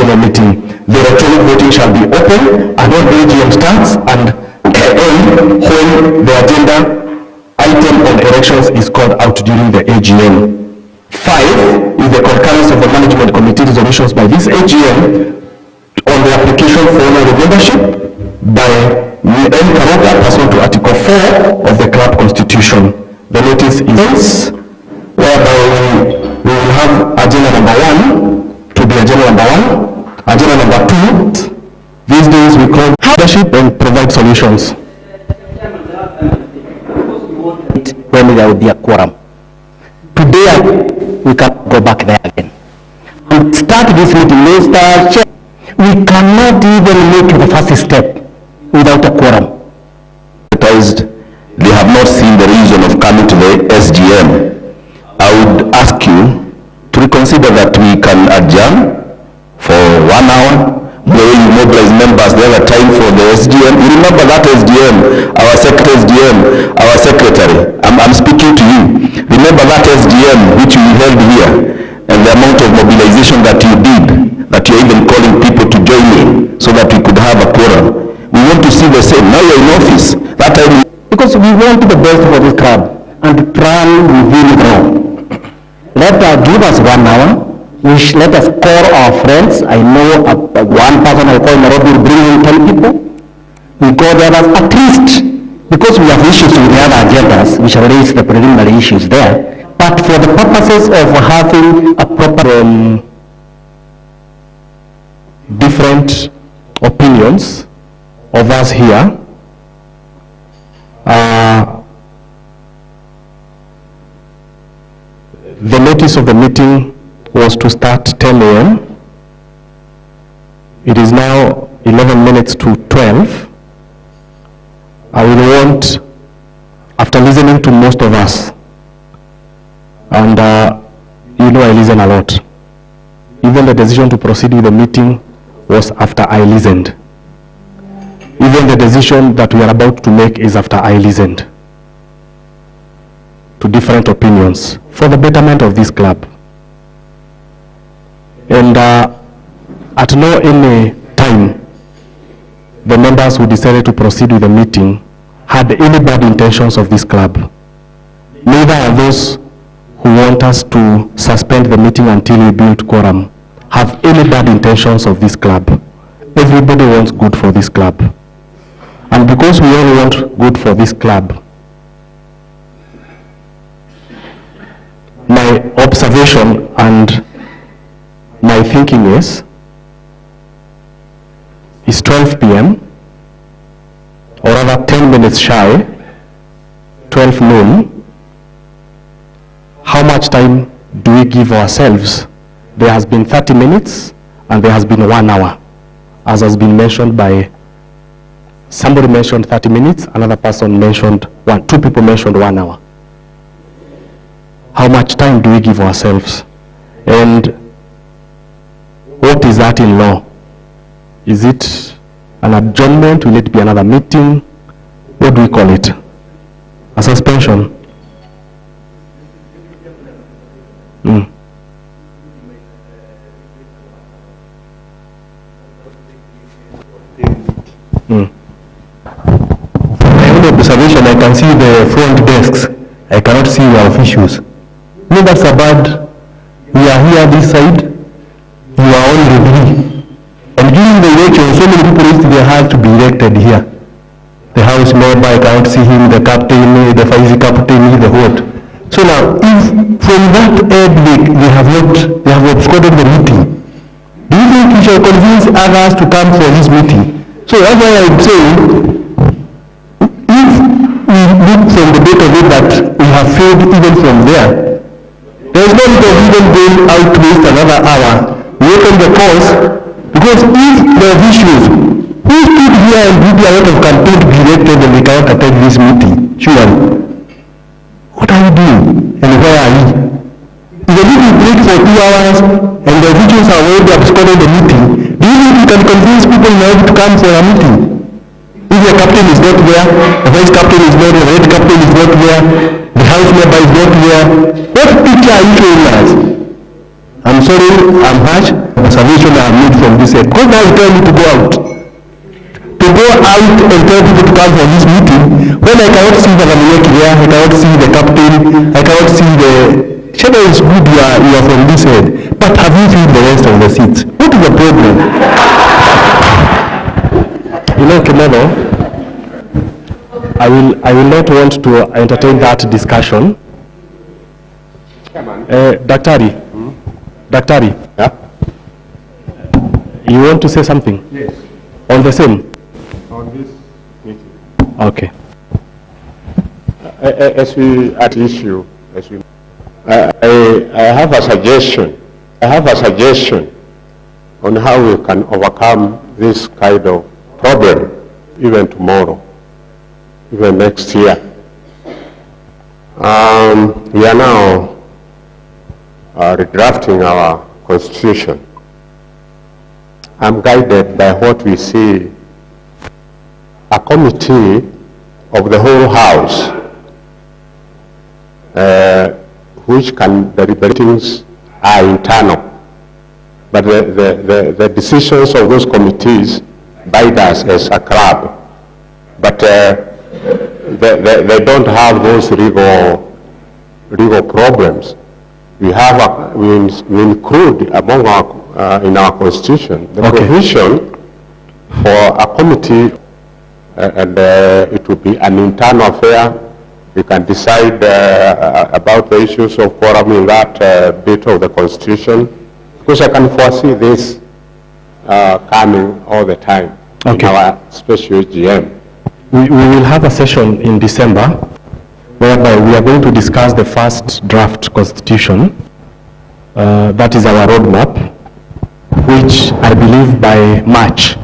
general meeting. The electronic voting shall be open and when the AGM starts and end when the agenda item on elections is called out during the AGM. 5 is the concurrence of the management committee resolutions by this AGM on the application for honorary membership by M. Karoga pursuant to Article 4 of the club constitution. The notice is whereby we will have agenda number 1 to be agenda number 1, agenda number 2. These days we call leadership and provide solutions. When there will be a quorum. Today we can go back there again and start this meeting. Mr. Chair, we cannot even make the first step without a quorum. They have not seen the reason of coming to the SGM. I would ask you to reconsider that we can adjourn for 1 hour. Where you mobilize members the other time for the SGM. You remember that SGM, our secretary, I'm speaking to you. Remember that SGM which we held here and the amount of mobilization that you did, that you're even calling people to join in so that we could have a quorum. We want to see the same. Now you're in office. That time because we want the best for this club and try within grow. Let give us 1 hour. Let us call our friends. I know one person I call Nairobi will bring in 10 people. We call the others at least, because we have issues with the other agendas, we shall raise the preliminary issues there. But for the purposes of having a proper different opinions of us here, the notice of the meeting was to start 10 a.m. It is now 11 minutes to 12. I will want, after listening to most of us, and you know I listen a lot, even the decision to proceed with the meeting was after I listened. Even the decision that we are about to make is after I listened to different opinions for the betterment of this club. And at no any time, the members who decided to proceed with the meeting had any bad intentions of this club. Neither are those who want us to suspend the meeting until we build quorum have any bad intentions of this club. Everybody wants good for this club. And because we all want good for this club, my observation and my thinking is 12 p.m. or rather 10 minutes shy, 12 noon. How much time do we give ourselves? There has been 30 minutes and there has been 1 hour, as has been mentioned by somebody. Mentioned 30 minutes, another person mentioned 2 people mentioned 1 hour. How much time do we give ourselves? And what is that in law? Is it an adjournment? Will it be another meeting? What do we call it? A suspension? My own observation, I can see the front desks. I cannot see our officials. No, that's a bad. We are here this side. You are all ready. And during the election, so many people raised their hands to be elected here. The house member, I cannot see him, the captain, the vice captain, the vote. So now, if from that end they have absconded the meeting, do you think we shall convince others to come for this meeting? So that's why I'm saying, if we look from the date of it that we have failed even from there, there is no need of even going out to waste another hour, waiting the cause, because if the officials who stood here and did a lot of campaign to be elected and they cannot attend this meeting, surely, what are you doing and where are you? If the meeting breaks for 2 hours and the officials are already absconded the meeting, do you think you can convince people in order to come for a meeting? If the captain is not there, the vice captain is not there, the head captain is not there, the house member is not there, what picture are you showing us? I'm sorry, I'm harsh. observation I have made from this side. Because now you tell me to go out. To go out and tell people to come for this meeting, when I cannot see the Ramuneki there, I cannot see the captain, I cannot see the... Shadow is good, you are from this side. But have you seen the rest of the seats? What is the problem? You know, Kimelo, I will not want to entertain that discussion. Daktari, Daktari, Yeah? you want to say something? Yes. On the same? On this meeting. Okay. As we at issue, I have a suggestion. I have a suggestion on how we can overcome this kind of problem, even tomorrow, even next year. We are now redrafting our constitution. I'm guided by what we see, a committee of the whole house, which can, the deliberations are internal, but the decisions of those committees bind us as a club, but they don't have those legal problems. We have we include among our in our constitution the provision for a committee, and it will be an internal affair. We can decide about the issues of quorum in that bit of the constitution, because I can foresee this coming all the time in our special GM. We will have a session in December whereby we are going to discuss the first draft constitution. That is our roadmap, which I believe by March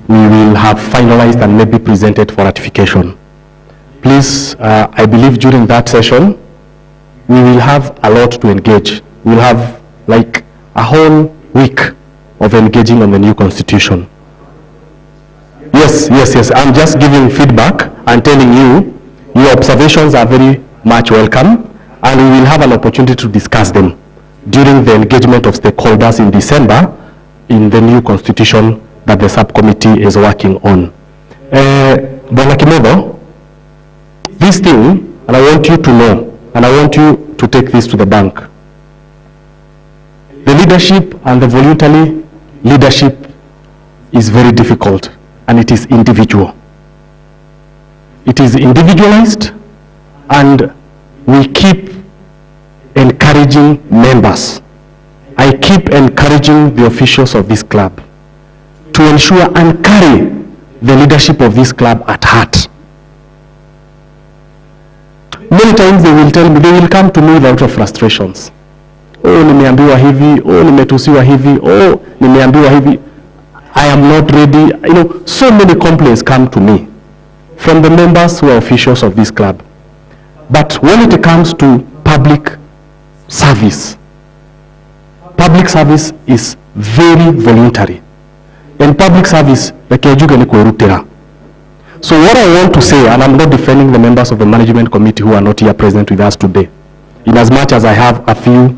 we will have finalized and maybe presented for ratification. Please, I believe during that session we will have a lot to engage. We will have like a whole week of engaging on the new constitution. Yes, I'm just giving feedback and telling you your observations are very much welcome, and we will have an opportunity to discuss them during the engagement of stakeholders in December in the new constitution that the subcommittee is working on. Bwana Kimedo, this thing, and I want you to know, and I want you to take this to the bank. The leadership and the voluntary leadership is very difficult, and it is individual. It is individualized, and we keep encouraging members. I keep encouraging the officials of this club to ensure and carry the leadership of this club at heart. Many times they will tell me, they will come to me with a lot of frustrations. Oh, nimeambiwa hivi, oh, nimetusiwa hivi, oh, nimeambiwa hivi. I am not ready. You know, so many complaints come to me from the members who are officials of this club. But when it comes to public service is very voluntary. And public service, so what I want to say, and I'm not defending the members of the management committee who are not here present with us today, in as much as I have a few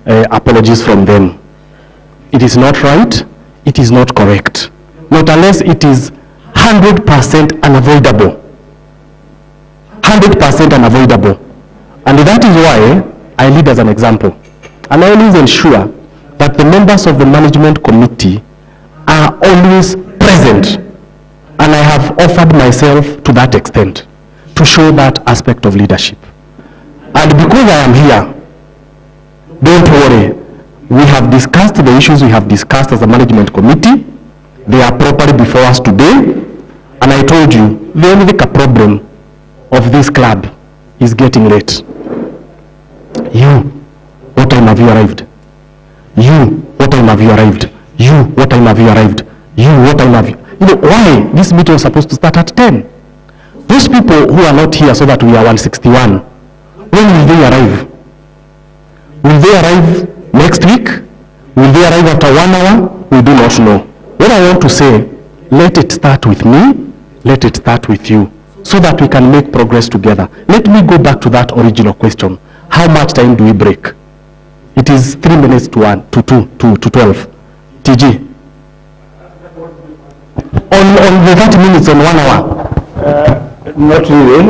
apologies from them. It is not right, it is not correct. Not unless it is 100% unavoidable. 100% unavoidable. And that is why I lead as an example. And I always ensure that the members of the management committee are always present. And I have offered myself to that extent to show that aspect of leadership. And because I am here, don't worry, we have discussed the issues we have discussed as a management committee. They are properly before us today. And I told you, the only problem of this club is getting late. You, what time have you arrived? You, what time have you arrived? You, what time have you arrived? You, what time have you? You know, why? This meeting was supposed to start at 10. Those people who are not here so that we are 161, when will they arrive? Will they arrive next week? Will they arrive after 1 hour? We do not know. What I want to say, let it start with me, let it start with you, so that we can make progress together. Let me go back to that original question. How much time do we break? It is 3 minutes to 12. TG? On the 30 minutes on 1 hour? Not really.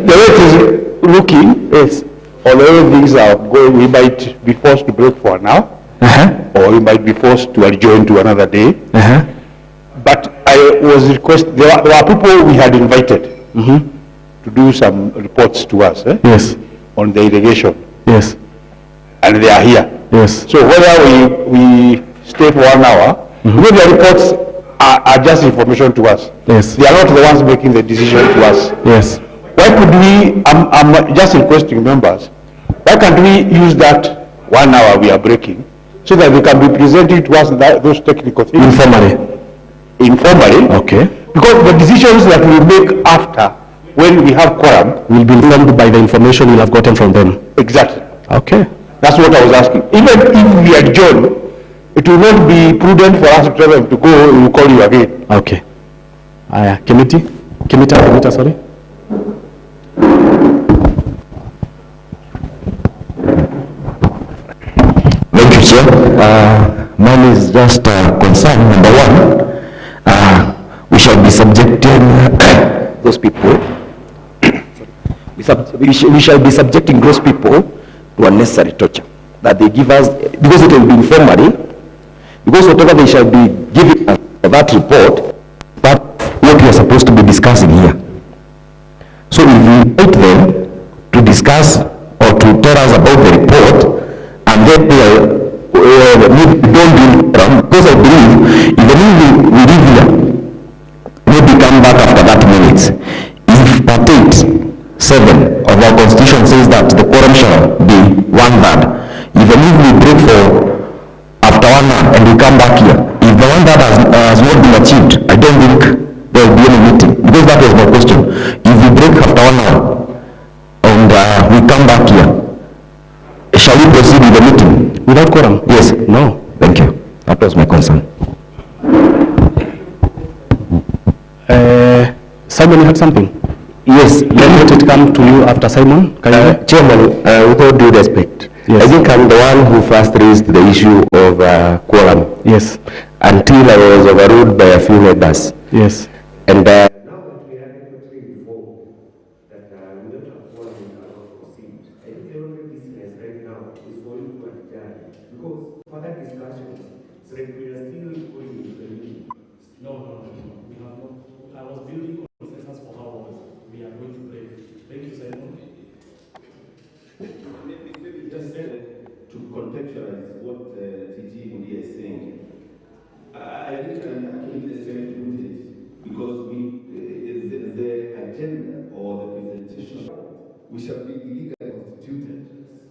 The way it is looking, Yes. although things are going, we might be forced to break for an hour, or we might be forced to adjourn to another day. But I was requested, there were people we had invited to do some reports to us Yes. on the irrigation, Yes. and they are here. Yes. So whether we stay for 1 hour, because the reports are just information to us. Yes. They are not the ones making the decision to us. Yes. Why could we, I'm just requesting members, why can't we use that 1 hour we are breaking so that they can be presenting to us those technical things? Informally. Okay. Because the decisions that we make after, when we have quorum, Will be informed by the information you'll have gotten from them. exactly. Okay. That's what I was asking. Even if we adjourn, it will not be prudent for us to tell them to go, we will call you again. Okay. Committee, sorry. Thank you, sir. Mine is just concern. Number one, we shall be subjecting those people. We shall be subjecting those people to unnecessary torture that they give us, because it will be informally, because whatever they shall be giving us for that report, that what we are supposed to be discussing here. So if we invite them to discuss or to tell us about the report, and then they don't do because I believe even if we live here, maybe come back after 30 minutes. If part 8(7) of our constitution says that the quorum shall be 1/3, even if we break for after 1 hour and we come back here, if the 1/3 has not been achieved, I don't think there will be any meeting, because that was my question. If we break after 1 hour and we come back here, shall we proceed with the meeting? Without quorum? Yes. No. Thank you. That was my concern. Simon, you had something? Yes. Let it come to you after Simon. Can you? Chairman, with all due respect, Yes. I think I'm the one who first raised the issue of quorum. Yes. Until I was overruled by a few members. Yes. And Now that we have actually informed that we don't have quorum in our proceed, I think the only business right now is for you to adjourn, because further discussions, so that we are still going into the meeting. No. We have not. I was building consensus for how we are going to play. Thank you, Simon. Maybe just to contextualize what TG Mudia is saying. I think actually is very good because the agenda or the presentation, we shall be legally constituted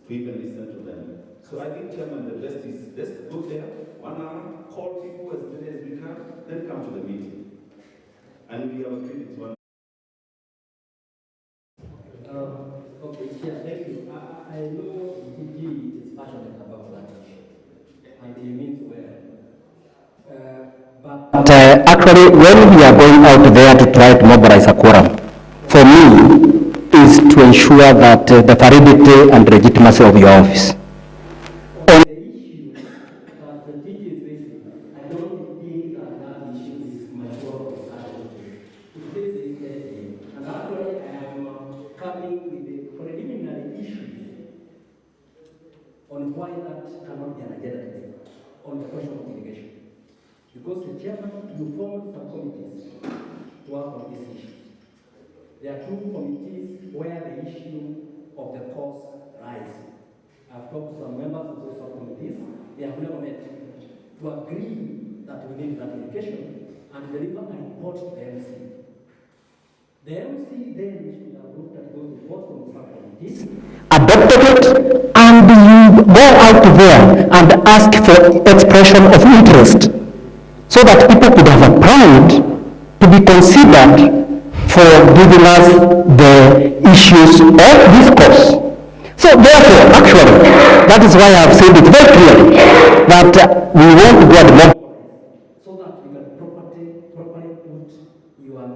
to even listen to them. So I think, Chairman, the best is let's go there, 1 hour, call people as many as we can, then come to the meeting. And we have agreed it's 1 hour. Okay, yeah, thank you. I know DG is passionate about that issue, and he means well. But actually, when we are going out there to try to mobilize a quorum, for me, is to ensure that the validity and legitimacy of your office. On the issue that the DG is raising, I don't think that issue is mature or certain. It is and actually I am coming with the preliminary issues on why that cannot be an agenda on the question of irrigation. Because the chairman, you formed some committees to work on this issue. There are 2 committees where the issue of the cost rises. I've talked to some members of those subcommittees. They have never met to agree that we need that irrigation and deliver a report to the MC. The MC then should have looked at those reports from the subcommittees, adopted it, and you go out there and ask for expression of interest so that people could have applied to be considered for giving us the issues of this course. So therefore, actually, that is why I have said it very clearly that we want to go at more so that we can properly put your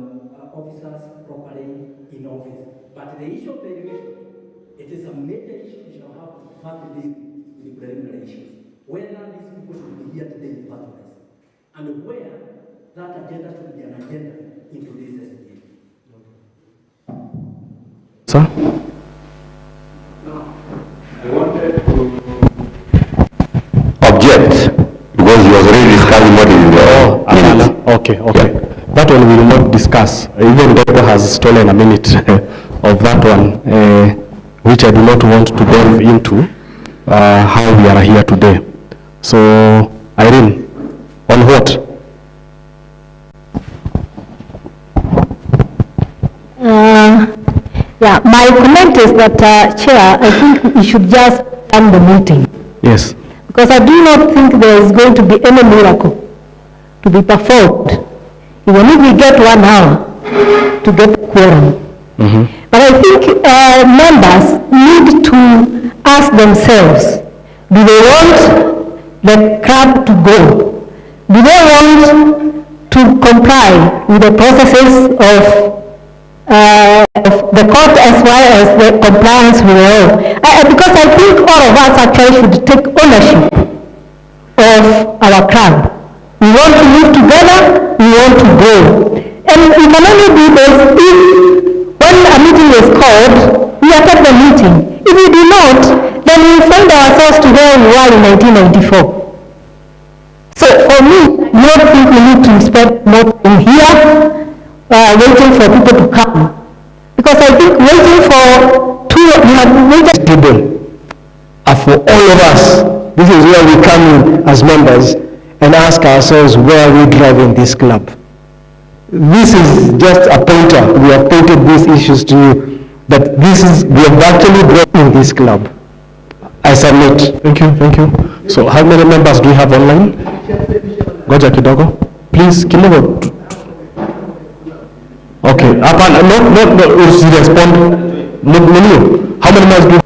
officers properly in office. But the issue of the irrigation, it is a major issue we shall have to first deal with the preliminary issues. whether these people should be here today in the first place, and where that agenda should be an agenda in today's SDA. Sir? I wanted to Object, because he was already discussing what is the minute. Okay. That one we will not discuss. Even Deborah has stolen a minute of that one, which I do not want to delve into how we are here today. So, Irene, on what? Yeah, my comment is that, Chair, I think we should just end the meeting. Yes. Because I do not think there is going to be any miracle to be performed, even if we get 1 hour to get the quorum. But I think members need to ask themselves, do they want the crab to go? Do they want to comply with the processes of the court as well as the compliance with the law? Because I think all of us actually should take ownership of our crab. We want to live together, we want to grow. And we can only do this if, when a meeting is called, we attend the meeting. If we do not, then we find ourselves to where we were in 1994. So for me, I don't think we need to spend more time here waiting for people to come. Because I think waiting for we have waited table. For all of us, this is where we come in as members and ask ourselves, where are we driving this club? This is just a pointer. We have pointed these issues to you, that we have actually brought in this club. I submit. Thank you. So how many members do you have online? Goja kidogo. Please, kidogo. Okay, no, respond. No, how many members do you have?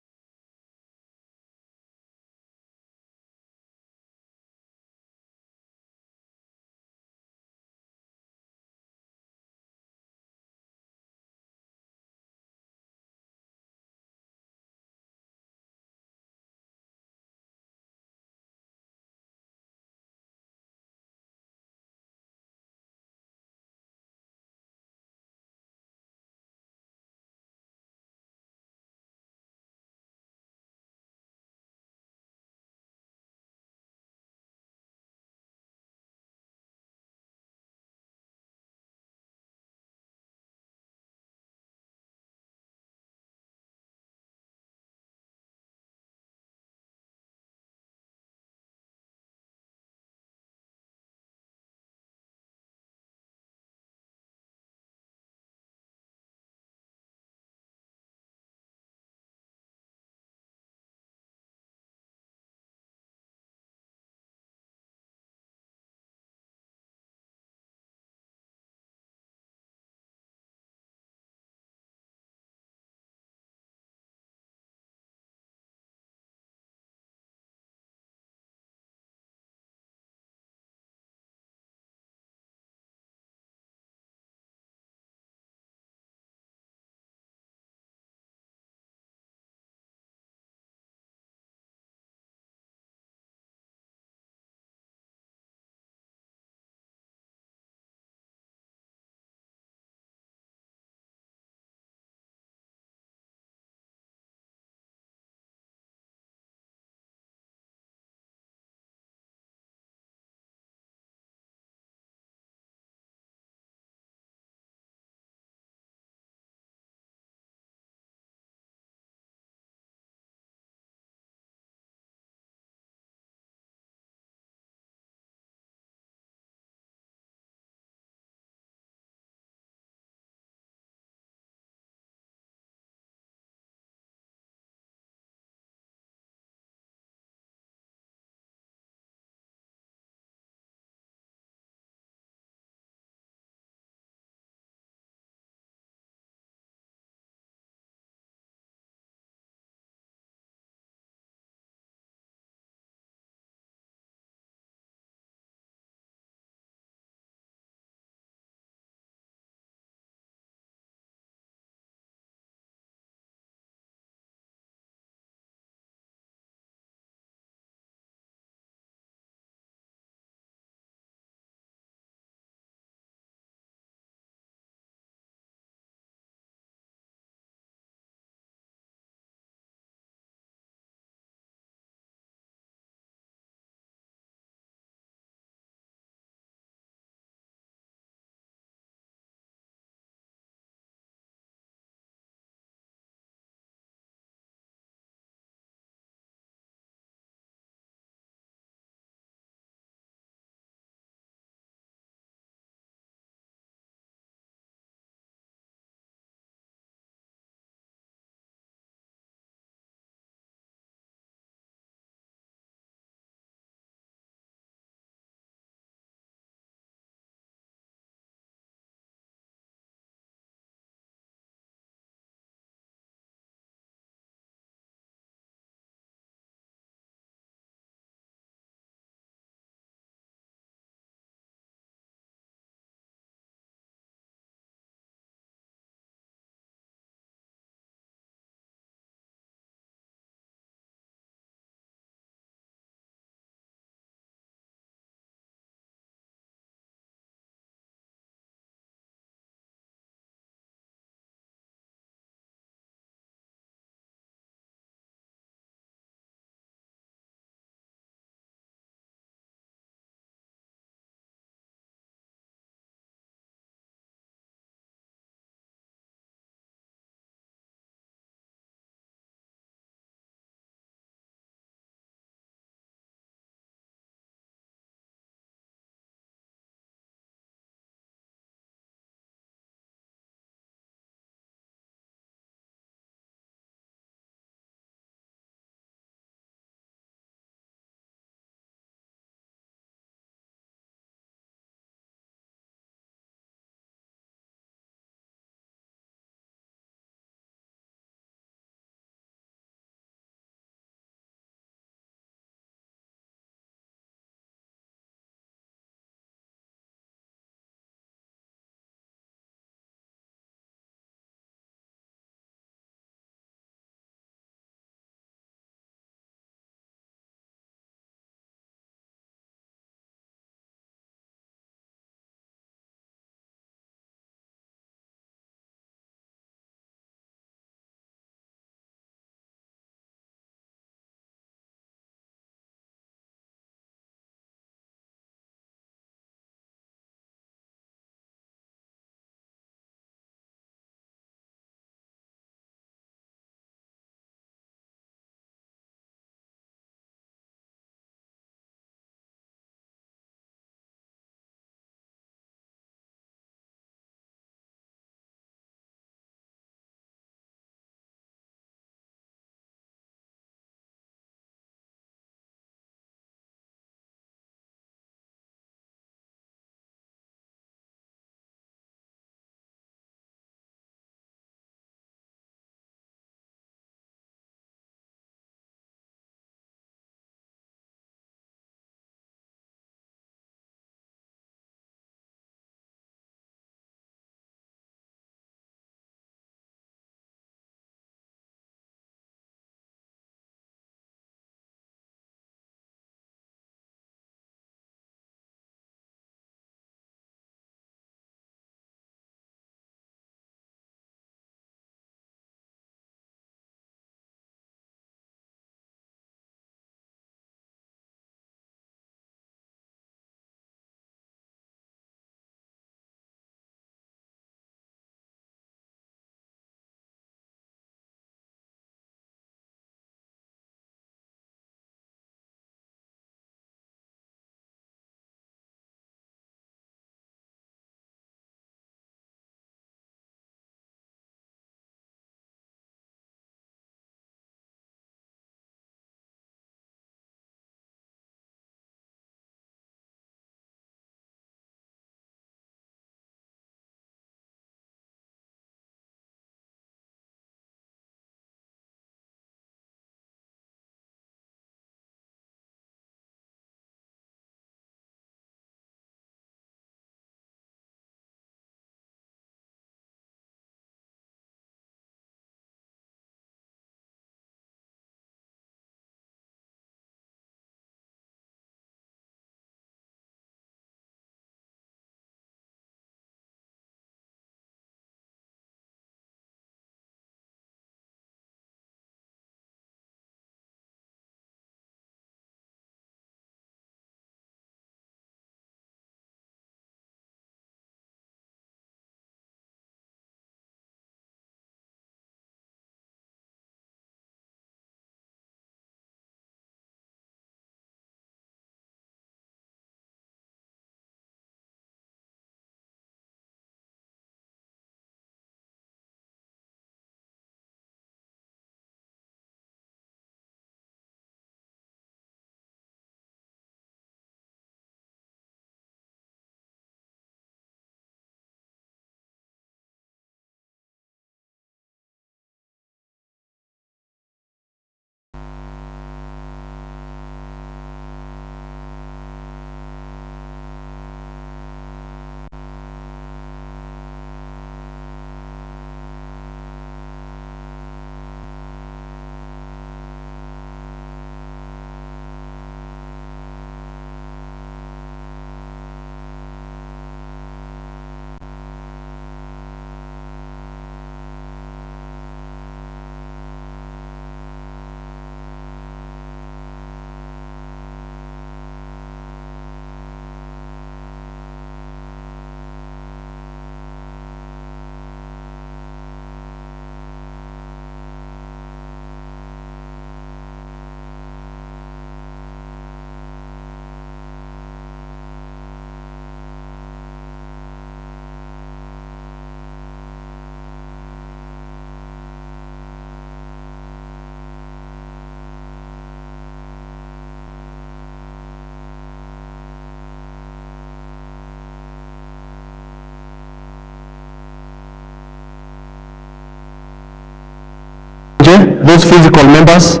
those physical members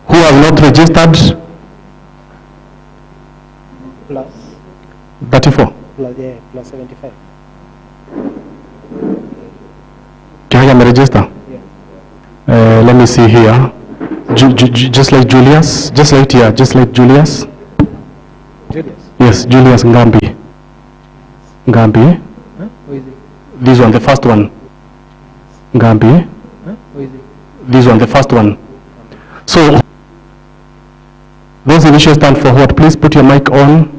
who have not registered. Plus, 34. plus 75. Can I register? Yeah. Let me see here. Just like Julius, just like here, just like Julius. Julius? Yes, Julius Ngambi. Ngambi. Huh? Who is it? This one, the first one. Ngambi. Huh? Who is it? This one, the first one. So, those initials stand for what? Please put your mic on.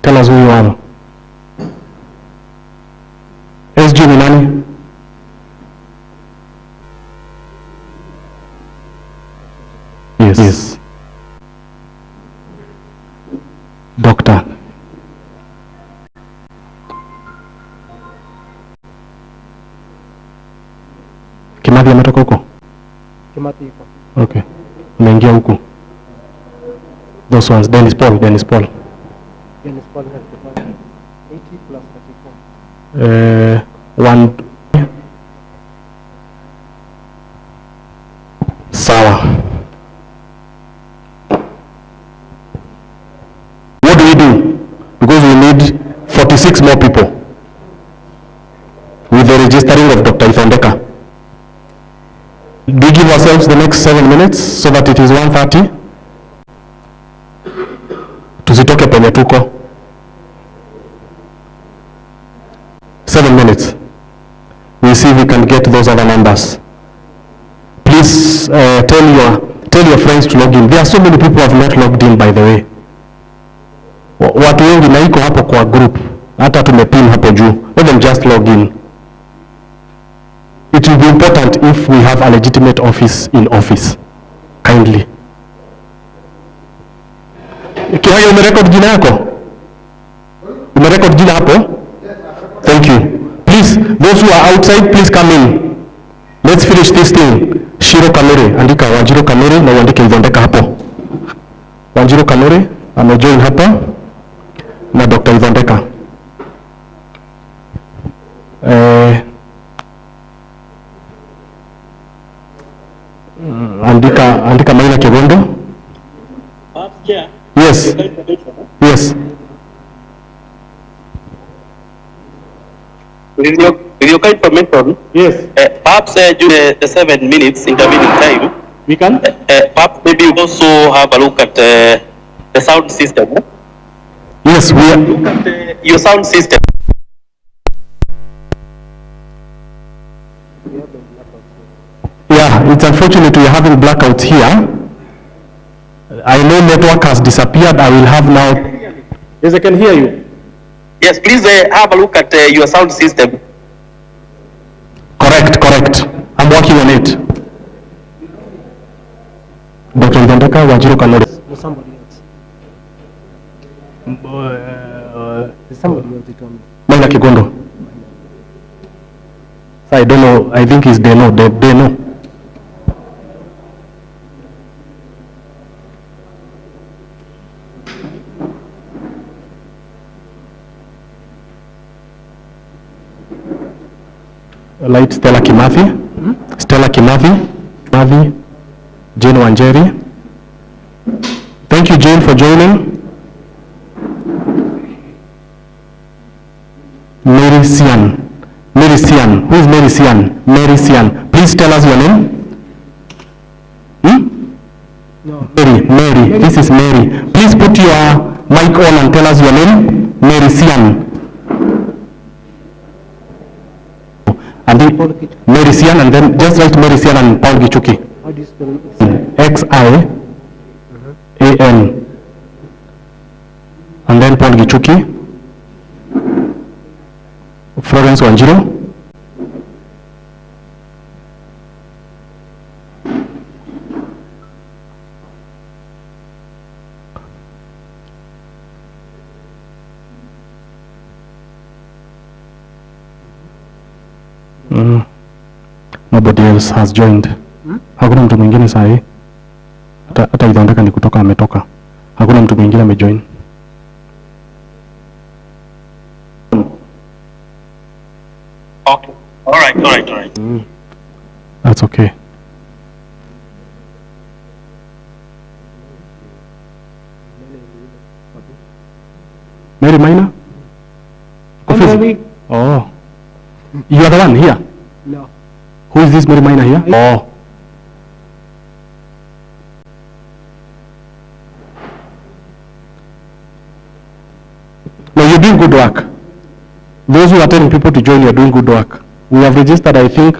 Tell us who you are. SG ni nani? Yes. Doctor. Kimathi ametoka huko? Kimathi yuko. Okay. Umeingia huku. Those ones. Dennis Paul. Dennis Paul has 80 plus 34. One. Sawa. What do we do? Because we need 46 more people with the registering of Dr. Ifondeka. Do we give ourselves the next 7 minutes so that it is 1:30? Tusitoke penye tuko. 7 minutes. We'll see if we can get those other numbers. Please tell your friends to log in. There are so many people who have not logged in, by the way. Watu wengi na iko hapo kwa group. Hata tumepin hapo juu. Let them just log in. It will be important if we have a legitimate office in office. Kindly. Kihayo, umerecord jina yako? Umerecord jina hapo? Thank you. Please, those who are outside, please come in. Let's finish this thing. Shiro Kanure, andika Wanjiro Kanure na uandike Ivondeka hapo. Wanjiro Kanure amejoin hapa na Dr. Ivondeka. Andika Maina Kigondo. Yes. Yes. With your kind information, yes. Perhaps during the 7 minutes intervening time, we can. Perhaps maybe we also have a look at the sound system. Yes, we are. Look at your sound system. Yeah, it's unfortunate we are having blackouts here. I know network has disappeared. I will have now. Yes, I can hear you. Yes, please have a look at your sound system. Correct. I'm working on it. Dr. Ivondeka, Wanjiro Kanure. There's somebody else. There's somebody else to tell me. Maina Kigondo. So I don't know. I think it's Deno. Deno. Light Stella Kimathi. Stella Kimathi. Jane Wanjeri. Thank you, Jane, for joining. Mary Sian. Who is Mary Sian? Mary Sian. Please tell us your name. No. Mary. This is Mary. Please put your mic on and tell us your name. Mary Sian. And then Mary Sian, and then just write Mary Sian and Paul Gichuki. How do you spell it? Xian. And then Paul Gichuki. Florence Wanjiro. Nobody else has joined. Hakuna mtu mwingine sahi. Hata Ivondeka ni kutoka ametoka. Hakuna mtu mwingine amejoin. Okay. All right. That's okay. Mary Minor? Confused? Oh. You are the one here? No. Who is this Mary Minor here? Oh. No, you're doing good work. Those who are telling people to join, you're doing good work. We have registered, I think,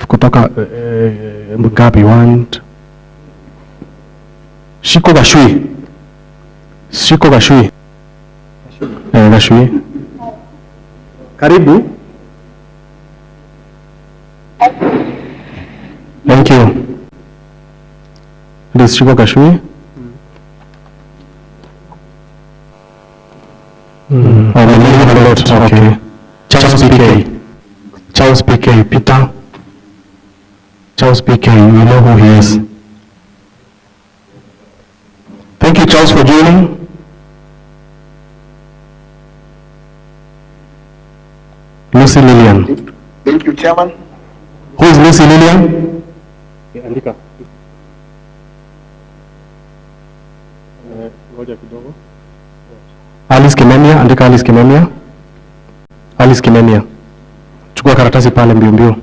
kutoka Mugabe want Shiko Gashui. Shiko Gashui. Gashui. Karibu. Thank you. This Shiko Gashui. Okay. Charles PK. Charles PK. Peter. Charles PK. We know who he is. Thank you, Charles, for joining. Lucy Lillian. Thank you, Chairman. Who is Lucy Lillian? Andika. Ngoja kidogo. Alice Kimemia, andika Alice Kimemia. Alice Kimemia. Chukua karatasi pale mbio mbio.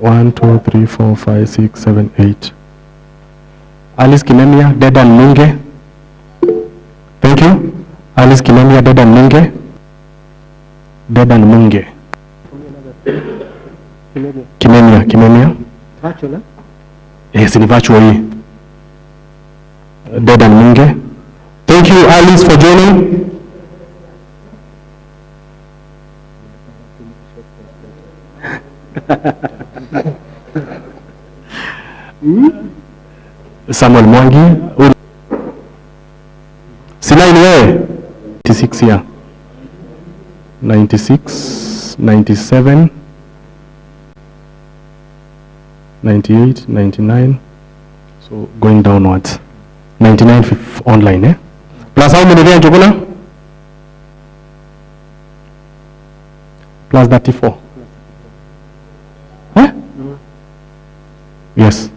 1, 2, 3, 4, 5, 6, 7, 8. Alice Kimemia, Dedan Munge. Thank you. Alice Kimemia, Dedan Munge. Dedan Munge. Kimemia, Kimemia. Virtual, Yes, in virtually. Dedan Munge. Thank you, Alice, for joining. Samuel Mwangi. Sina ni wewe? 96 here. 96, 97, 98, 99. So going downwards. 99 online, eh? Plus how many there, Joguna? Plus 34. Huh? Yes.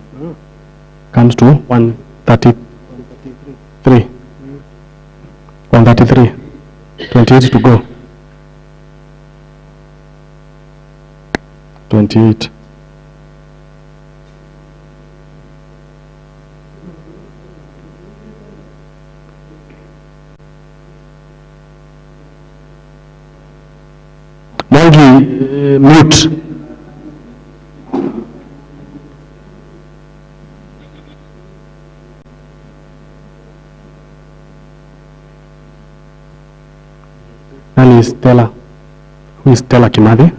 Comes to 133. 133. 28 to go. 28. Mwangi, mute. Nani is Stella? Who is Stella Kimathi?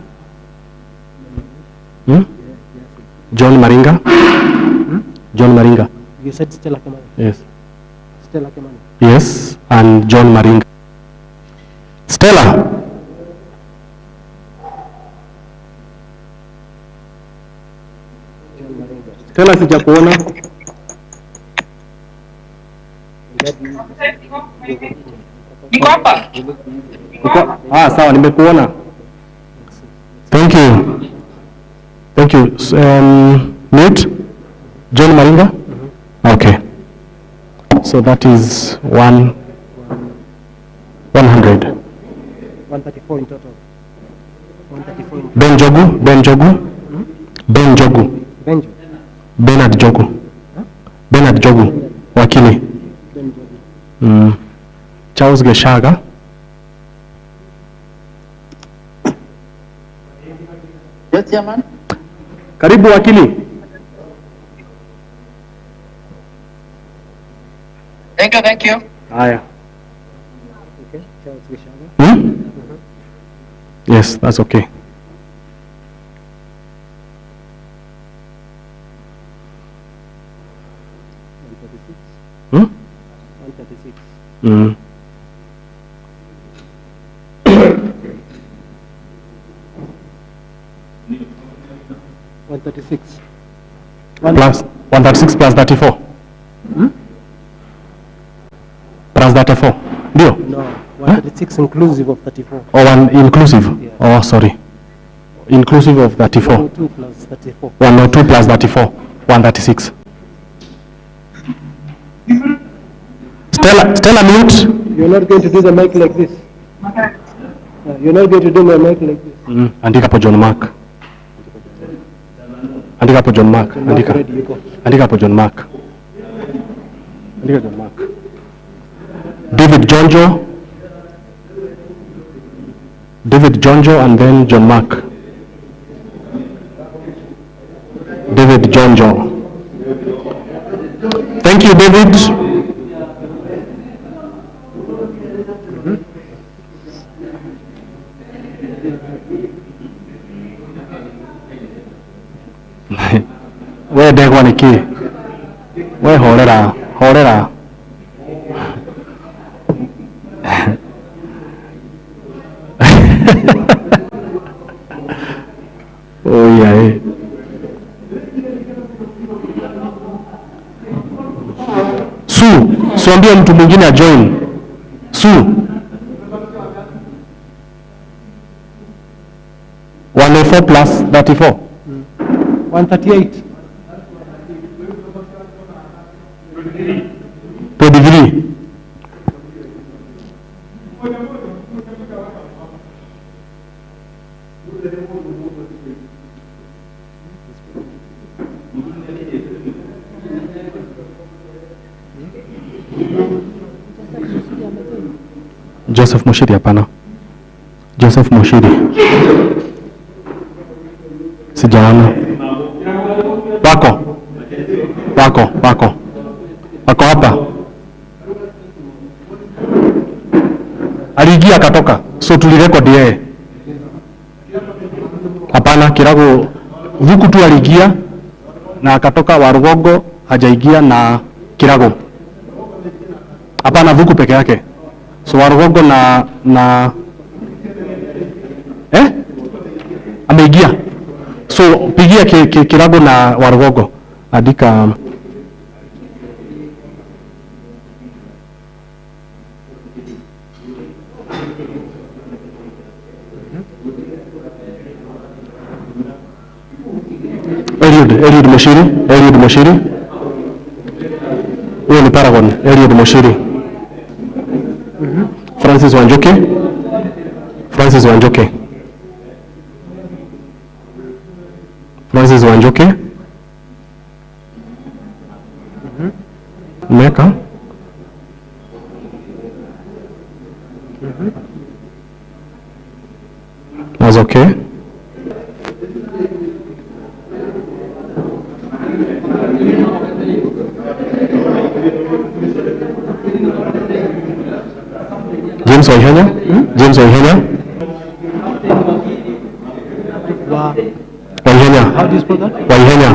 John Maringa? John Maringa. You said Stella Kimani. Yes. Stella Kimani. Yes, and John Maringa. Stella. Stella sijakuona. Niko hapa. Sawa, nimekuona. Thank you. Thank you. Mute. John Maringa? Okay. So that is 100. 134 in total. 134 in total. Ben Jogu? Ben Jogu? Ben Jogu. Benjo. Bernard Jogu. Bernard Jogu. Wakili. Ben Jogu. Charles Geshaga. Yes, Chairman. Karibu wakili. Thank you. Haya. Okay, Charles Geshaga. Yes, that's okay. Hmm? 136. 136. Plus 136 plus 34. Plus 34. No, 136 inclusive of 34. Or one inclusive? Yeah. Oh, sorry. inclusive of 34. 102 plus 34. 102 plus 34, 136. Stella, mute. You're not going to do the mic like this. You're not going to do my mic like this. Andika hapo John Mark. Andika hapo John Mark. Andika hapo John Mark. Andika John Mark. David Jonjo. David Jonjo and then John Mark. David Jonjo. Thank you, David. We ndegwa niki? We horera. Oh yeah. Suambie mtu mwingine ajoin. Su. 104 plus 34. 138. 23. Joseph Mushiri hapana. Joseph Mushiri. Sijaona. Wako hapa. Aliingia akatoka. So tulirecord yeye. Hapana, Kirago Vuku tu aliingia na akatoka, Warugogo hajaingia na Kirago. Hapana, Vuku peke yake. So Warugogo na ameingia. So pigia Kirago na Warugogo. Andika Eliud Mushiri. Huyo ni Paragon. Eliud Mushiri. Francis Wanjoke. Meka. That's okay. James Waihenya? Waihenya. How do you spell that? Waihenya.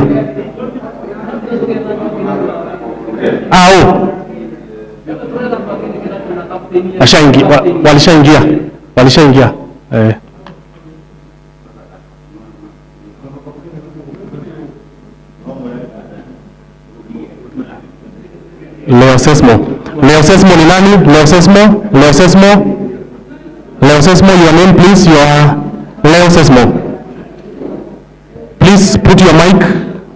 Walishaingia. Leo Sesmo ni nani? Leo Sesmo, your name please. You are Leo Sesmo. Please put your mic.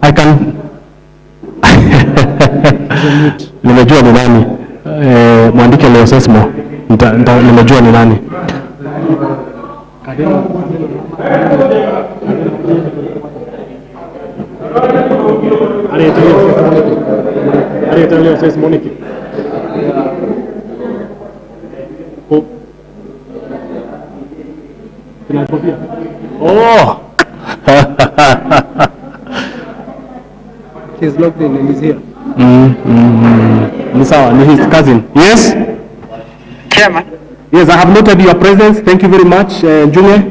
I can. Nimejua ni nani. Mwandike Leo Sesmo. Nimejua ni nani. Leo Sesmo niki. Oh. He's logged in and he's here. Nisawa, ni his cousin. Yes? Chairman. Yes, I have noted your presence. Thank you very much, Junior.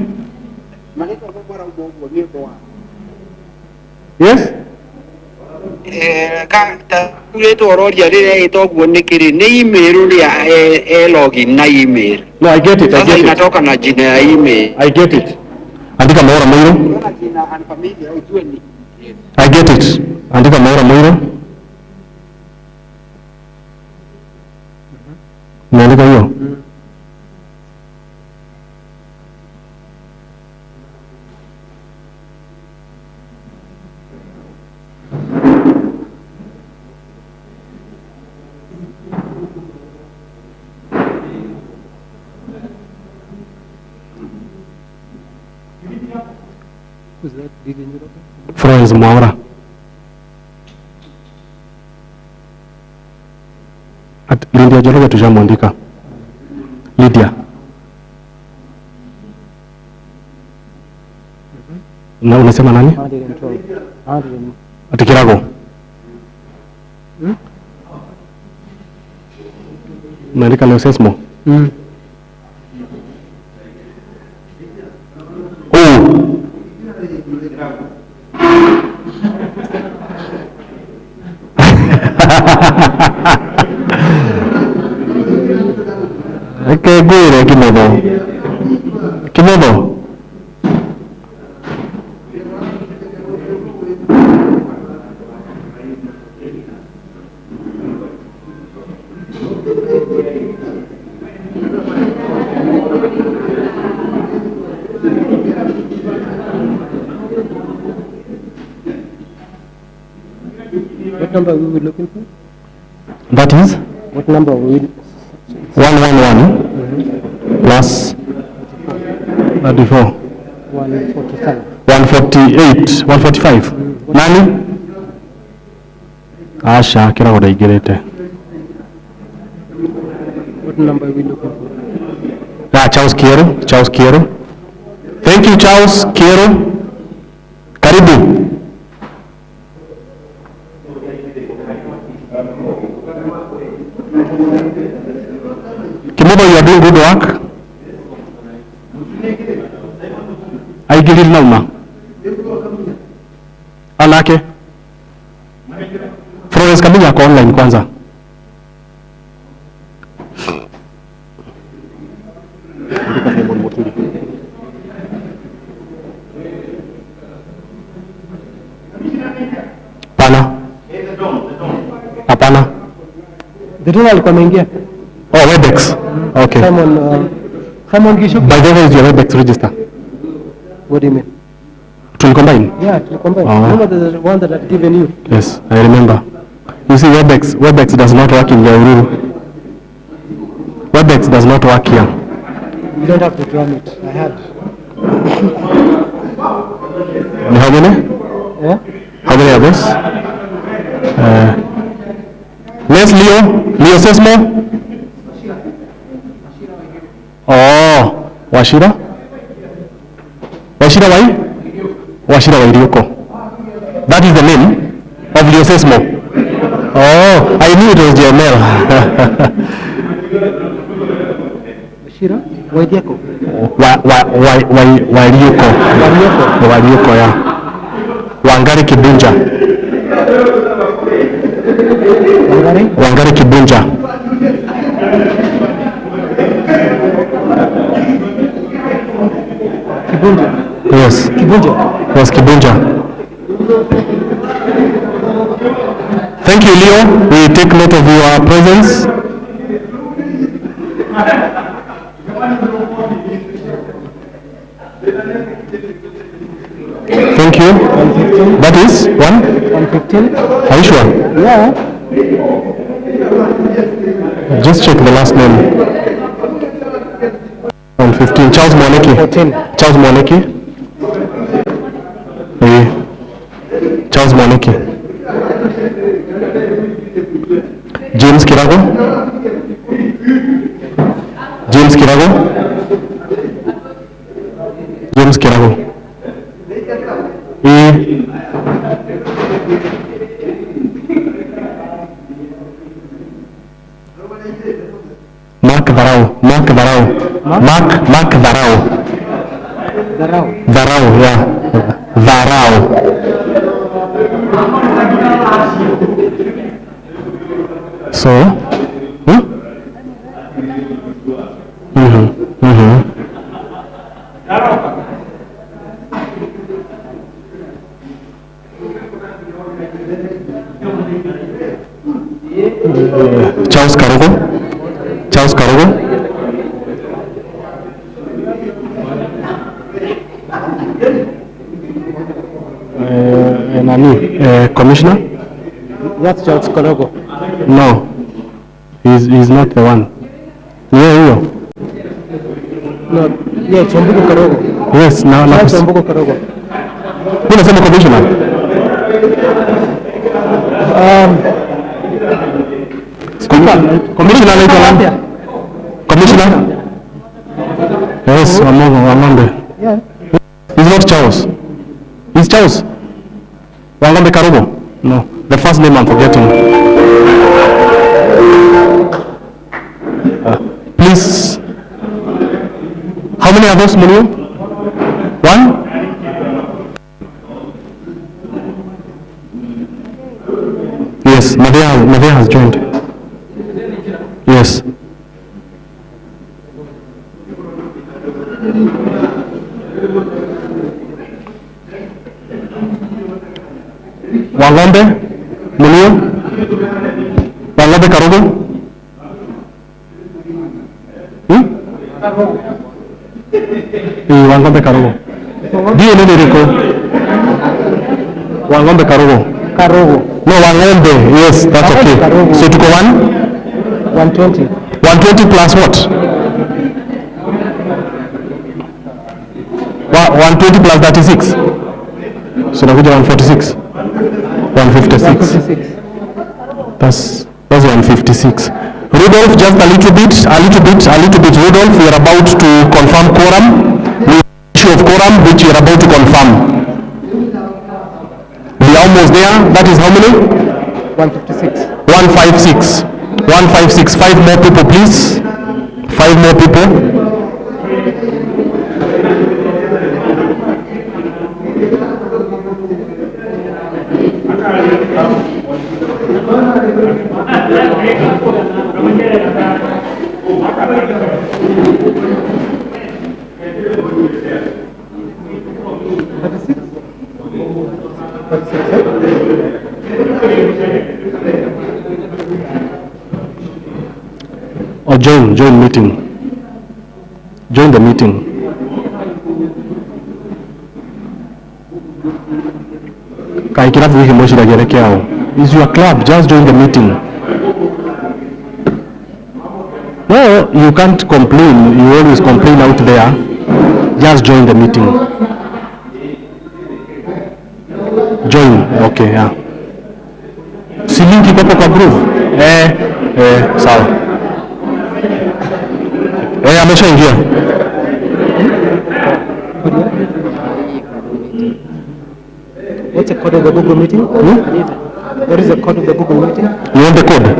Yes? No, I get it. I get it. Andika Maura Moiro. I get it. Andika Maura Moiro. Naandika hiyo. Who's that? DJ Nyahururu? Florence Mwaura. At Lydia Joroge tushamwandika. Lydia. Na unasema nani? 112. Ati Kirago. Umeandika leo sesmo? Okay, good, Kimobo. Kimobo. What number are we looking for? That is? What number are we? 111 plus 34. 147. 148. 145. Nani? Asha, kila wadaigirete. What number are we looking for? Charles Kiero. Charles Kiero. Thank you, Charles Kiero. Karibu. Kimobo, you are doing good work. I give it now. Alake. Florence Kabinya kwa online kwanza. Pana. Hapana. The donor alikuwa ameingia. Oh, Webex. Okay. Simon Gishu. By the way, is your Webex register? What do you mean? To combine? Yeah, to combine. Oh. Remember the one that I've given you? Yes, I remember. You see, Webex does not work in Nyahururu. Webex does not work here. You don't have to drum it. I had. How many? Yeah? How many are those? Next, Leo says more. Oh, Washira? Washira Wai? Washira Wairioko. That is the name of Leo Sesmo. Oh, I knew it was JML. Washira? Waidiako? Wairioko, yeah. Wangari Kibunja. Wangari Kibunja. Kibunja? Yes. Kibunja? Yes, Kibunja. Thank you, Leo. We take note of your presence. Thank you. 115. That is 115. Are you sure? Yeah. Just check the last name. 115. Charles Moneki. 14. Charles Moneki. Charles Moneki. James Kirago. James Kirago. James Kirago. Mark Varao. Mark Varao. Mark Varao. Varao, yeah. Varao. So? Charles Karogo. Charles Karogo. Commissioner? That's Charles Karogo. No, he's not the one. Yeah. No, yeah, Chombuko Karogo. Yes, now. Chombuko Karogo. Unasema commissioner? Commissioner anaitwa nani? Commissioner? Yes, Wang'ombe. Yeah. He's not Charles. He's Charles. Wang'ombe Karugo? No. The first name I'm forgetting. Please. How many are those, Munio? One? Yes, Madhya has joined. Yes. Wang'ombe? Munio? Wang'ombe Karugo? Wang'ombe Karugo. Dio nini liko? Wang'ombe Karugo. Karugo. No, Wang'ombe. Yes, that's okay. Karugo. So tuko 120. 120 plus what? 120 plus 36. So nakuja 146. 156. That's 156. Rudolph, just a little bit. Rudolph, we are about to confirm quorum. Issue of quorum, which we are about to confirm. We are almost there. That is how many? 156. 156. 156. 5 more people, please. 5 more people. Or join meeting. Join the meeting. Kaikirafu wiki moshi la gerekeao. Is your club, just join the meeting. No, you can't complain. You always complain out there. Just join the meeting. Join. Okay, yeah. Si link iko hapo kwa group. Sawa. Ameshaingia. What's the code of the Google meeting? What is the code of the Google meeting? You want the code?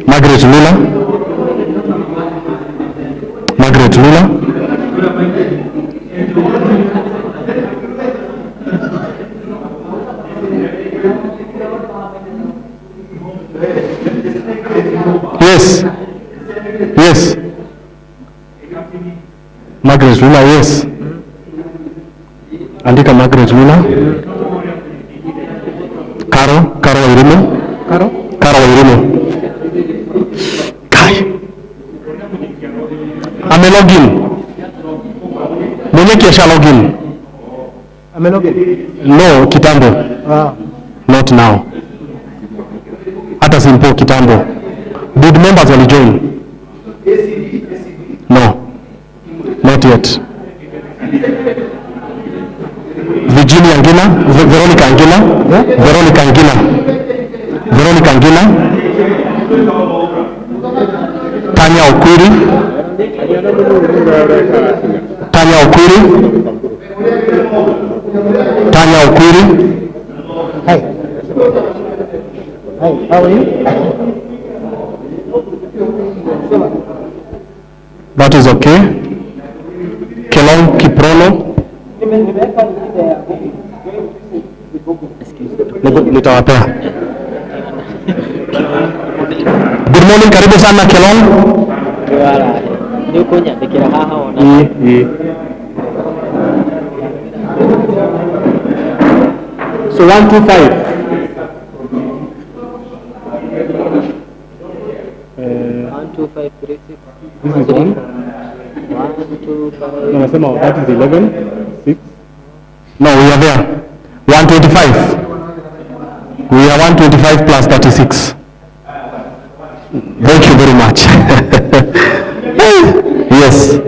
Margaret Lula. Yes. Margaret Lula, yes. Andika Margaret Lula. Karo Wairimu. Karo Wairimu. Kai. Ame login. Mwenye kiasha login. Ame login? No, kitambo. Not now. Hata simpo kitambo. Did members only join? No. Not yet. Virginia Angina, Veronica Angina, Veronica Angina, Tanya Okwiri, Hi. Hi, how are you? That is okay. Kelong Kiprono. Nitawapea. Good morning, karibu sana Kelong. So 125. 12536. This is 1. 125. No, that is 11. 6. No, we are there. 125. 25 plus 36. Thank you very much. Yes.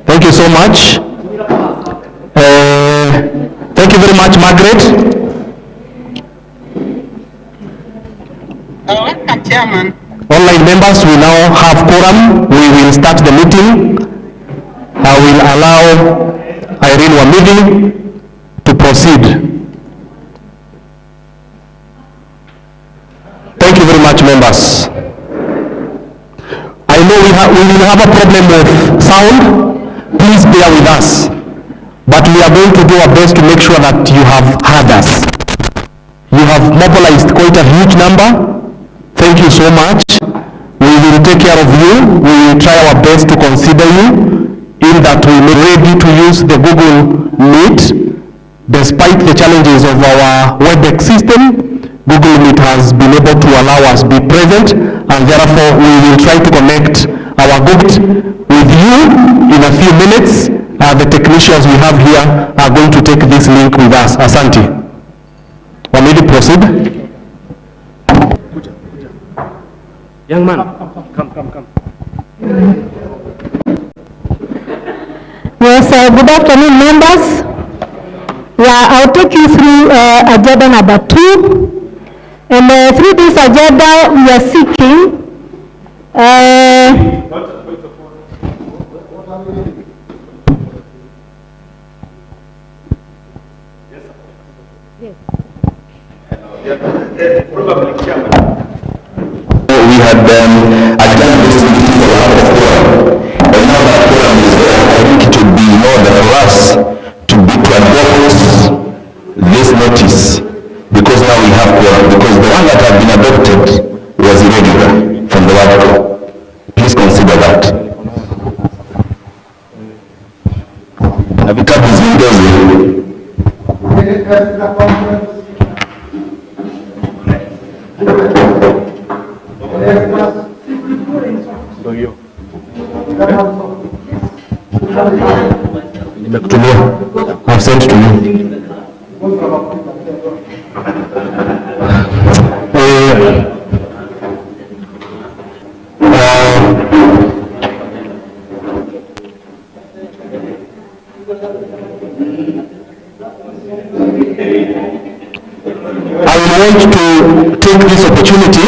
Thank you so much. Thank you very much, Margaret. Welcome, Chairman. Online members, we now have quorum. We will start the meeting. I will allow Irene Wamidi to proceed. Thank you very much, members. I know we will have a problem with sound. Please bear with us. But we are going to do our best to make sure that you have heard us. You have mobilized quite a huge number. Thank you so much. We will take care of you. We will try our best to consider you in that we may be ready to use the Google Meet. Despite the challenges of our WebEx system, Google Meet has been able to allow us to be present, and therefore we will try to connect our Google with you in a few minutes. The technicians we have here are going to take this link with us. Asante. Wamidi, proceed. Young man, come. Yes, good afternoon, members. Yeah, I'll take you through agenda number 2. And through this agenda, we are seeking We had adjourned this meeting for lack of quorum, and now that quorum is there, I think it would be in order for us to adopt this notice, because now we have quorum, because the one that had been adopted was irregular from the word go. Please consider that. Vitabu zindoze. Nimekutumia. I've sent to you. I want to take this opportunity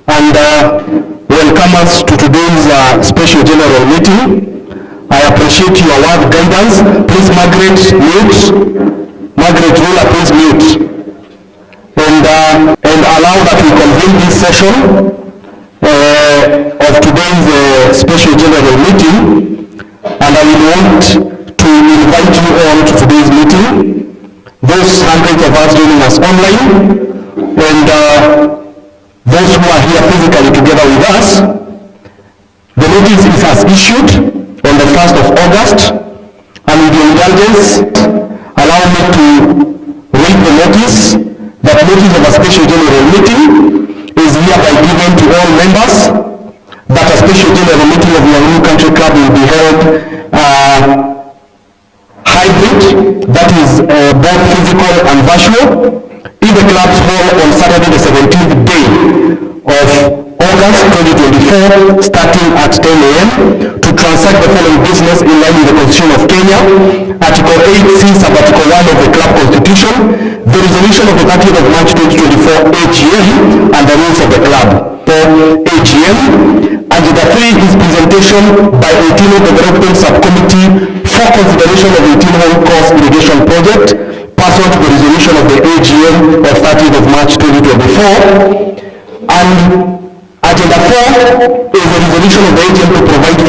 and welcome us to today's special general meeting. I appreciate your word guidance. Please, Margaret, mute. Margaret Ruler, please mute. And allow that we convene this session of today's special general meeting. And I will want to invite you all to today's meeting. Those hundreds of us joining us online, and those who are here physically together with us. The notice is as issued on the 1st of August, and with your indulgence, allow me to read the notice. That notice of a special general meeting is hereby given to all members that a special general meeting of the Nyahururu Country Club will be held hybrid, that is both physical and virtual, in the club's hall on Saturday the 17th day of August 2024, starting at 10 a.m. to transact the following business in line with the Constitution of Kenya, Article 8C, Sub-Article 1 of the Club Constitution, the resolution of the 30th of March 2024 AGM, and the rules of the club. For AGM, Agenda 3 is presentation by 18 Development Subcommittee for consideration of the 18-hole course irrigation project, pursuant to the resolution of the AGM of 30th of March 2024. And Agenda 4 is a resolution of the AGM to provide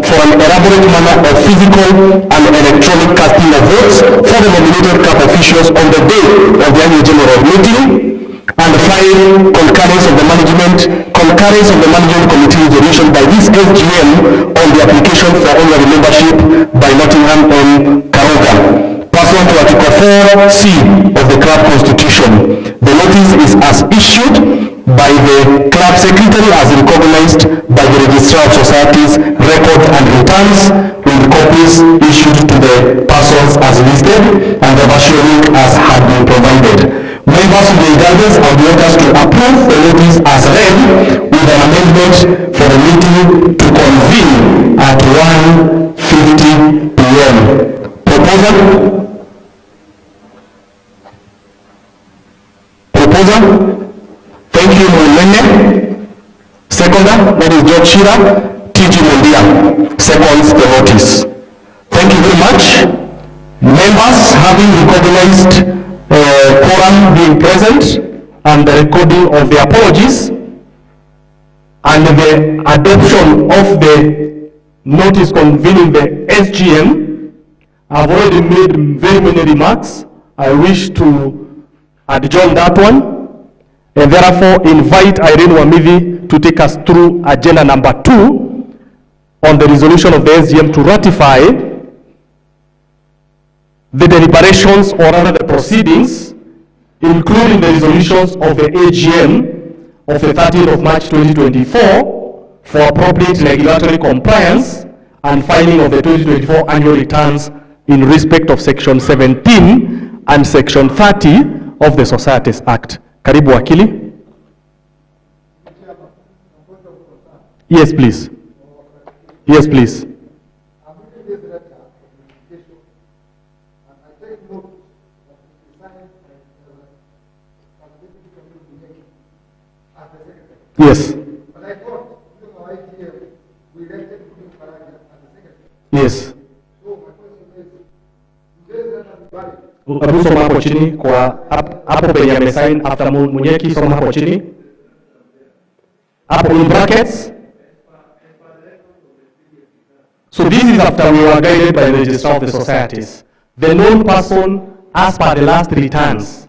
for an elaborate manner of physical and electronic casting of votes for the nominated club officials on the day of the annual general meeting. And 5, concurrence of the management committee resolution by this SGM on the application for honorary membership by Nottingham and Karoga, pursuant to Article 4C of the club constitution. The notice is as issued by the club secretary as recognized by the registrar of societies, records and returns, with copies issued to the persons as listed and the virtual link as had been provided. Members of the guidance, I would like us to approve the notice as read with an amendment for the meeting to convene at 1:50 p.m. Proposal? Proposal? Thank you, Mulene. Seconder, that is George Shira. TG Mundia seconds the notice. Thank you very much. Members, having recognized quorum being present and the recording of the apologies and the adoption of the notice convening the SGM, I've already made very many remarks. I wish to adjourn that one and therefore invite Irene Wamithi to take us through agenda number 2 on the resolution of the SGM to ratify the deliberations or rather the proceedings, including the resolutions of the AGM of the 30th of March 2024 for appropriate regulatory compliance and filing of the 2024 annual returns in respect of Section 17 and Section 30 of the Societies Act. Karibu wakili. Yes, please. Yes, please. Yes. Yes. Hebu soma hapo chini kwa hapo penye amesign after Munyeki, soma hapo chini. Hapo in brackets. So this is after we were guided by the registrar of the societies. The known person as per the last returns.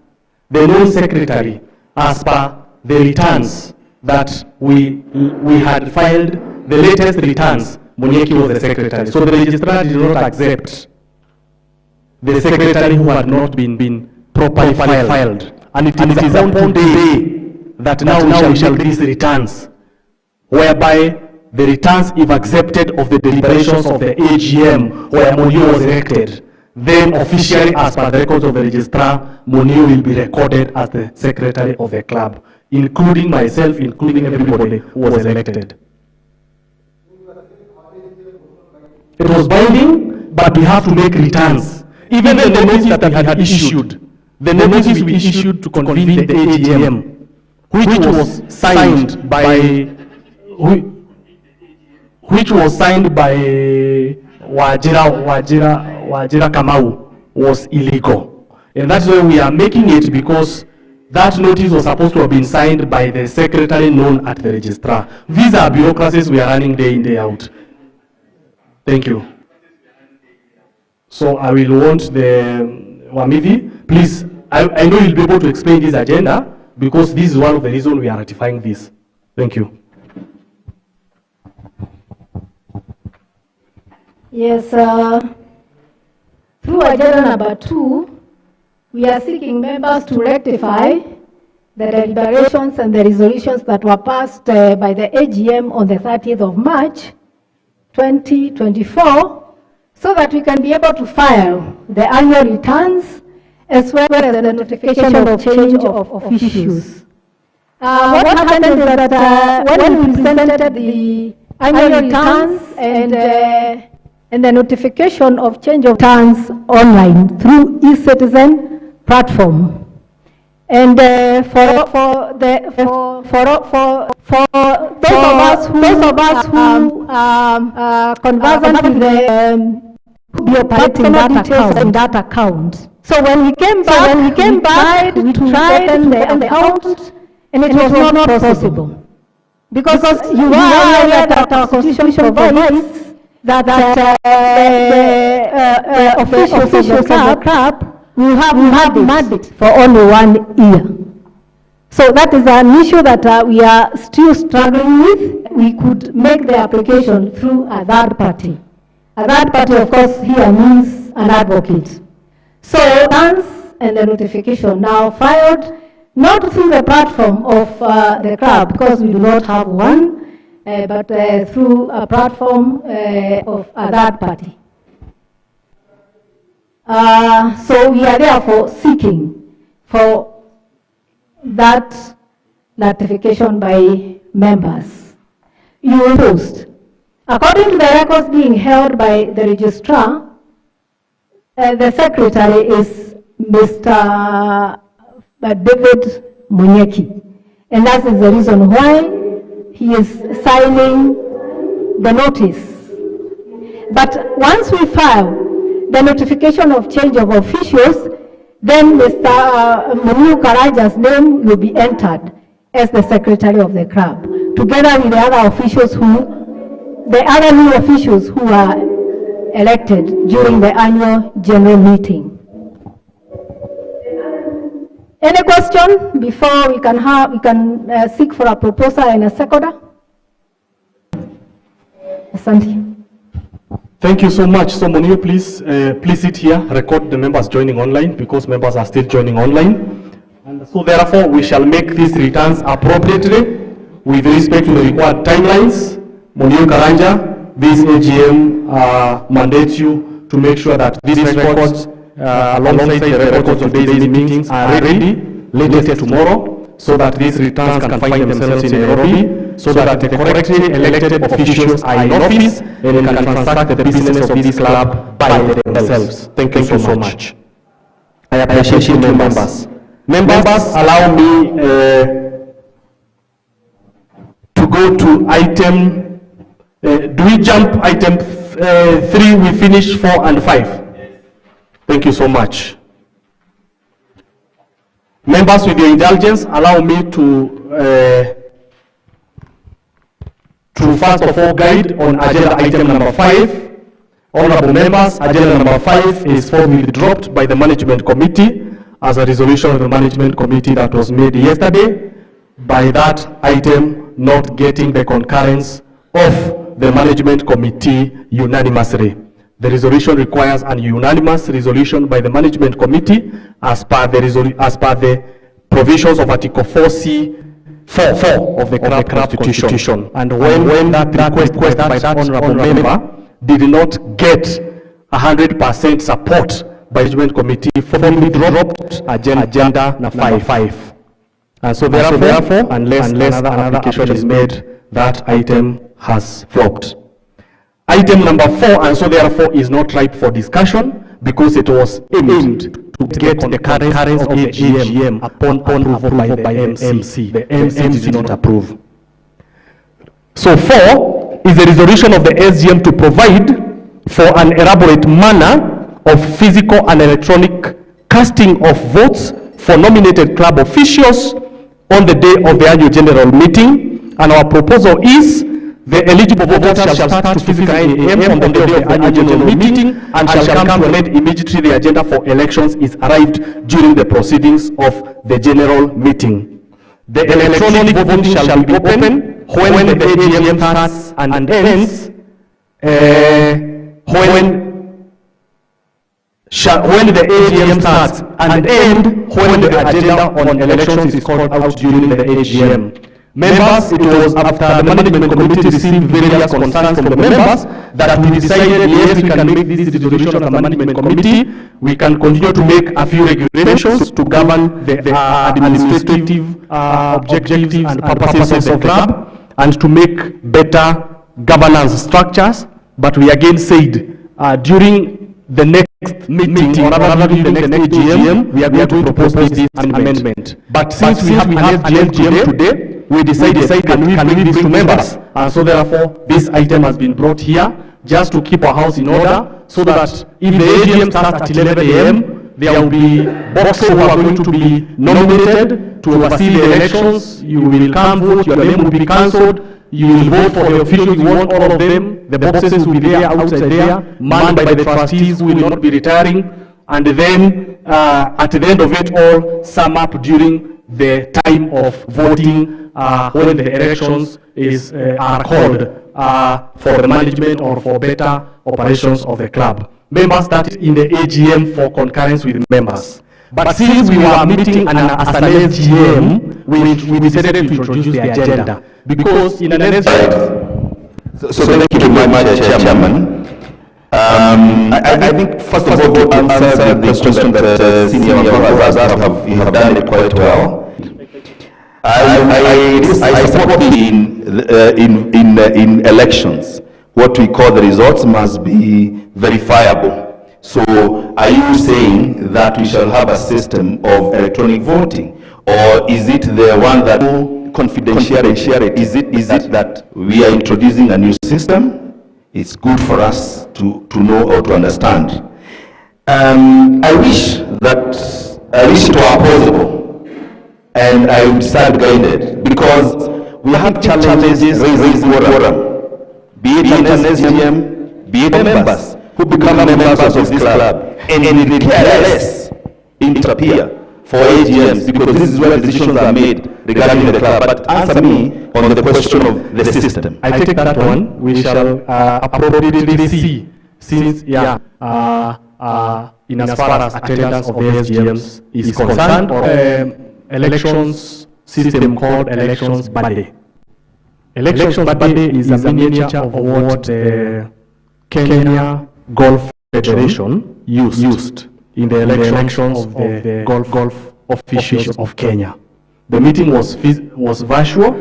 The known secretary as per the returns that we had filed, the latest returns. Munyeki was the secretary. So the registrar did not accept the secretary who had not been properly filed. And it is upon day that now we shall release the returns, whereby the returns, if accepted, of the deliberations of the AGM where Munio was elected, then officially as per the records of the registrar, Munio will be recorded as the secretary of the club, including myself, including everybody who was elected. It was binding, but we have to make returns. Even the notice that we had issued, the notice we issued to convene the AGM, which was signed by Wajira Kamau, was illegal. And that's why we are making it, because that notice was supposed to have been signed by the secretary known at the registrar. These are bureaucracies we are running day in, day out. Thank you. So I will want the Wamithi, please, I know you'll be able to explain this agenda, because this is one of the reasons we are ratifying this. Thank you. Yes, through agenda number 2, we are seeking members to rectify the deliberations and the resolutions that were passed by the AGM on the 30th of March 2024, so that we can be able to file the annual returns as well as the notification of change of issues. What happened is that when we presented the annual returns and the notification of change of returns online through eCitizen platform, and for those of us who are conversant with the be operating that account. So when we came back, we tried to open the account, and it was not possible. Because you are aware that our constitution provides that the officials of the club will have mandate for only 1 year. So that is an issue that we are still struggling with. We could make the application through a third party. A third party, of course, here means an advocate. So once and the notification now filed, not through the platform of the club, because we do not have one, but through a platform of a third party. So we are therefore seeking for that ratification by members. You will post. According to the records being held by the registrar, the secretary is Mr. David Munyeki. And that is the reason why he is signing the notice. But once we file the notification of change of officials, then Mr. Muniu Karaja's name will be entered as the secretary of the club, together with the other officials the other new officials who are elected during the annual general meeting. Any question before we can seek for a proposal and a seconder? Asante. Thank you so much. So Muniu, please sit here, record the members joining online because members are still joining online. And so therefore we shall make these returns appropriately with respect to the required timelines. Muniu Karanja, this AGM mandates you to make sure that these records alongside the records of today's meetings are ready latest tomorrow, so that these returns can find themselves in Nairobi, so that the correctly elected officials are in office and can transact the business of this club by themselves. Thank you so much. I appreciate you, members. Members, allow me to go to item. Do we jump item 3? We finish 4 and 5. Thank you so much. Members, with your indulgence, allow me to first of all guide on agenda item number 5. Honorable members, agenda number 5 is formally dropped by the management committee as a resolution of the management committee that was made yesterday, by that item not getting the concurrence of the management committee unanimously. The resolution requires a unanimous resolution by the management committee as per the provisions of Article 4C(4) of the club constitution. And when that request by that honorable member did not get 100% support by the management committee, formally dropped agenda number 5. And so therefore, unless another application is made, that item has flopped. Item number 4, and so therefore is not ripe for discussion because it was aimed to get the concurrence of the AGM upon approval by the MC. The MC did not approve. So 4 is the resolution of the SGM to provide for an elaborate manner of physical and electronic casting of votes for nominated club officials on the day of the annual general meeting. And our proposal is the eligible voters shall start to physically AM on the day of the annual general meeting and shall come to an end immediately the agenda for elections is arrived during the proceedings of the general meeting. The electronic voting shall be open when the AGM starts and ends when the AGM starts and end when the agenda on elections is called out during the AGM. Members, it was after the management committee received various concerns from the members that we decided, yes, we can make this resolution of the management committee. We can continue to make a few regulations to govern the administrative objectives and purposes of the club and to make better governance structures. But we again said during the next meeting, or rather during the next AGM, we are going to propose this amendment. But since we have an AGM today, we decided, can we bring this to members? And so therefore, this item has been brought here just to keep our house in order, so that if the AGM starts at 11 a.m., there will be boxes who are going to be nominated to oversee the elections. You will come vote, your name will be cancelled, you will vote for the officials you want, all of them. The boxes will be there, outside there, manned by the trustees who will not be retiring. And then at the end of it all, sum up during the time of voting when the elections are called for the management or for better operations of the club. Members started in the AGM for concurrence with members. But since we were meeting as an SGM, we decided to introduce the agenda. Because in an SGM... So thank you very much, Chairman. I think, first of all, to answer the question that Senior Member has asked, you have done it quite well. I support in elections. What we call the results must be verifiable. So are you saying that we shall have a system of electronic voting, or is it the one that confidentiality? Is it that we are introducing a new system? It's good for us to know or to understand. I wish it were possible, and I would stand guided, because we have challenges raising quorum, be it an SGM, be it members who become members of this club, and they careless interfere for AGMs, because this is where decisions are made regarding the club. But answer me on the question of the system. I take that one. We shall appropriately see, since, in as far as attendance of the SGMs is concerned, or elections system called elections buddy. Elections buddy is a miniature of what Kenya Golf Federation used in the elections of the golf officials of Kenya. The meeting was virtual.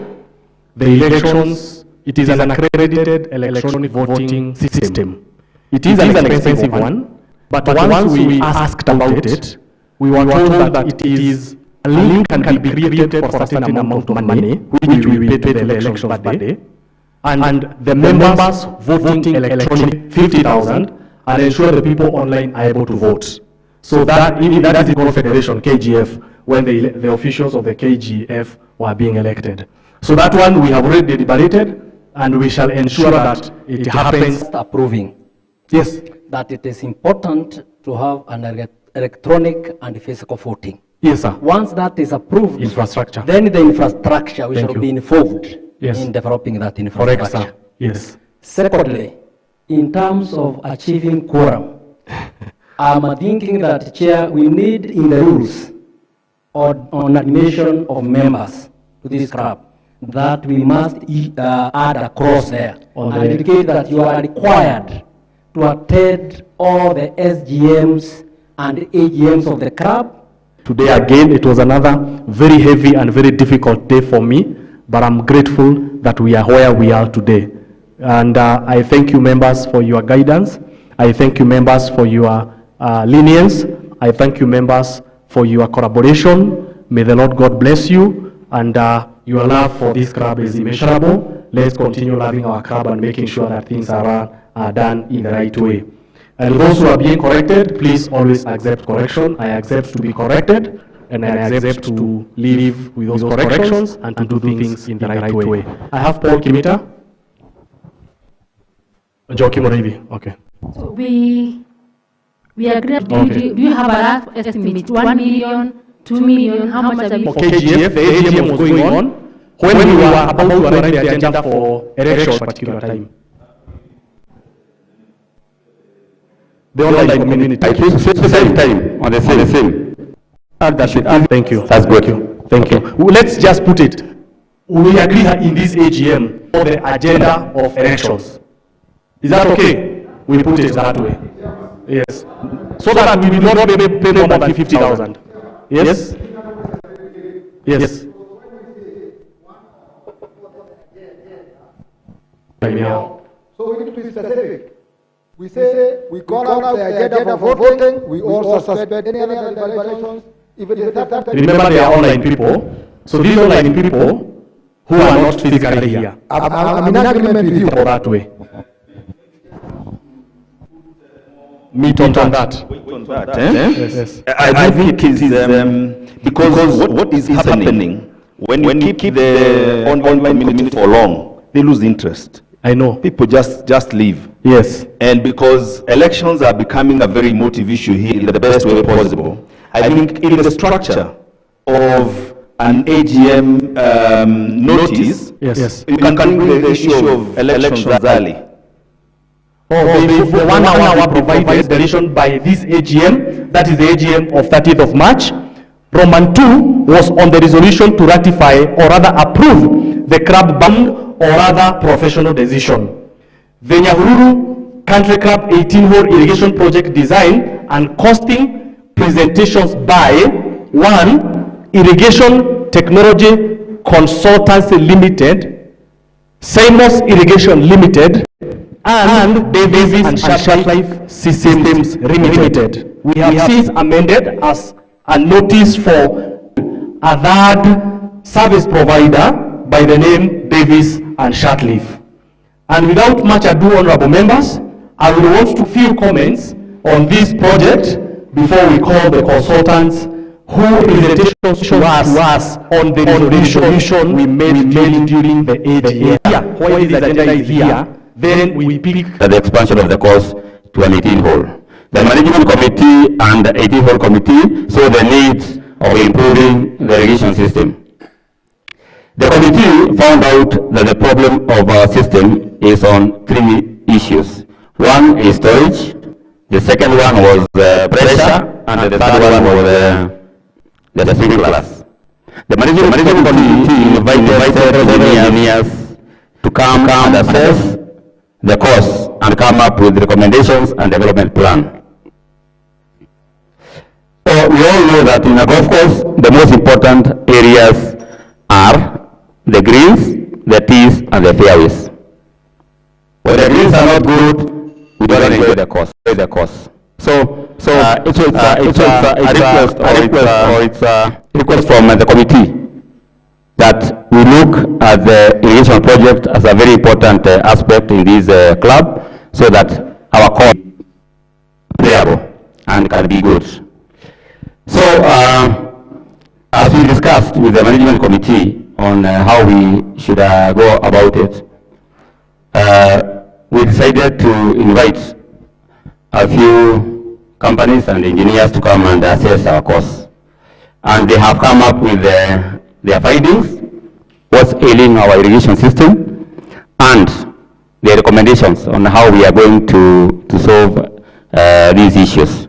The elections, it is an accredited electronic voting system. It is an expensive one, but once we asked about it, we were told that it is a link can be created for a certain amount of money, which we pay to the elections buddy, and the members voting electronic 50,000, and ensure the people online are able to vote. So that is the Golf Federation, KGF, when the officials of the KGF were being elected. So that one we have already deliberated, and we shall ensure that it happens. Approving. Yes. That it is important to have an electronic and physical voting. Yes, sir. Once that is approved, infrastructure. Then the infrastructure, we shall be involved yes. in developing that infrastructure. Correct, sir. Yes. Secondly, in terms of achieving quorum, I'm thinking that, Chair, we need in the rules on admission of members to this club that we must add a clause there and indicate that you are required to attend all the SGMs and AGMs of the club. Today again, it was another very heavy and very difficult day for me, but I'm grateful that we are where we are today. And I thank you members for your guidance. I thank you members for your lenience. I thank you members for your collaboration. May the Lord God bless you, and your love for this club is immeasurable. Let's continue loving our club and making sure that things are done in the right way. And those who are being corrected, please always accept correction. I accept to be corrected, and I accept to live with those corrections and to do things in the right way. I have Paul Kimita. Joaquim Oribi. Okay. So we agree. Do you have a rough estimate? 1 million, 2 million? How much are we? For KGF, the AGM was going on when we were about to arrange the agenda for elections particular time. The online community. I think same time on the same. Thank you. That's good. Thank you. Let's just put it. We agree in this AGM for the agenda of elections. Is that okay? We put it that way. Yes. So that we will not pay more than 50,000. Yes? Yes. So we need to be specific. We say we call out the agenda for voting. We also suspend any other deliberations. Remember, they are online people. So these online people who are not physically here. I'm in agreement with you. For that way. Meet on that. Yes. I think it is because what is happening when you keep the online community for long, they lose interest. I know. People just leave. Yes. And because elections are becoming a very emotive issue here in the best way possible, I think in the structure of an AGM notice, yes. You can bring the issue of elections early. The 1 hour provided deletion by this AGM, that is the AGM of 30th of March. Roman 2 was on the resolution to ratify or rather approve the club bond or rather professional decision. The Nyahururu Country Club 18-hole irrigation project design and costing presentations by 1. Irrigation Technology Consultants Limited, Samos Irrigation Limited, and Davis and Shatlife Systems Limited. We have since amended as a notice for a third service provider by the name Davis and Shatlife. And without much ado, honorable members, I will want to few comments on this project before we call the consultants who presentations to us on the resolution we made during the AGM. Why this agenda is here, then we pick the expansion of the course to an 18-hole. The management committee and the 18-hole committee saw the needs of improving the irrigation system. The committee found out that the problem of our system is on three issues. One is storage, the second one was pressure, and the third one was the sprinklers. The management committee invited several engineers to come and assess the course and come up with recommendations and development plan. So we all know that in a golf course, the most important areas are the greens, the tees, and the fairways. When the greens are not good, we don't enjoy the course. So it's a request from the committee that we look at the irrigation project as a very important aspect in this club, so that our course is playable and can be good. So as we discussed with the management committee on how we should go about it, we decided to invite a few companies and engineers to come and assess our course. And they have come up with their findings, what's ailing our irrigation system, and their recommendations on how we are going to solve these issues.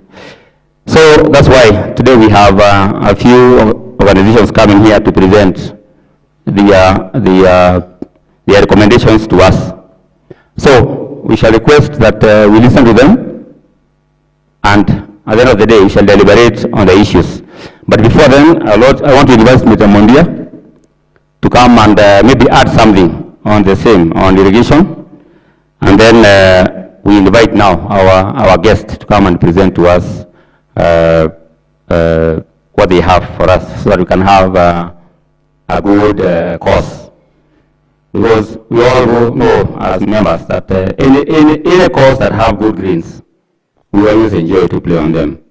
So that's why today we have a few organizations coming here to present their recommendations to us. So we shall request that we listen to them, and at the end of the day we shall deliberate on the issues. But before then, I want to invite Mr. Mondia to come and maybe add something on the same, on irrigation, and then we invite now our guest to come and present to us what they have for us, so that we can have a good course. Because we all know as members that any course that have good greens, we always enjoy to play on them.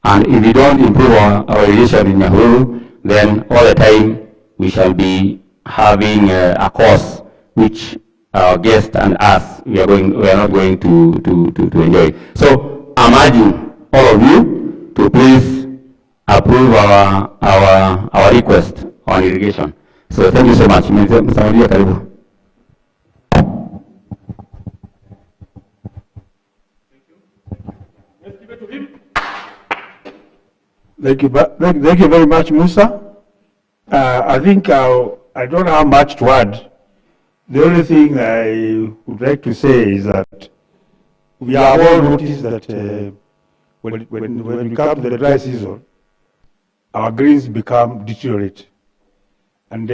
And if we don't improve our irrigation in Nyahururu, then all the time we shall be having a course which our guests and us we are not going to enjoy. So I'm urging all of you to please approve our request on irrigation. So thank you so much. Mr. Maria, karibu. Thank you very much, Musa. I think I don't have much to add. The only thing I would like to say is that we have all noticed that when we come to the dry season, our greens deteriorate. And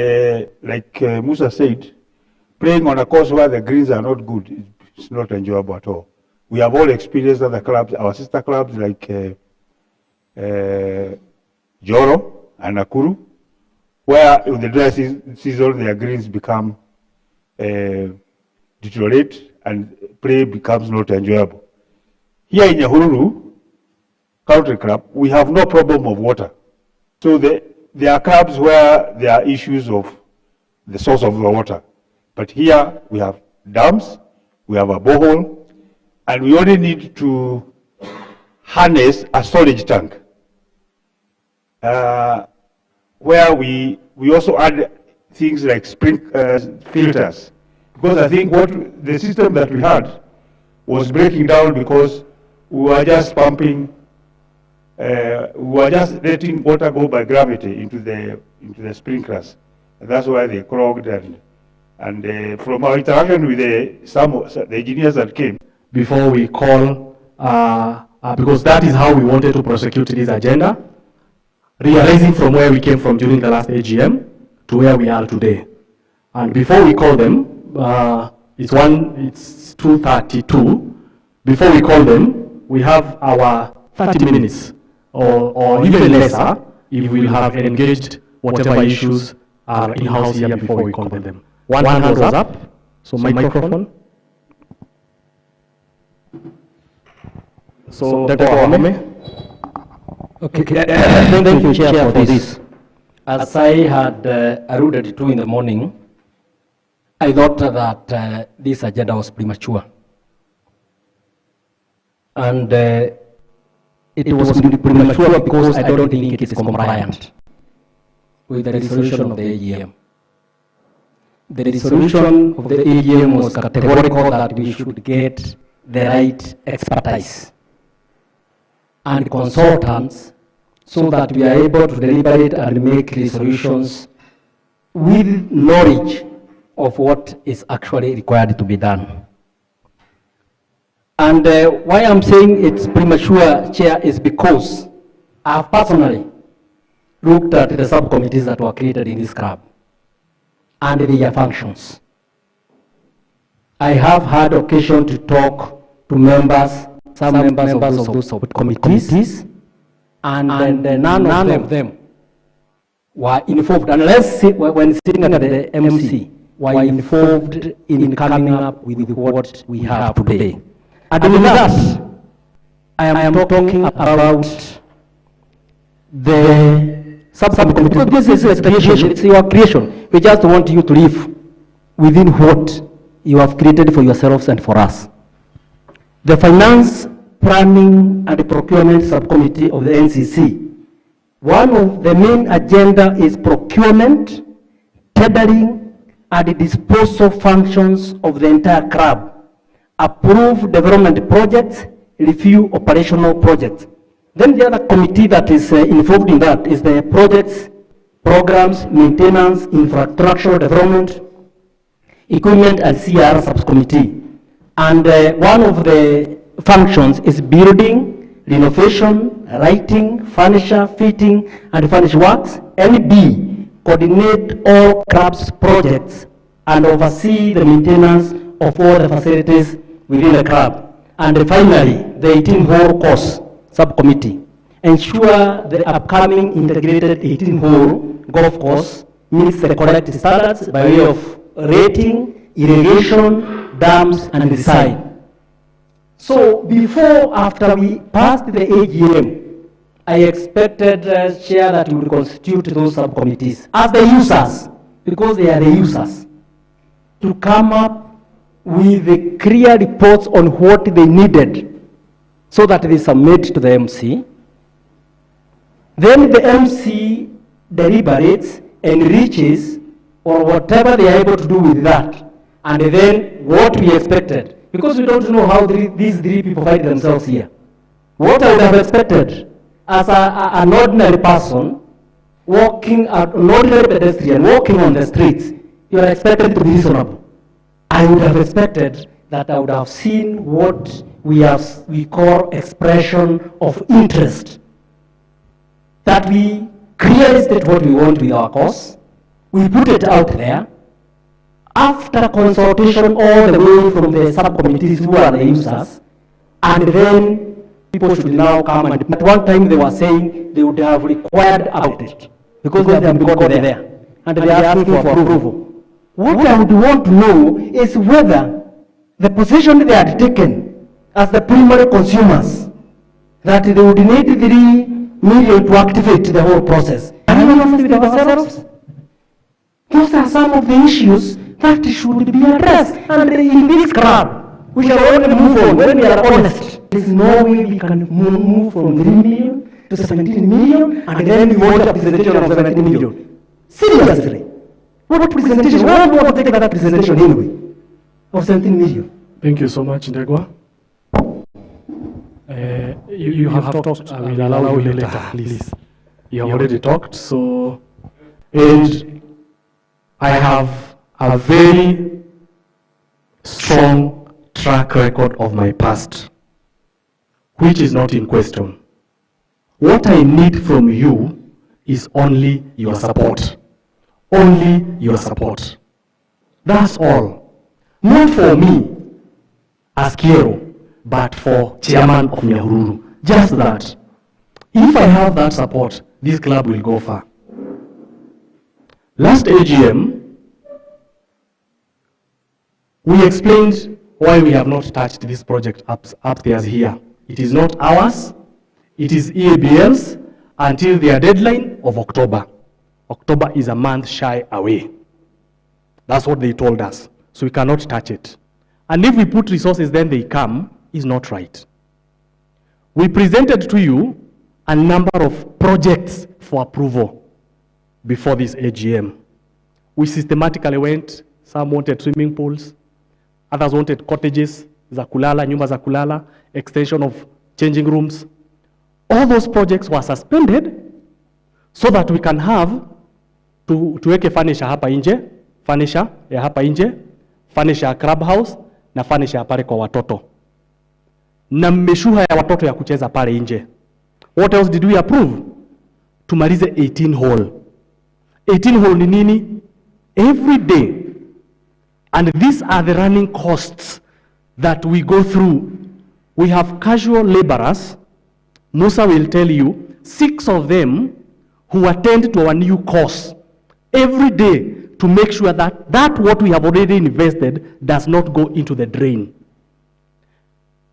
like Musa said, playing on a course where the greens are not good, it's not enjoyable at all. We have all experienced other clubs, our sister clubs like Joro and Nakuru, where in the dry season their greens deteriorate and play becomes not enjoyable. Here in Nyahururu Country Club, we have no problem of water. So there are clubs where there are issues of the source of the water. But here we have dams, we have a borehole, and we only need to harness a storage tank. Where we also add things like filters. Because I think what the system that we had was breaking down because we were just pumping, we were just letting water go by gravity into the sprinklers. And that's why they clogged, and from our interaction with the engineers that came. Before we call, because that is how we wanted to prosecute this agenda, realizing from where we came from during the last AGM, to where we are today. And before we call them, it's 2:32. Before we call them, we have our 30 minutes or even lesser if we have engaged whatever issues are in-house here before we call them. One hand was up, so microphone. So, Dr. Wahome. Okay, thank you, Chair, for this. As I had alluded to in the morning, I thought that this agenda was premature. And it was premature because I don't think it is compliant with the resolution of the AGM. The resolution of the AGM was categorical that we should get the right expertise and consultants so that we are able to deliberate and make resolutions with knowledge of what is actually required to be done. And why I'm saying it's premature, Chair, is because I have personally looked at the subcommittees that were created in this club and their functions. I have had occasion to talk to members, some members of those subcommittees, and none of them were involved, unless when sitting at the MC, were involved in coming up with what we have today. And with that, I am talking about the subcommittee, because this is a creation, it's your creation. We just want you to live within what you have created for yourselves and for us. The Finance, Planning and Procurement Subcommittee of the NCC, one of the main agenda is procurement, tendering, and disposal functions of the entire club. Approve development projects, review operational projects. Then the other committee that is involved in that is the projects, programs, maintenance, infrastructure development, equipment and CR subcommittee. And one of the functions is building, renovation, lighting, furniture, fitting, and furnish works. NB, coordinate all club's projects and oversee the maintenance of all the facilities within the club. And finally, the 18-hole course subcommittee, ensure the upcoming integrated 18-hole golf course meets the correct standards by way of rating, irrigation, dams, and design. So after we passed the AGM, I expected, Chair, that we would constitute those subcommittees as the users, because they are the users, to come up with the clear reports on what they needed so that they submit to the MC. Then the MC deliberates, enriches, or whatever they are able to do with that. And then what we expected, because we don't know how these three people find themselves here. What I would have expected as an ordinary person, an ordinary pedestrian, walking on the streets, you are expected to be reasonable. I would have expected that I would have seen what we call expression of interest. That we clearly state what we want with our cause, we put it out there, after consultation all the way from the subcommittees who are the users, and then people should now come. And at one time they were saying they would have required audit because they have been caught there, and they are asking for approval. What I would want to know is whether the position they had taken as the primary consumers, that they would need 3 million to activate the whole process. Are we honest with ourselves? Those are some of the issues that should be addressed. And in this club, we shall only move on when we are honest. There is no way we can move from 3 million to 17 million, and then we want a presentation of 17 million. Seriously. What presentation? Why do you want to take that presentation anyway? Of 17 million. Thank you so much, Ndegwa. You have talked. I will allow you later, please. You have already talked, so. And I have a very strong track record of my past, which is not in question. What I need from you is only your support. only your support. That's all. Not for me as Kiero, but for chairman of Nyahururu. Just that. If I have that support, this club will go far. Last AGM, we explained why we have not touched this project upstairs here. It is not ours. It is EABL's until their deadline of October. October is a month shy away. That's what they told us. So we cannot touch it. And if we put resources, then they come, is not right. We presented to you a number of projects for approval before this AGM. We systematically went, some wanted swimming pools, others wanted cottages, za kulala, nyumba za kulala, extension of changing rooms. All those projects were suspended so that we can have tuweke furniture hapa nje, furniture ya hapa nje, furniture ya club house na furniture ya pale kwa watoto. Na mmeshuha ya watoto ya kucheza pale nje. What else did we approve? Tumalize 18 hole. 18 hole ni nini? Every day. And these are the running costs that we go through. We have casual laborers. Musa will tell you, 6 of them who attend to our new course every day to make sure that what we have already invested does not go into the drain.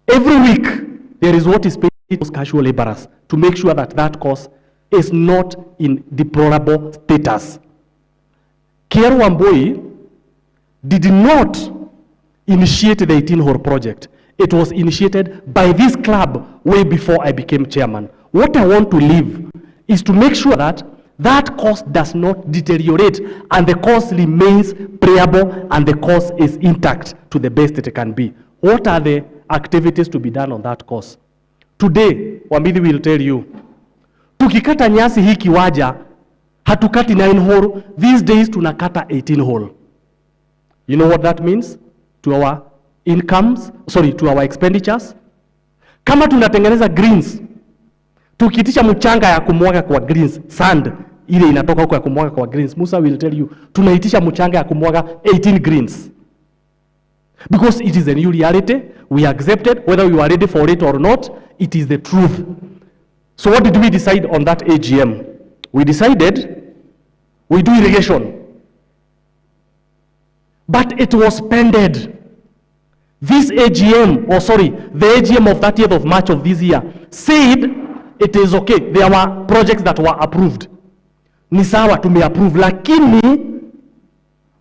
Every week, there is what is paid to those casual laborers to make sure that course is not in deplorable status. Kiero Wamboi did not initiate the 18-hole project. It was initiated by this club way before I became chairman. What I want to leave is to make sure that course does not deteriorate and the course remains payable and the course is intact to the best it can be. What are the activities to be done on that course? Today, Wambidi will tell you, tukikata nyasi hii kiwaja, hatukati 9 hole, these days tunakata 18 hole. You know what that means to our incomes, to our expenditures? Kama tunatengeneza greens, tukitisha mchanga ya kumwaga kwa greens, sand, ile inatoka huko ya kumwaga kwa greens, Musa will tell you, tunaitisha mchanga ya kumwaga 18 greens. Because it is a new reality, we accept it, whether we are ready for it or not, it is the truth. So what did we decide on that AGM? We decided we do irrigation. But it was pended. This AGM, the AGM of 30th of March of this year said it is okay. There were projects that were approved. Ni sawa tumeapprove, lakini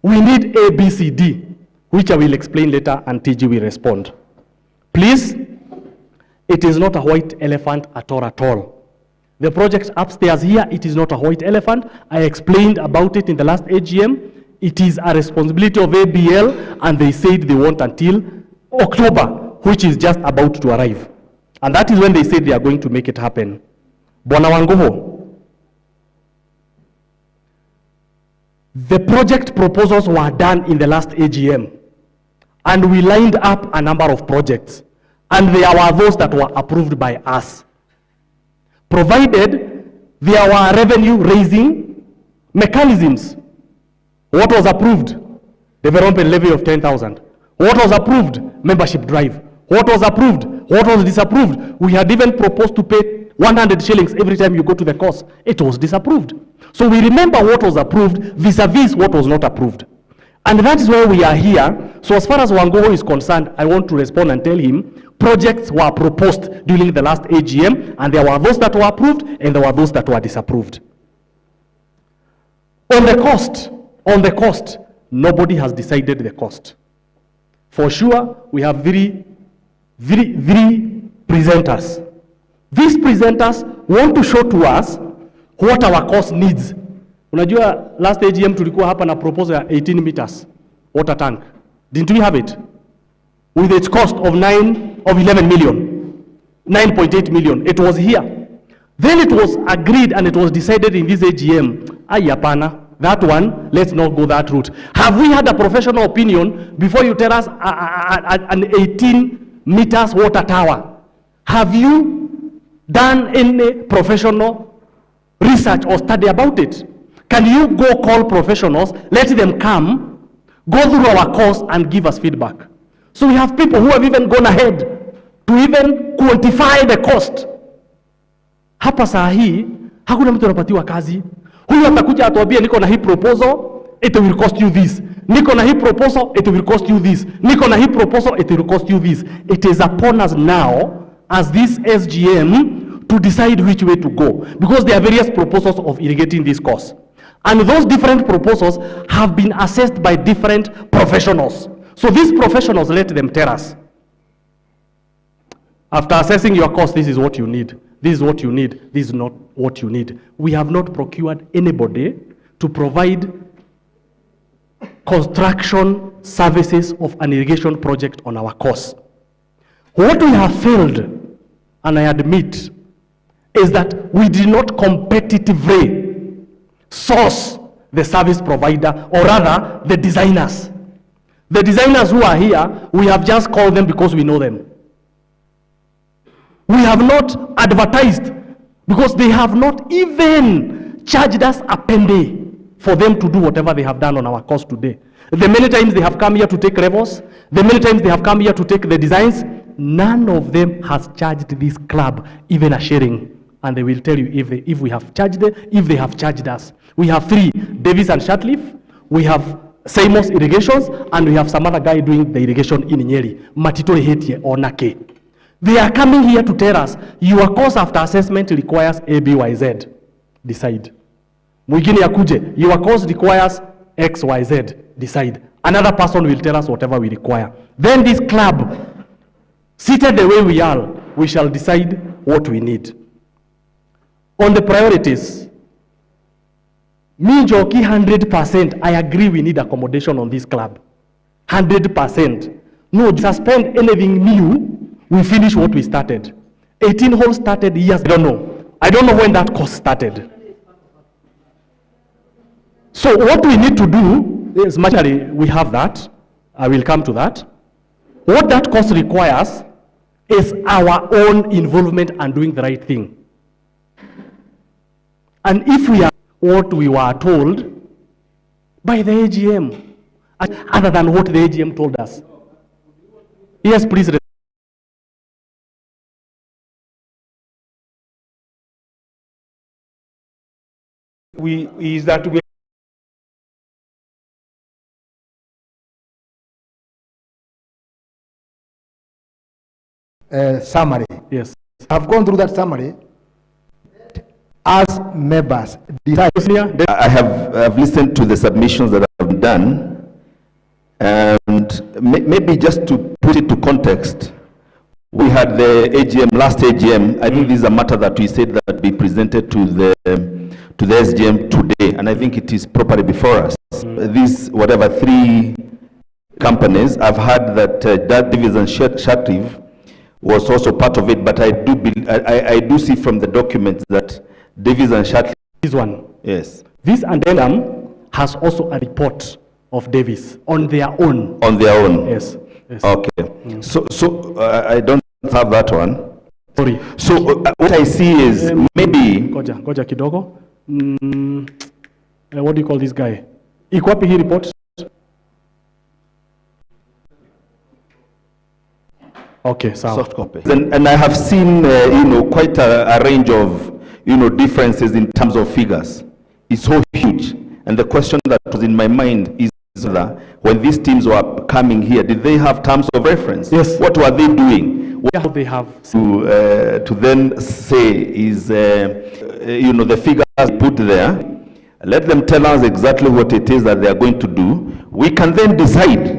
we need A, B, C, D, which I will explain later and TG will respond. Please, it is not a white elephant at all. The project upstairs here, it is not a white elephant. I explained about it in the last AGM. It is a responsibility of ABL, and they said they want until October, which is just about to arrive. And that is when they said they are going to make it happen. Bwana Wangoho, the project proposals were done in the last AGM, and we lined up a number of projects, and there were those that were approved by us, provided there were revenue-raising mechanisms. What was approved? Development levy of 10,000. What was approved? Membership drive. What was approved? What was disapproved? We had even proposed to pay 100 shillings every time you go to the course. It was disapproved. So we remember what was approved vis-a-vis what was not approved. And that is why we are here. So as far as Wangoho is concerned, I want to respond and tell him projects were proposed during the last AGM, and there were those that were approved and there were those that were disapproved. On the cost, nobody has decided the cost. For sure, we have three presenters. These presenters want to show to us what our course needs. Unajua last AGM tulikuwa hapa na proposal ya 18 meters water tank. Didn't we have it? With its cost of 11 million. 9.8 million. It was here. Then it was agreed and it was decided in this AGM. Ayapana. That one, let's not go that route. Have we had a professional opinion before you tell us an 18 meters water tower? Have you done any professional research or study about it? Can you go call professionals, let them come, go through our course and give us feedback? So we have people who have even gone ahead to even quantify the cost. Hapa saa hii, hakuna mtu anapatiwa kazi. Huyu atakuja atuambie niko na hii proposal, it will cost you this. Niko na hii proposal, it will cost you this. Niko na hii proposal, it will cost you this. It is upon us now, as this SGM, to decide which way to go. Because there are various proposals of irrigating this course. And those different proposals have been assessed by different professionals. So these professionals, let them tell us. After assessing your cost, this is what you need. This is what you need. This is not what you need. We have not procured anybody to provide construction services of an irrigation project on our course. What we have failed, and I admit, is that we did not competitively source the service provider, or rather, the designers. The designers who are here, we have just called them because we know them. We have not advertised because they have not even charged us a penny for them to do whatever they have done on our course today. The many times they have come here to take levels, the many times they have come here to take the designs, none of them has charged this club even a sharing. And they will tell you if we have charged them, if they have charged us. We have 3, Davis and Shatleaf, we have Samos Irrigations, and we have some other guy doing the irrigation in Nyeri, Matitore Hetie or Nake. They are coming here to tell us, your course after assessment requires A, B, Y, Z. Decide. Mwingine akuje, your course requires X, Y, Z. Decide. Another person will tell us whatever we require. Then this club, seated the way we are, we shall decide what we need. On the priorities, me Njoki 100%, I agree we need accommodation on this club. 100%. No, suspend anything new, we finish what we started. 18 holes started years, I don't know. I don't know when that course started. So what we need to do is, actually, we have that. I will come to that. What that course requires is our own involvement and doing the right thing. And if we are what we were told by the AGM, other than what the AGM told us. Yes, please. Is that we summary. Yes. I've gone through that summary. As members decide. I have listened to the submissions that have been done, and maybe just to put it to context, we had the AGM, last AGM. I think this is a matter that we said that be presented to the SGM today, and I think it is properly before us. These, whatever, 3 companies, I've heard that that division Shatriv was also part of it, but I do see from the documents that Davis and Shatley. This one. Yes. This addendum has also a report of Davis on their own. On their own? Yes. Yes. Okay. So I don't have that one. Sorry. So what I see is maybe... Goja kidogo. What do you call this guy? Iko wapi hii report? Okay, soft copy. And I have seen, quite a range of, differences in terms of figures. It's so huge. And the question that was in my mind is that when these teams were coming here, did they have terms of reference? Yes. What were they doing? What they have to then say is, the figures put there. Let them tell us exactly what it is that they are going to do. We can then decide,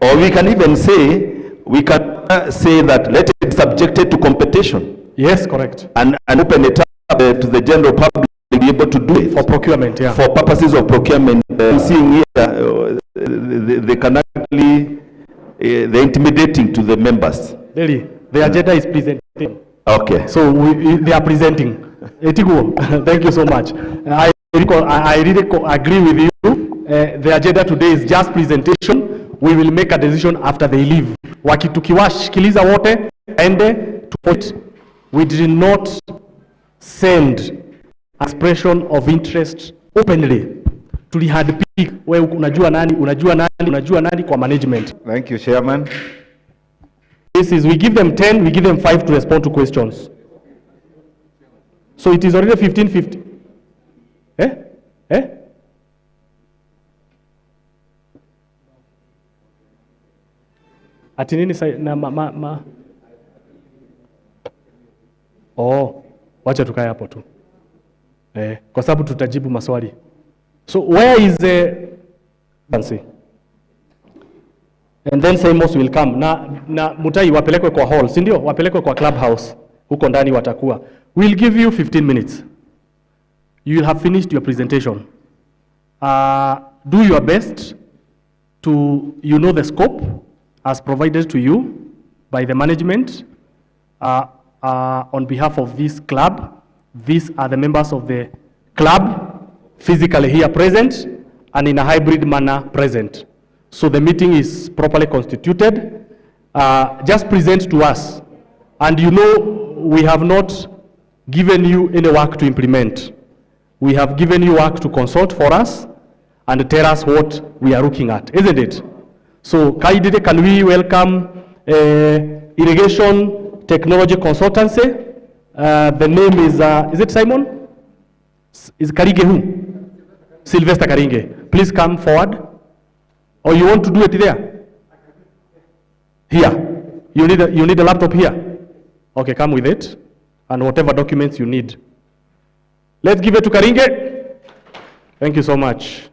or we can even say, that let it be subjected to competition. Yes, correct. And open it up to the general public to be able to do it. For procurement, yeah. For purposes of procurement. I'm seeing here, they can actually, they're intimidating to the members. Really, the agenda is presenting. Okay. So they are presenting. Etigo, thank you so much. I really agree with you. The agenda today is just presentation. We will make a decision after they leave. Wakitukiwashikiliza wote ende to put. We did not send expression of interest openly. Tulihandpick, wewe unajua nani kwa management. Thank you, Chairman. This is, we give them 10, we give them 5 to respond to questions. So it is already 15:50. Ati nini na Oh, wacha tukae hapo tu. Kwa sababu tutajibu maswali. So where is the fancy? And then Samos will come. Na Mutai wapelekwe kwa hall, si ndio? Wapelekwe kwa clubhouse. Huko ndani watakuwa. We'll give you 15 minutes. You will have finished your presentation. Do your best to, you know, the scope as provided to you by the management. On behalf of this club, these are the members of the club physically here present and in a hybrid manner present. So the meeting is properly constituted. Just present to us. And you know, we have not given you any work to implement. We have given you work to consult for us and tell us what we are looking at, isn't it? So Kaidide, can we welcome Irrigation Technology Consultancy? The name is it Simon? Is Karinge who? Sylvester Karinge. Please come forward. Or you want to do it there? Here. You need a laptop here. Okay, come with it. And whatever documents you need. Let's give it to Karinge. Thank you so much.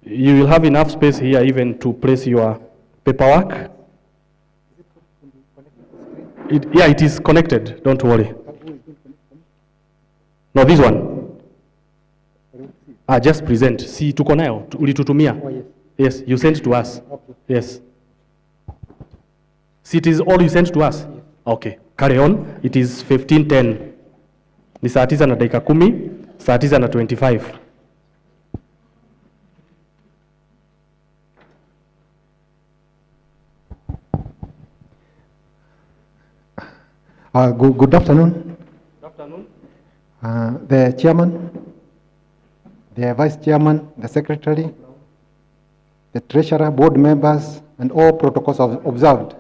You will have enough space here even to place your paperwork. It is connected, don't worry. No, this one. Just present. See, tuko nayo, ulitutumia. Oh, yes. Yes, you sent to us. Okay. Yes. See, it is all you sent to us? Yes. Okay, carry on. It is 15:10. Ni saa 9 na dakika 10, saa 9 na 25. Good afternoon. Good afternoon. The chairman, the vice chairman, the secretary, the treasurer, board members, and all protocols observed.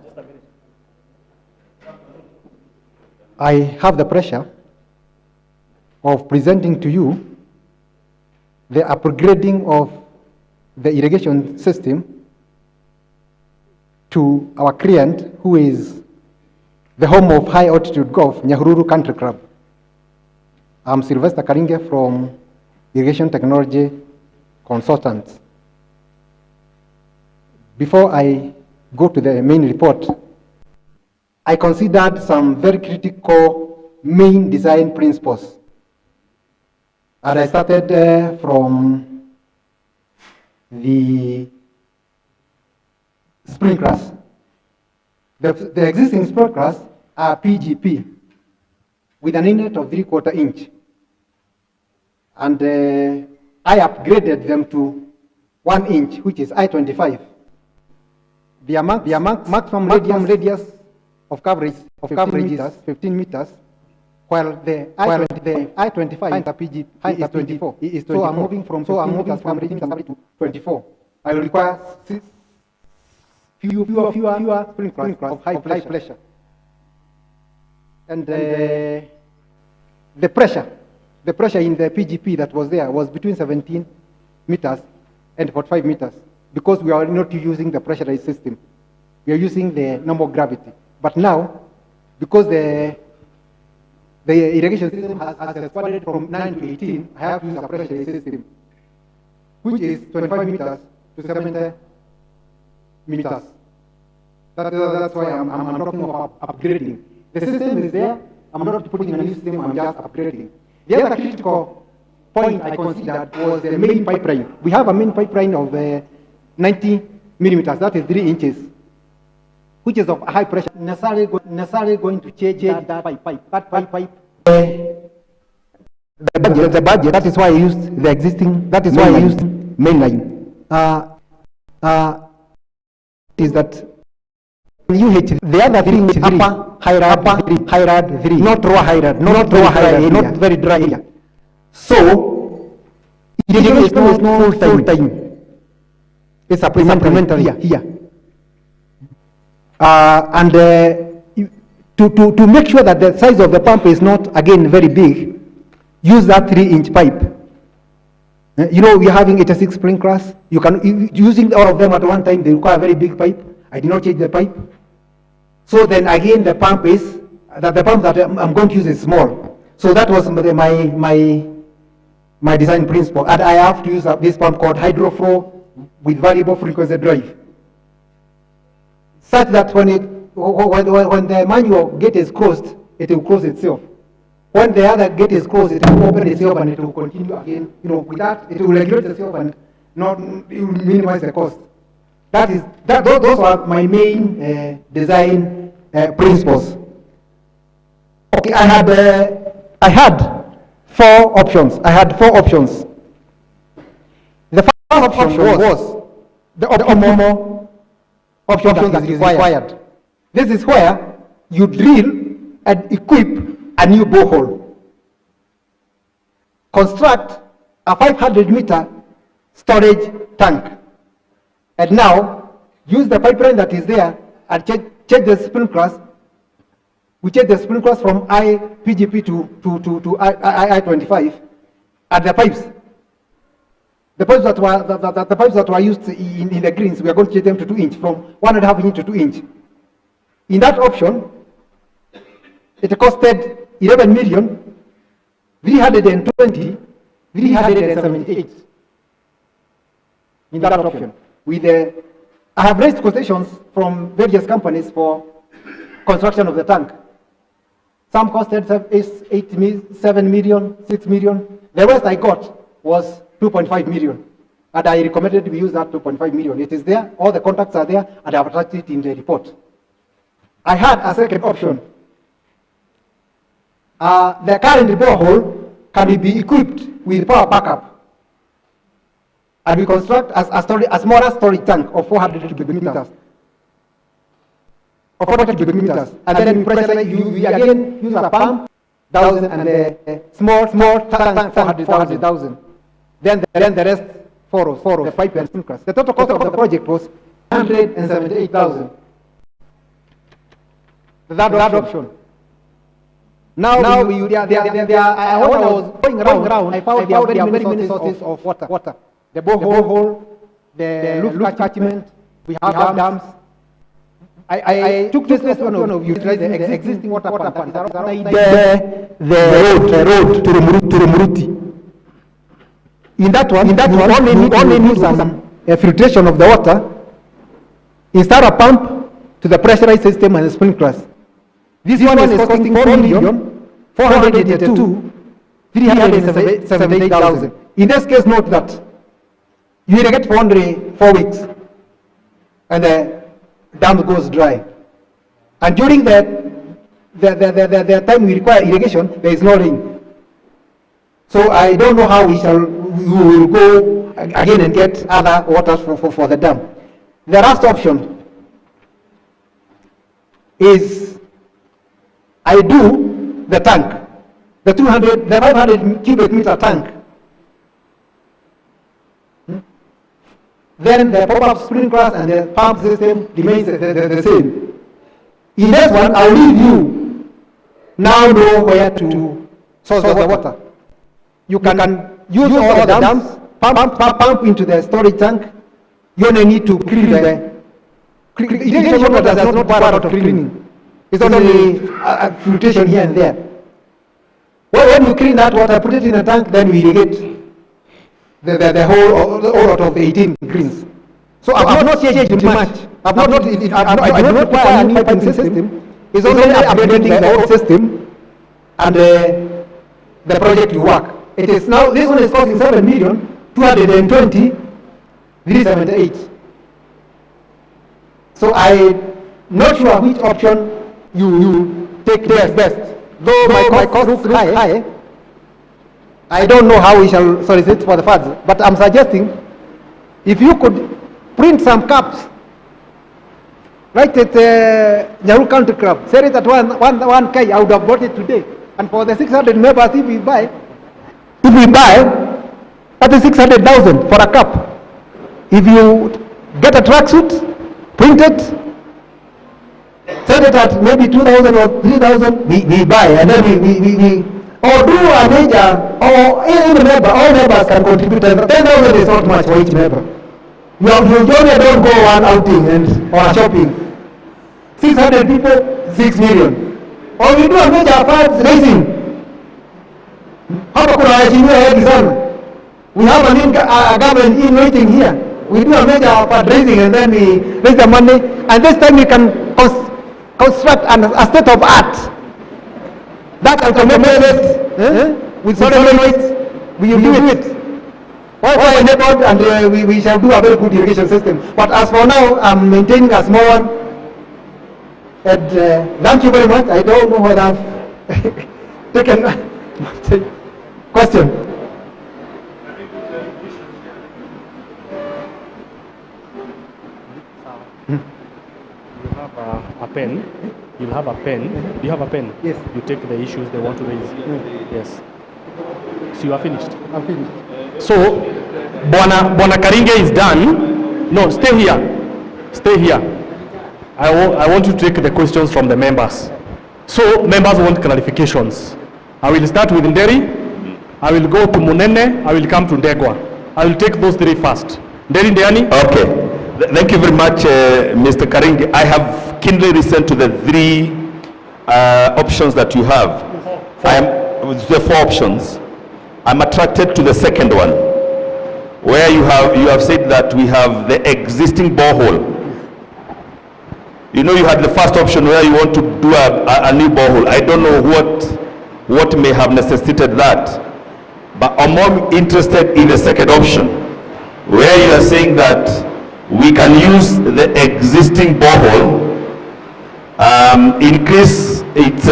I have the pleasure of presenting to you the upgrading of the irrigation system to our client, who is the home of high altitude golf, Nyahururu Country Club. I'm Sylvester Karinge from Irrigation Technology Consultants. Before I go to the main report, I considered some very critical main design principles. And I started from the sprinklers. The existing sprinklers are PGP with an inlet of 3/4 inch. And I upgraded them to 1 inch, which is I-25. The maximum radius of coverage is 15 meters, while the I-25 PGP is 24. So I'm moving from 15 meters from radius to 24. I will require fewer sprinklers of high pressure. And the pressure in the PGP that was there was between 17 meters and 45 meters, because we are not using the pressurized system. We are using the normal gravity. But now, because the irrigation system has expanded from 9 to 18, I have to use a pressurized system, which is 25 meters to 70 meters. That's why I'm talking about upgrading. The system is there. I'm not putting a new system, I'm just upgrading. The other critical point I considered was the main pipeline. We have a main pipeline of 90 millimeters, that is 3 inches, which is of high pressure. Necessarily going to change that pipe. The budget, that is why I used the existing, that is why I used main line. Is that UH, the other thing is upper high rad 3, not lower high rad, not very dry area. So, irrigation is not full time. It's supplementary here. And to make sure that the size of the pump is not, again, very big, use that 3-inch pipe. You know, we're having 86 sprinklers. You can, using all of them at one time, they require a very big pipe. I did not change the pipe. So then again, the pump that I'm going to use is small. So that was my design principle. And I have to use this pump called hydroflow with variable frequency drive, such that when the manual gate is closed, it will close itself. When the other gate is closed, it will open itself and it will continue again. You know, with that, it will regulate itself and not, it will minimize the cost. Those are my main design principles. Okay, I had 4 options. The first option was the optimal option that is required. This is where you drill and equip a new borehole. Construct a 500-meter storage tank. And now, use the pipeline that is there and check the sprinklers. We check the sprinklers from PGP to I-25 at the pipes. The pipes that were used in the greens, we are going to change them to 2-inch, from 1.5 inch to 2 inch. In that option, it costed 11,320,378 in that option. I have raised quotations from various companies for construction of the tank. Some costed 7 million, 6 million. The rest I got was 2.5 million. And I recommended we use that 2.5 million. It is there, all the contacts are there, and I have attached it in the report. I had a second option. The current borehole can be equipped with power backup. And we construct a smaller storage tank of 400 cubic meters. And then we again use a pump, 1,000, and a small tank, 400,000. Then the rest for the pipe and sprinklers. The total cost of the project was 178,000. That option. Now when I was going around, I found there are very many sources of water. The borehole, the roof catchment, we have dams. I took this one of utilizing the existing water plant that is around the road to Nyahururu. In that one, you only need some filtration of the water, install a pump to the pressurized system and the sprinklers. This one is costing 482,378,000. In this case, note that you irrigate for only 4 weeks, and the dam goes dry. And during the time we require irrigation, there is no rain. So I don't know how we will go again and get other waters for the dam. The last option is I do the tank, the 500 cubic meter tank. Then the pop-up sprinklers and the pump system remains the same. In this one, I'll leave you now know where to source the water. You can use all the dams, pump into the storage tank. You only need to clean the irrigation water does not require a lot of cleaning. It's only filtration here and there. When you clean that water, put it in a tank, then we irrigate the whole out of the 18 greens. So I've not changed too much. I do not require a new piping system. It's only updating the old system and the project will work. It is now, this one is costing 7,220,378. So I'm not sure which option you take best. Though my cost looks high, I don't know how we shall solicit for the funds, but I'm suggesting if you could print some cups, write it Nyahururu County Club, sell it at one K, I would have bought it today. And for the 600 members, if we buy, If we buy, that is 600,000 for a cup. If you get a tracksuit, print it, sell it at maybe 2,000 or 3,000, we buy, and then we or do a major, or any member, all members can contribute. 10,000 is not much for each member. You only don't go one outing or a shopping. 600 people, 6 million. Or we do a major fundraising. We have a government in waiting here. We do a major fundraising and then we raise the money. And this time we can construct a state of art. That automated with solenoids, we do it. Why neighborhood, and we shall do a very good irrigation system. But as for now, I'm maintaining a small one. And thank you very much. I don't know whether I've taken question. You have a pen. You'll have a pen. Do you have a pen? Yes. You take the issues they want to raise. Yes. So you are finished? I'm finished. So, Bwana Karinge is done. No, stay here. Stay here. I want to take the questions from the members. So, members want clarifications. I will start with Nderi. I will go to Munene. I will come to Ndegwa. I will take those three first. Nderi Ndiani? Okay. Thank you very much, Mr. Karinge. I have keenly listened to the three options that you have. The four options. I'm attracted to the second one, where you have said that we have the existing borehole. You know, you had the first option where you want to do a new borehole. I don't know what may have necessitated that, but I'm more interested in the second option, where you are saying that we can use the existing borehole, increase its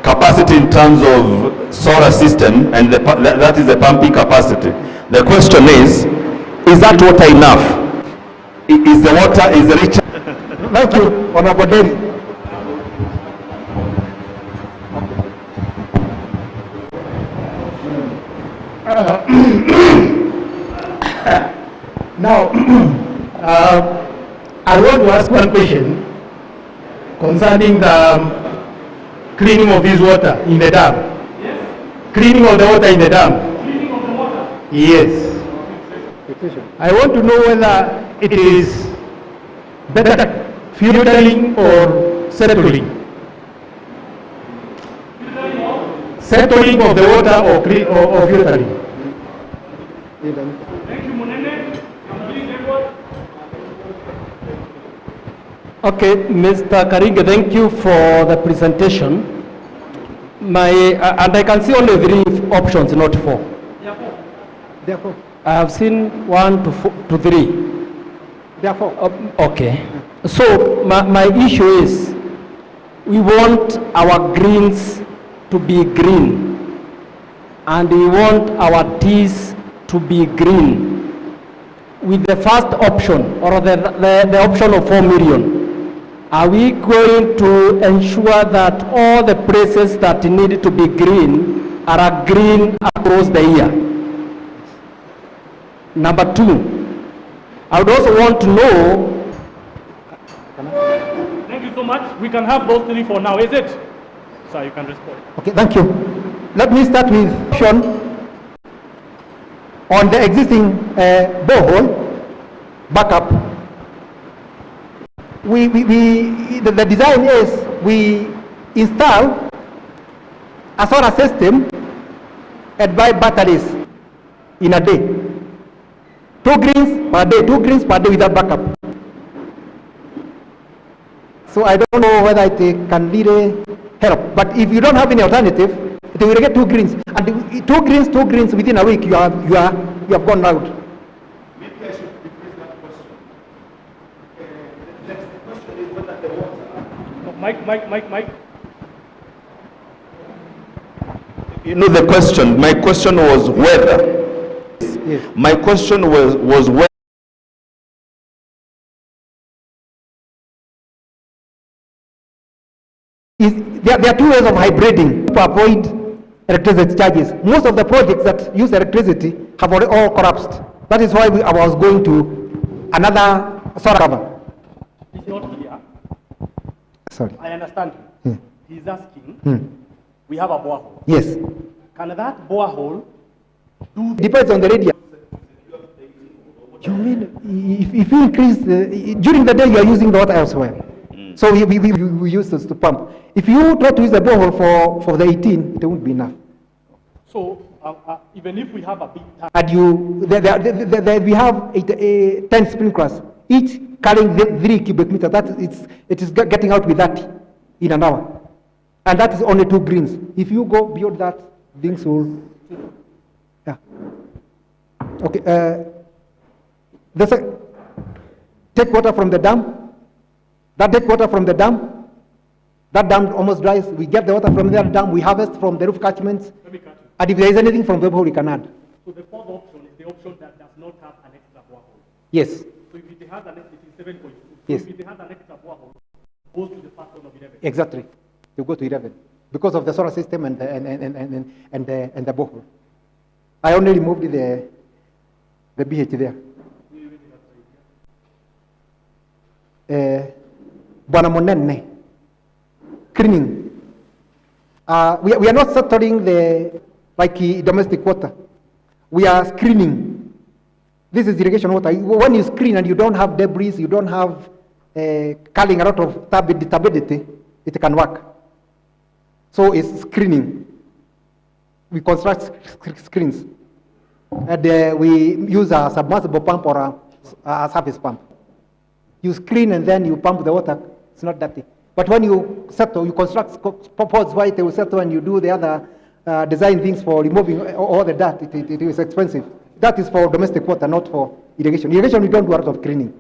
capacity in terms of solar system, and that is the pumping capacity. The question is that water enough? Is the water, is the rich? Thank you, Honorable Deri. Now, I want to ask one question concerning the cleaning of this water in the dam. Yes. Cleaning of the water in the dam. Cleaning of the water? Yes. I want to know whether it is better filtering or settling. Settling of the water or filtering. Thank you, Munene. Okay, Mr. Karinge, thank you for the presentation. And I can see only three options, not four. Therefore. I have seen 1 to 3. Therefore. Okay. So my issue is, we want our greens to be green, and we want our teas to be green. With the first option, or the option of 4 million, are we going to ensure that all the places that need to be green are green across the year? Number 2, I would also want to know. Thank you so much. We can have those three for now, is it? So you can respond. Okay, thank you. Let me start with option on the existing borehole backup. The design is we install a solar system and buy batteries in a day. 2 greens per day without backup. So I don't know whether it can really help. But if you don't have any alternative, you will get 2 greens. And 2 greens within a week, you have gone out. Mike. You know the question. My question was whether. Yes. My question was whether. There are 2 ways of hybriding to avoid electricity charges. Most of the projects that use electricity have already all collapsed. That is why I was going to another solar cover. It's not here. Sorry. I understand. He's asking, we have a borehole. Yes. Can that borehole do... Depends on the radius. You mean, if you increase, during the day you are using the water elsewhere. So we use this to pump. If you try to use the borehole for the 18, it won't be enough. So even if we have a big tank... And we have 10 sprinklers, each carrying 3 cubic meters. It is getting out with that in an hour. And that is only 2 greens. If you go beyond that, things will... Yeah. Okay. Take water from the dam. That take water from the dam. That dam almost dries. We get the water from that dam. We harvest from the roof catchments. And if there is anything from the borehole, we can add. So the fourth option is the option that does not have an extra borehole. Yes. So if it has an extra, it is 7.2. Yes. So if it has an extra borehole, it goes to the first one of 11. Exactly. You go to 11 because of the solar system and the borehole. I only removed the BH there. Bwana Monene, cleaning. We are not settling like domestic water. We are screening. This is irrigation water. When you screen and you don't have debris, you don't have culling a lot of turbidity, it can work. So it's screening. We construct screens. And we use a submersible pump or a surface pump. You screen and then you pump the water. It's not dirty. But when you settle, you construct pods where it will settle and you do the other design things for removing all the dirt. It is expensive. That is for domestic water, not for irrigation. Irrigation, we don't do a lot of cleaning.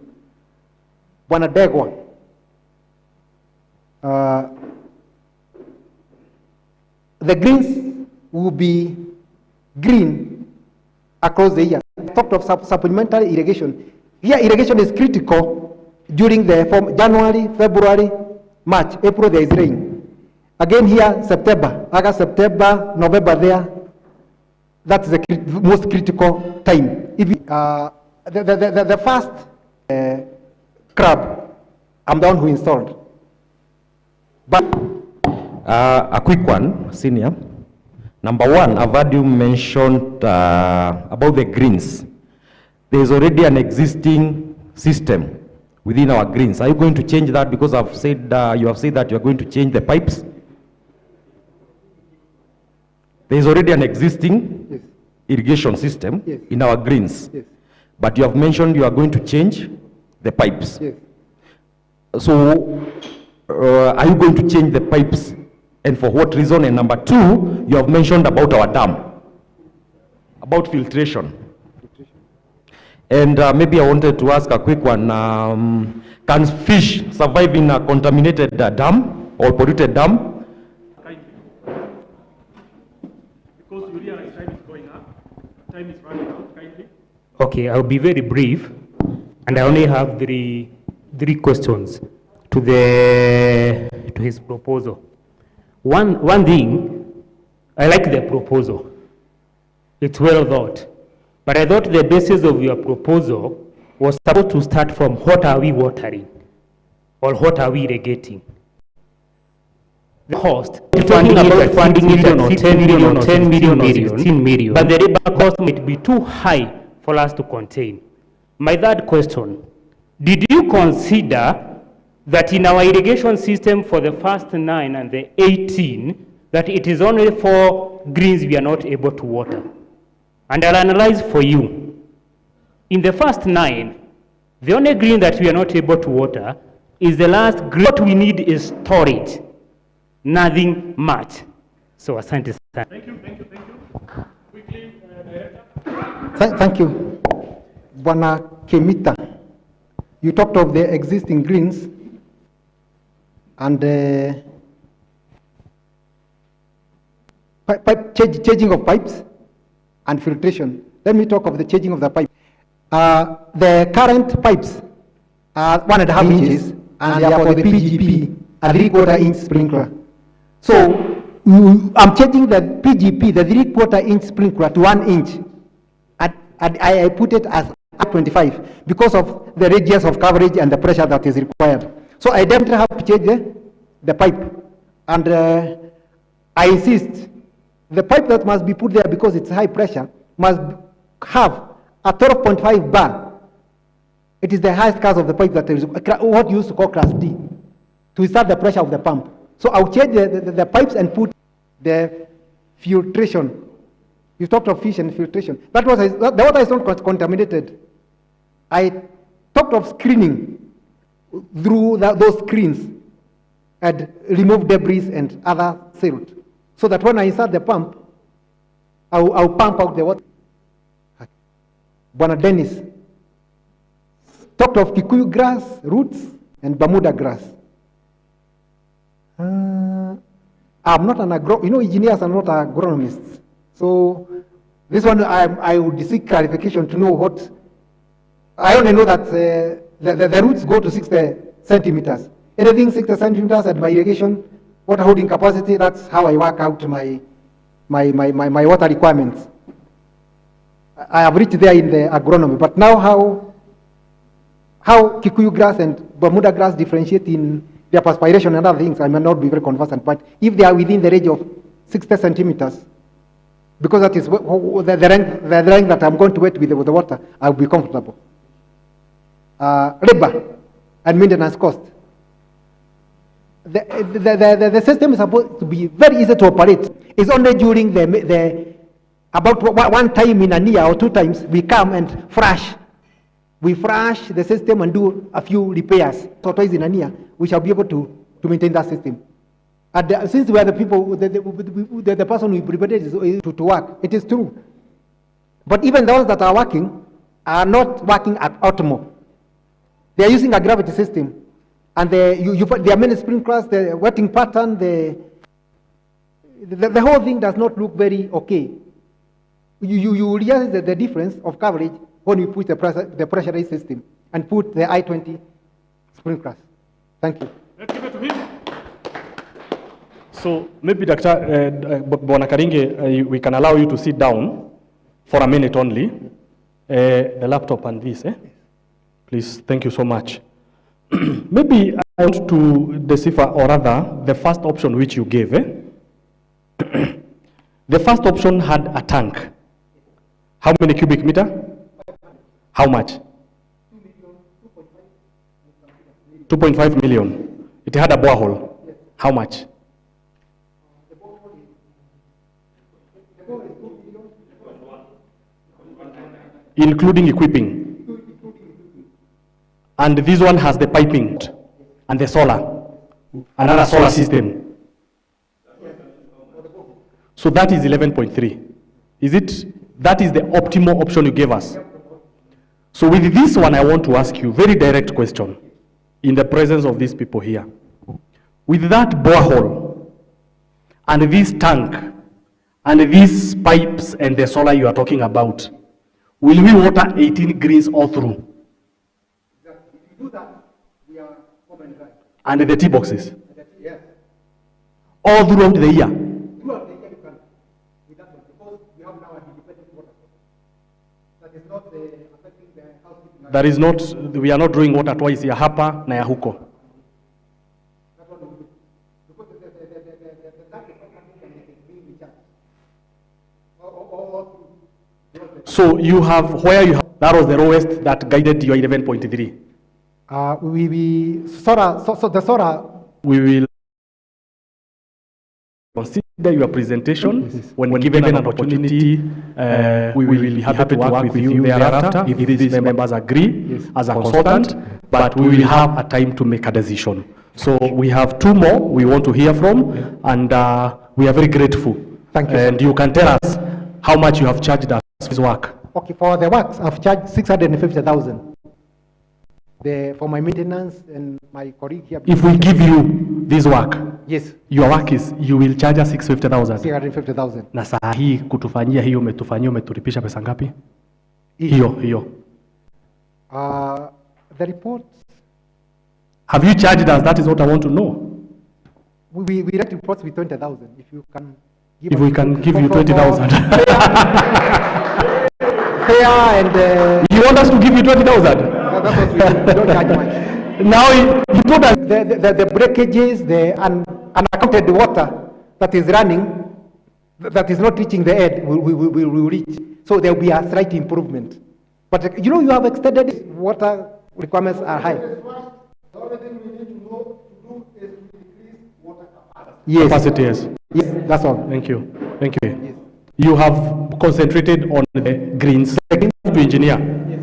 Bwana Degwa. The greens will be green across the year. I talked of supplementary irrigation. Here, irrigation is critical during from January, February, March, April, there is rain. Again here, September, August, September, November there. That's the most critical time. If the first crab, I'm the one who installed. But a quick one, senior. Number one, I've heard you mentioned about the greens. There is already an existing system within our greens. Are you going to change that because I've said you have said that you are going to change the pipes? There is already an existing irrigation system in our greens, but you have mentioned you are going to change the pipes. So are you going to change the pipes, and for what reason? And number two, you have mentioned about our dam, about filtration. And maybe I wanted to ask a quick one. Can fish survive in a contaminated dam or polluted dam? Because you realize time is going up, time is running out, kindly. Okay, I'll be very brief, and I only have three questions to his proposal. One thing, I like the proposal. It's well thought. But I thought the basis of your proposal was supposed to start from what are we watering or what are we irrigating. The cost, talking about funding it at 10 million or 10 million or 16 million, but the labor cost might be too high for us to contain. My third question, did you consider that in our irrigation system for the first 9 and the 18, that it is only 4 greens we are not able to water? And I'll analyze for you. In the first 9, the only green that we are not able to water is the last green. What we need is storage, nothing much. So asante sana. Thank you. Quickly, Director. Thank you. Bwana Kemita, you talked of the existing greens and changing of pipes and filtration. Let me talk of the changing of the pipe. The current pipes are 1.5 inches, and they are for the PGP, a 3/4 inch sprinkler. So I'm changing the PGP, the 3/4 inch sprinkler, to 1 inch. And I put it as 25 because of the radius of coverage and the pressure that is required. So I definitely have to change the pipe. And I insist, the pipe that must be put there because it's high pressure must have a 12.5 bar. It is the highest class of the pipe that is what you used to call class D, to start the pressure of the pump. So I'll change the pipes and put the filtration. You talked of fish and filtration. The water is not contaminated. I talked of screening through those screens and remove debris and other silt, so that when I insert the pump, I'll pump out the water. Bwana Dennis talked of Kikuyu grass, roots, and Bermuda grass. I'm not an engineers are not agronomists. So this one, I would seek clarification to know what. I only know that the roots go to 60 centimeters. Anything 60 centimeters at my irrigation water holding capacity, that's how I work out my water requirements. I have reached there in the agronomy, but now how Kikuyu grass and Bermuda grass differentiate in their perspiration and other things, I may not be very conversant, but if they are within the range of 60 centimeters, because that is the range that I'm going to wet with the water, I'll be comfortable. Labor and maintenance cost. The system is supposed to be very easy to operate. It's only during about one time in a year or 2 times we come and fresh. We fresh the system and do a few repairs. So twice in a year, we shall be able to maintain that system. And since we are the people, the person we prepared to work, it is true. But even the ones that are working are not working at optimal. They are using a gravity system. And there are many sprinklers, the wetting pattern, the whole thing does not look very okay. You realize the difference of coverage when you put the pressurized system and put the I-20 sprinklers. Thank you. Let's give it to him. So maybe Dr. Bwana Karinge, we can allow you to sit down for a minute only. The laptop and this, please, thank you so much. Maybe I want to decipher, or rather, the first option which you gave. The first option had a tank. How many cubic meter? How much? 2.5 million. It had a borehole. How much? Including equipping. And this one has the piping and the solar, another solar system. So that is 11.3. Is it, that is the optimal option you gave us? So with this one, I want to ask you a very direct question in the presence of these people here. With that borehole and this tank and these pipes and the solar you are talking about, will we water 18 greens all through? And the tea boxes? Yes. All throughout the year? Throughout the year you can. With that one, because we have now an independent water source. That is not affecting the housekeeping. That is not, we are not drawing water twice, ya hapa na ya huko. That's what we do. Because the tank is not being recharged. So you have, where you have, that was the lowest that guided your 11.3. The solar. We will consider your presentation. When given an opportunity, we will be happy to work with you thereafter if these members agree as a consultant, but we will have a time to make a decision. So we have 2 more we want to hear from, and we are very grateful. Thank you. And you can tell us how much you have charged us for this work. Okay, for the works, I've charged 650,000. For my maintenance and my colleague here. If we give you this work, yes, your work is, you will charge us 650,000. 650,000. Na saa hii kutufanyia hiyo umetulipisha pesa ngapi? Hiyo. The report. Have you charged us? That is what I want to know. We write reports with 20,000. If you can give If we can give you 20,000. Fair and... you want us to give you 20,000? That's what we do. We don't charge much. Now you told us... The breakages, the unaccounted water that is running, that is not reaching the head, will reach. So there will be a slight improvement. But you have extended it. Water requirements are high. The only thing we need to know to do is to increase water capacity. Yes. Capacity, yes. Yes, that's all. Thank you. Thank you. Yes. You have concentrated on the greens to engineer. Yes.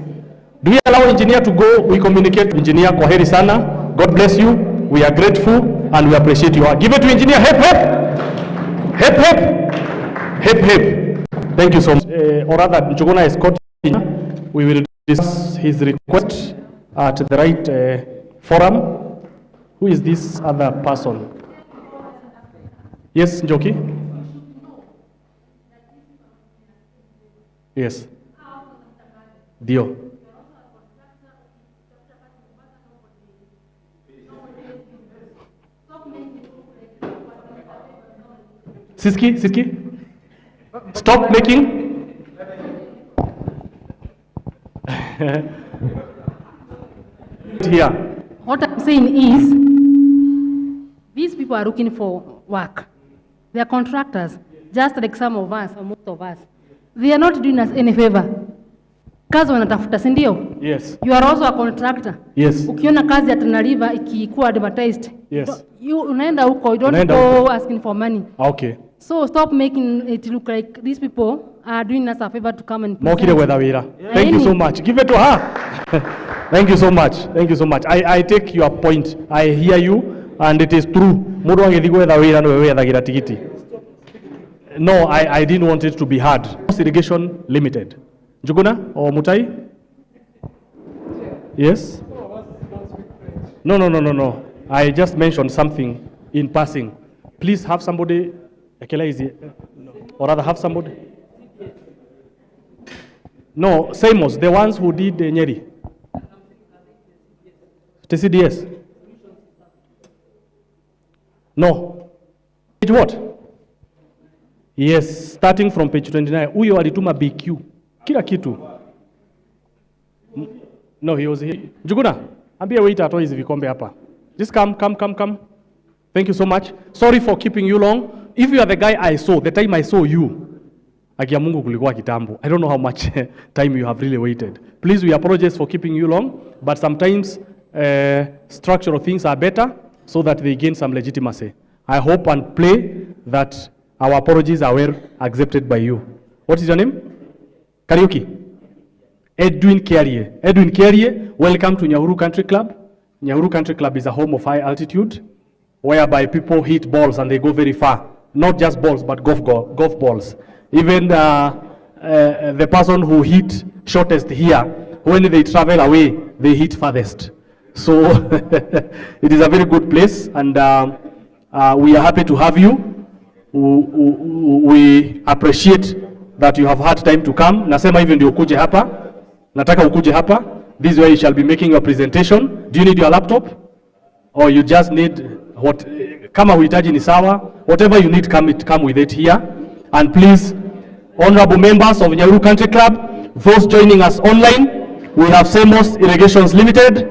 Do we allow engineer to go? We communicate to engineer. Kwaheri sana. God bless you. We are grateful and we appreciate you. Give it to engineer. Hip hip. Hip hip. Hip hip. Thank you so much. Or rather, Njuguna is caught. We will discuss his request at the right forum. Who is this other person? Yes, Njoki? Yes. Dio. Siski? Stop making. Here. What I'm saying is, these people are looking for work. They are contractors, just like some of us, or most of us. They are not doing us any favor. Kazi wanatafuta, si ndio? Yes. You are also a contractor. Yes. Ukiona kazi ya Tana River ikikuwa advertised, yes. You unaenda huko, you don't go asking for money. Okay. So stop making it look like these people are doing us a favor to come and present. Mokire Wedawira. Thank you so much. Give it to her. Thank you so much. Thank you so much. I take your point. I hear you and it is true. Mundu angethi gwetha wira no wewe ethagira tigiti. No, I didn't want it to be hard. Irrigation Limited. Njuguna or Mutai? Yes? No. I just mentioned something in passing. Please have somebody, Ekela is here, or rather have somebody. No, Samos, the ones who did Nyeri. TCDS. No. Page what? Yes, starting from page 29. Huyo alituma BQ. Kila kitu. No, he was here. Njuguna, ambia waiter atoe hizi vikombe hapa. Just come. Thank you so much. Sorry for keeping you long. If you are the guy I saw, the time I saw you, akia Mungu kulikuwa kitambo. I don't know how much time you have really waited. Please, we apologize for keeping you long, but sometimes structural things are better so that they gain some legitimacy. I hope and pray that our apologies are well accepted by you. What is your name? Karaoke. Edwin Kiarie, welcome to Nyahururu Country Club. Nyahururu Country Club is a home of high altitude, whereby people hit balls and they go very far. Not just balls, but golf balls. Even the person who hit shortest here, when they travel away, they hit farthest. So it is a very good place, and we are happy to have you. We appreciate that you have had time to come. Nasema hivi ndio ukuje hapa. Nataka ukuje hapa. This is where you shall be making your presentation. Do you need your laptop? Or you just need what? Kama uhitaji ni sawa. Whatever you need, come with it here. And please, honorable members of Nyahururu Country Club, those joining us online, we have Samos Irrigations Limited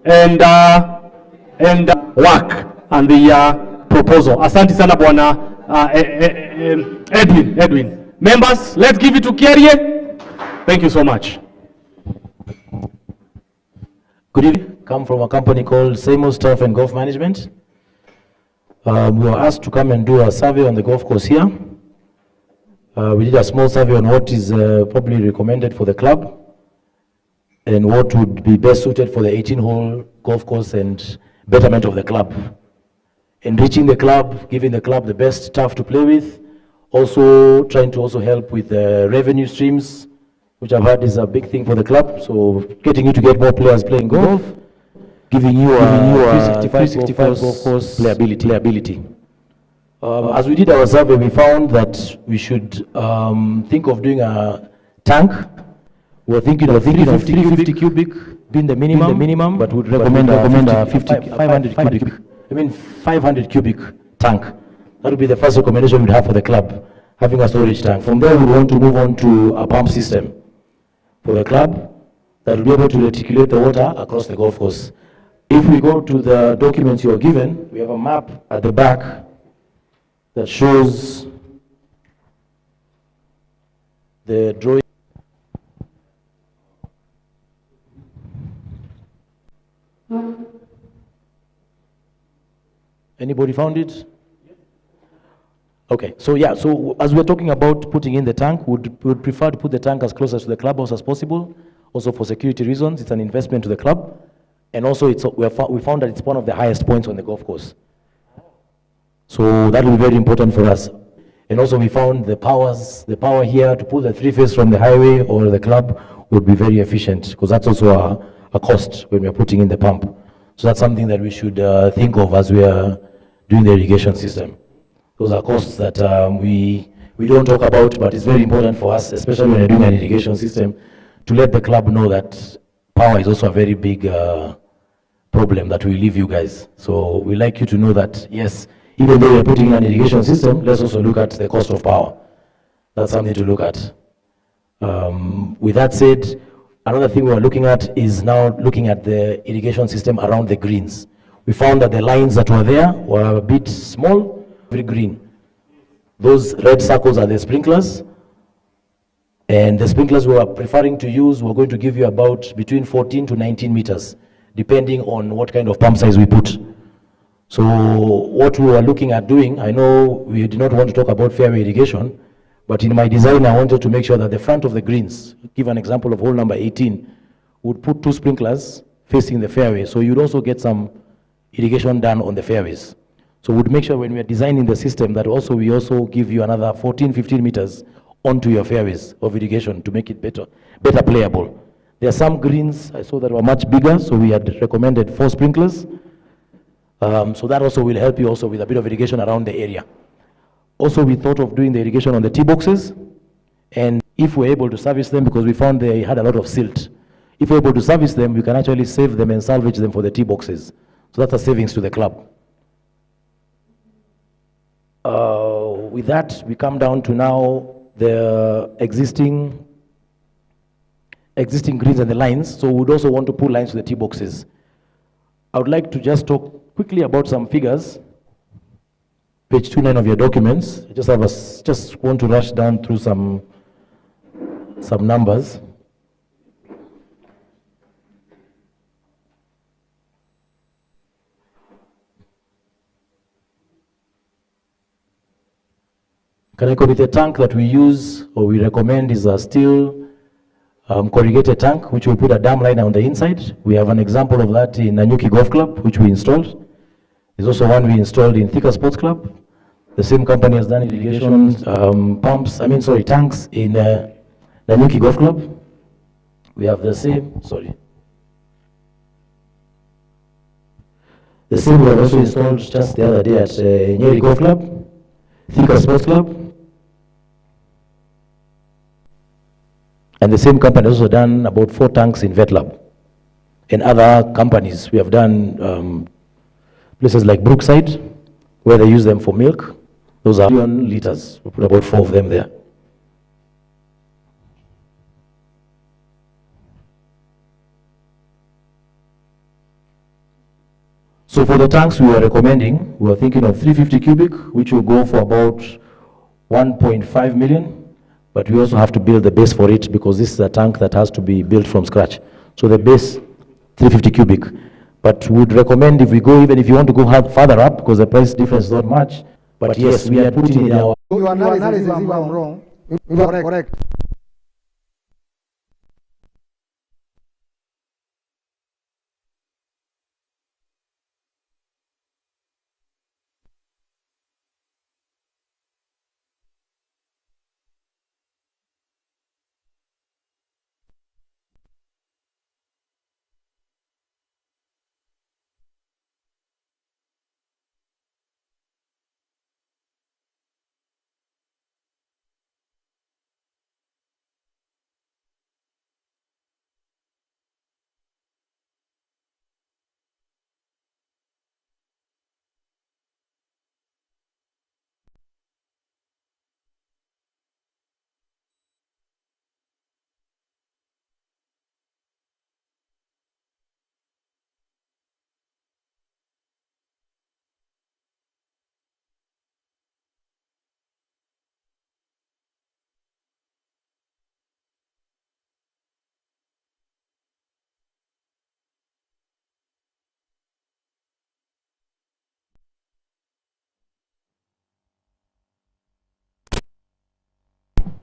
and work and the proposal. Asante sana bwana Edwin. Members, let's give it to Kiarie. Thank you so much. Good evening. Come from a company called Samos Turf and Golf Management. We were asked to come and do a survey on the golf course here. We did a small survey on what is probably recommended for the club and what would be best suited for the 18-hole golf course and betterment of the club. Enriching the club, giving the club the best turf to play with, also trying to also help with the revenue streams, which I've heard is a big thing for the club. So getting you to get more players playing golf, giving you a 365 golf course playability. As we did our survey, we found that we should think of doing a tank. We're thinking of 350 cubic being the minimum, but would recommend a 500 cubic tank. That would be the first recommendation we'd have for the club, having a storage tank. From there, we want to move on to a pump system for the club that will be able to reticulate the water across the golf course. If we go to the documents you are given, we have a map at the back that shows the drawing. Anybody found it? Okay, so yeah, so as we're talking about putting in the tank, would prefer to put the tank as close to the clubhouse as possible. Also for security reasons, it's an investment to the club. And also we found that it's one of the highest points on the golf course. So that will be very important for us. And also we found the power here to pull the three-phase from the highway or the club would be very efficient, because that's also a cost when we're putting in the pump. So that's something that we should think of as we are doing the irrigation system. Those are costs that we don't talk about, but it's very important for us, especially when we're doing an irrigation system, to let the club know that power is also a very big problem that we leave you guys. So we like you to know that, yes, even though we're putting in an irrigation system, let's also look at the cost of power. That's something to look at. With that said, another thing we're looking at is now looking at the irrigation system around the greens. We found that the lines that were there were a bit small, very green. Those red circles are the sprinklers. And the sprinklers we are preferring to use, we're going to give you about between 14 to 19 meters, depending on what kind of pump size we put. So what we were looking at doing, I know we did not want to talk about fairway irrigation, but in my design I wanted to make sure that the front of the greens, give an example of hole number 18, would put 2 sprinklers facing the fairway. So you'd also get some irrigation done on the fairways. So we'd make sure when we are designing the system that also we also give you another 14, 15 meters onto your fairways of irrigation to make it better playable. There are some greens I saw that were much bigger, so we had recommended 4 sprinklers. So that also will help you also with a bit of irrigation around the area. Also, we thought of doing the irrigation on the tee boxes, and if we're able to service them, because we found they had a lot of silt, if we're able to service them, we can actually save them and salvage them for the tee boxes. So that's a savings to the club. With that, we come down to now the existing greens and the lines. So we'd also want to put lines to the tee boxes. I would like to just talk quickly about some figures. Page 29 of your documents. I just want to rush down through some numbers. Can I go with the tank that we use or we recommend is a steel corrugated tank, which we put a dam liner on the inside. We have an example of that in Nyahururu Golf Club, which we installed. There's also one we installed in Thika Sports Club. The same company has done irrigation tanks in Nyahururu Golf Club. We have the same, the same we have also installed just the other day at Nyeri Golf Club, Thika Sports Club. And the same company has also done about 4 tanks in VetLab. In other companies, we have done places like Brookside, where they use them for milk. Those are 1 liters. We put about 4 of them there. So for the tanks we were recommending, we were thinking of 350 cubic, which will go for about 1.5 million. But we also have to build the base for it, because this is a tank that has to be built from scratch. So the base, 350 cubic. But we would recommend if we go, even if you want to go further up, because the price difference is not much. But yes, we are putting in our... Your analysis, if I'm wrong, correct.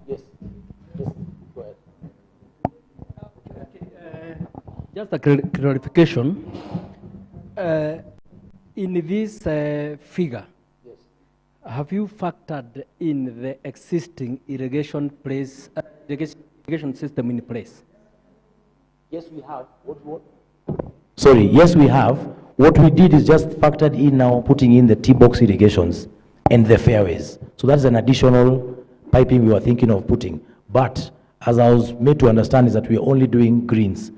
Yes. Go ahead. Just a clarification. In this figure, have you factored in the existing irrigation system in place? Yes, we have. Sorry, yes, we have. What we did is just factored in now, putting in the T-box irrigations and the fairways. So that's an additional piping we were thinking of putting. But as I was made to understand is that we're only doing greens.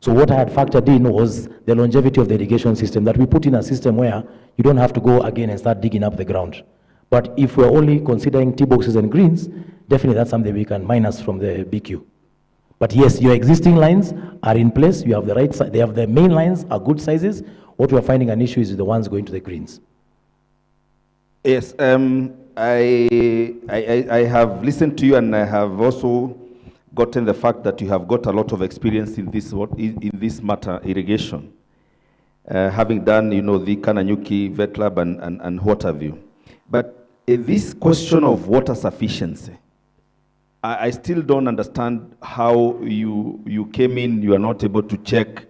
So what I had factored in was the longevity of the irrigation system, that we put in a system where you don't have to go again and start digging up the ground. But if we're only considering T-boxes and greens, definitely that's something we can minus from the BQ. But yes, your existing lines are in place. You have the right side. They have the main lines are good sizes. What we're finding an issue is the ones going to the greens. Yes, I have listened to you, and I have also gotten the fact that you have got a lot of experience in this matter, irrigation, having done, the Kananyuki Vet Lab and what have you. But this question of water sufficiency, I still don't understand how you came in, you are not able to check,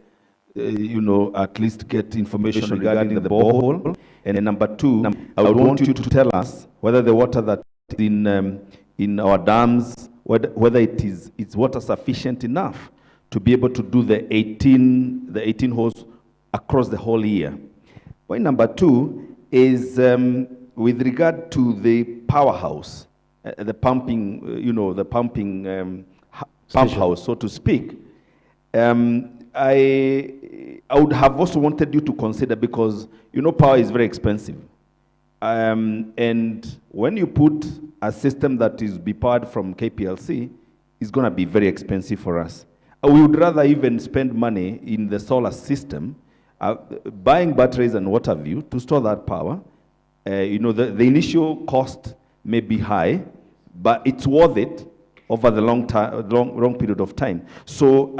at least get information regarding the borehole. And number two, I would want you to tell us whether the water that is in our dams, whether it's water sufficient enough to be able to do the 18 holes across the whole year. Point number two is with regard to the powerhouse, the pumping, pump house, so to speak. I would have also wanted you to consider, because power is very expensive. And when you put a system that is be powered from KPLC, it's going to be very expensive for us. We would rather even spend money in the solar system, buying batteries and what have you, to store that power. The initial cost may be high, but it's worth it over the long period of time. So,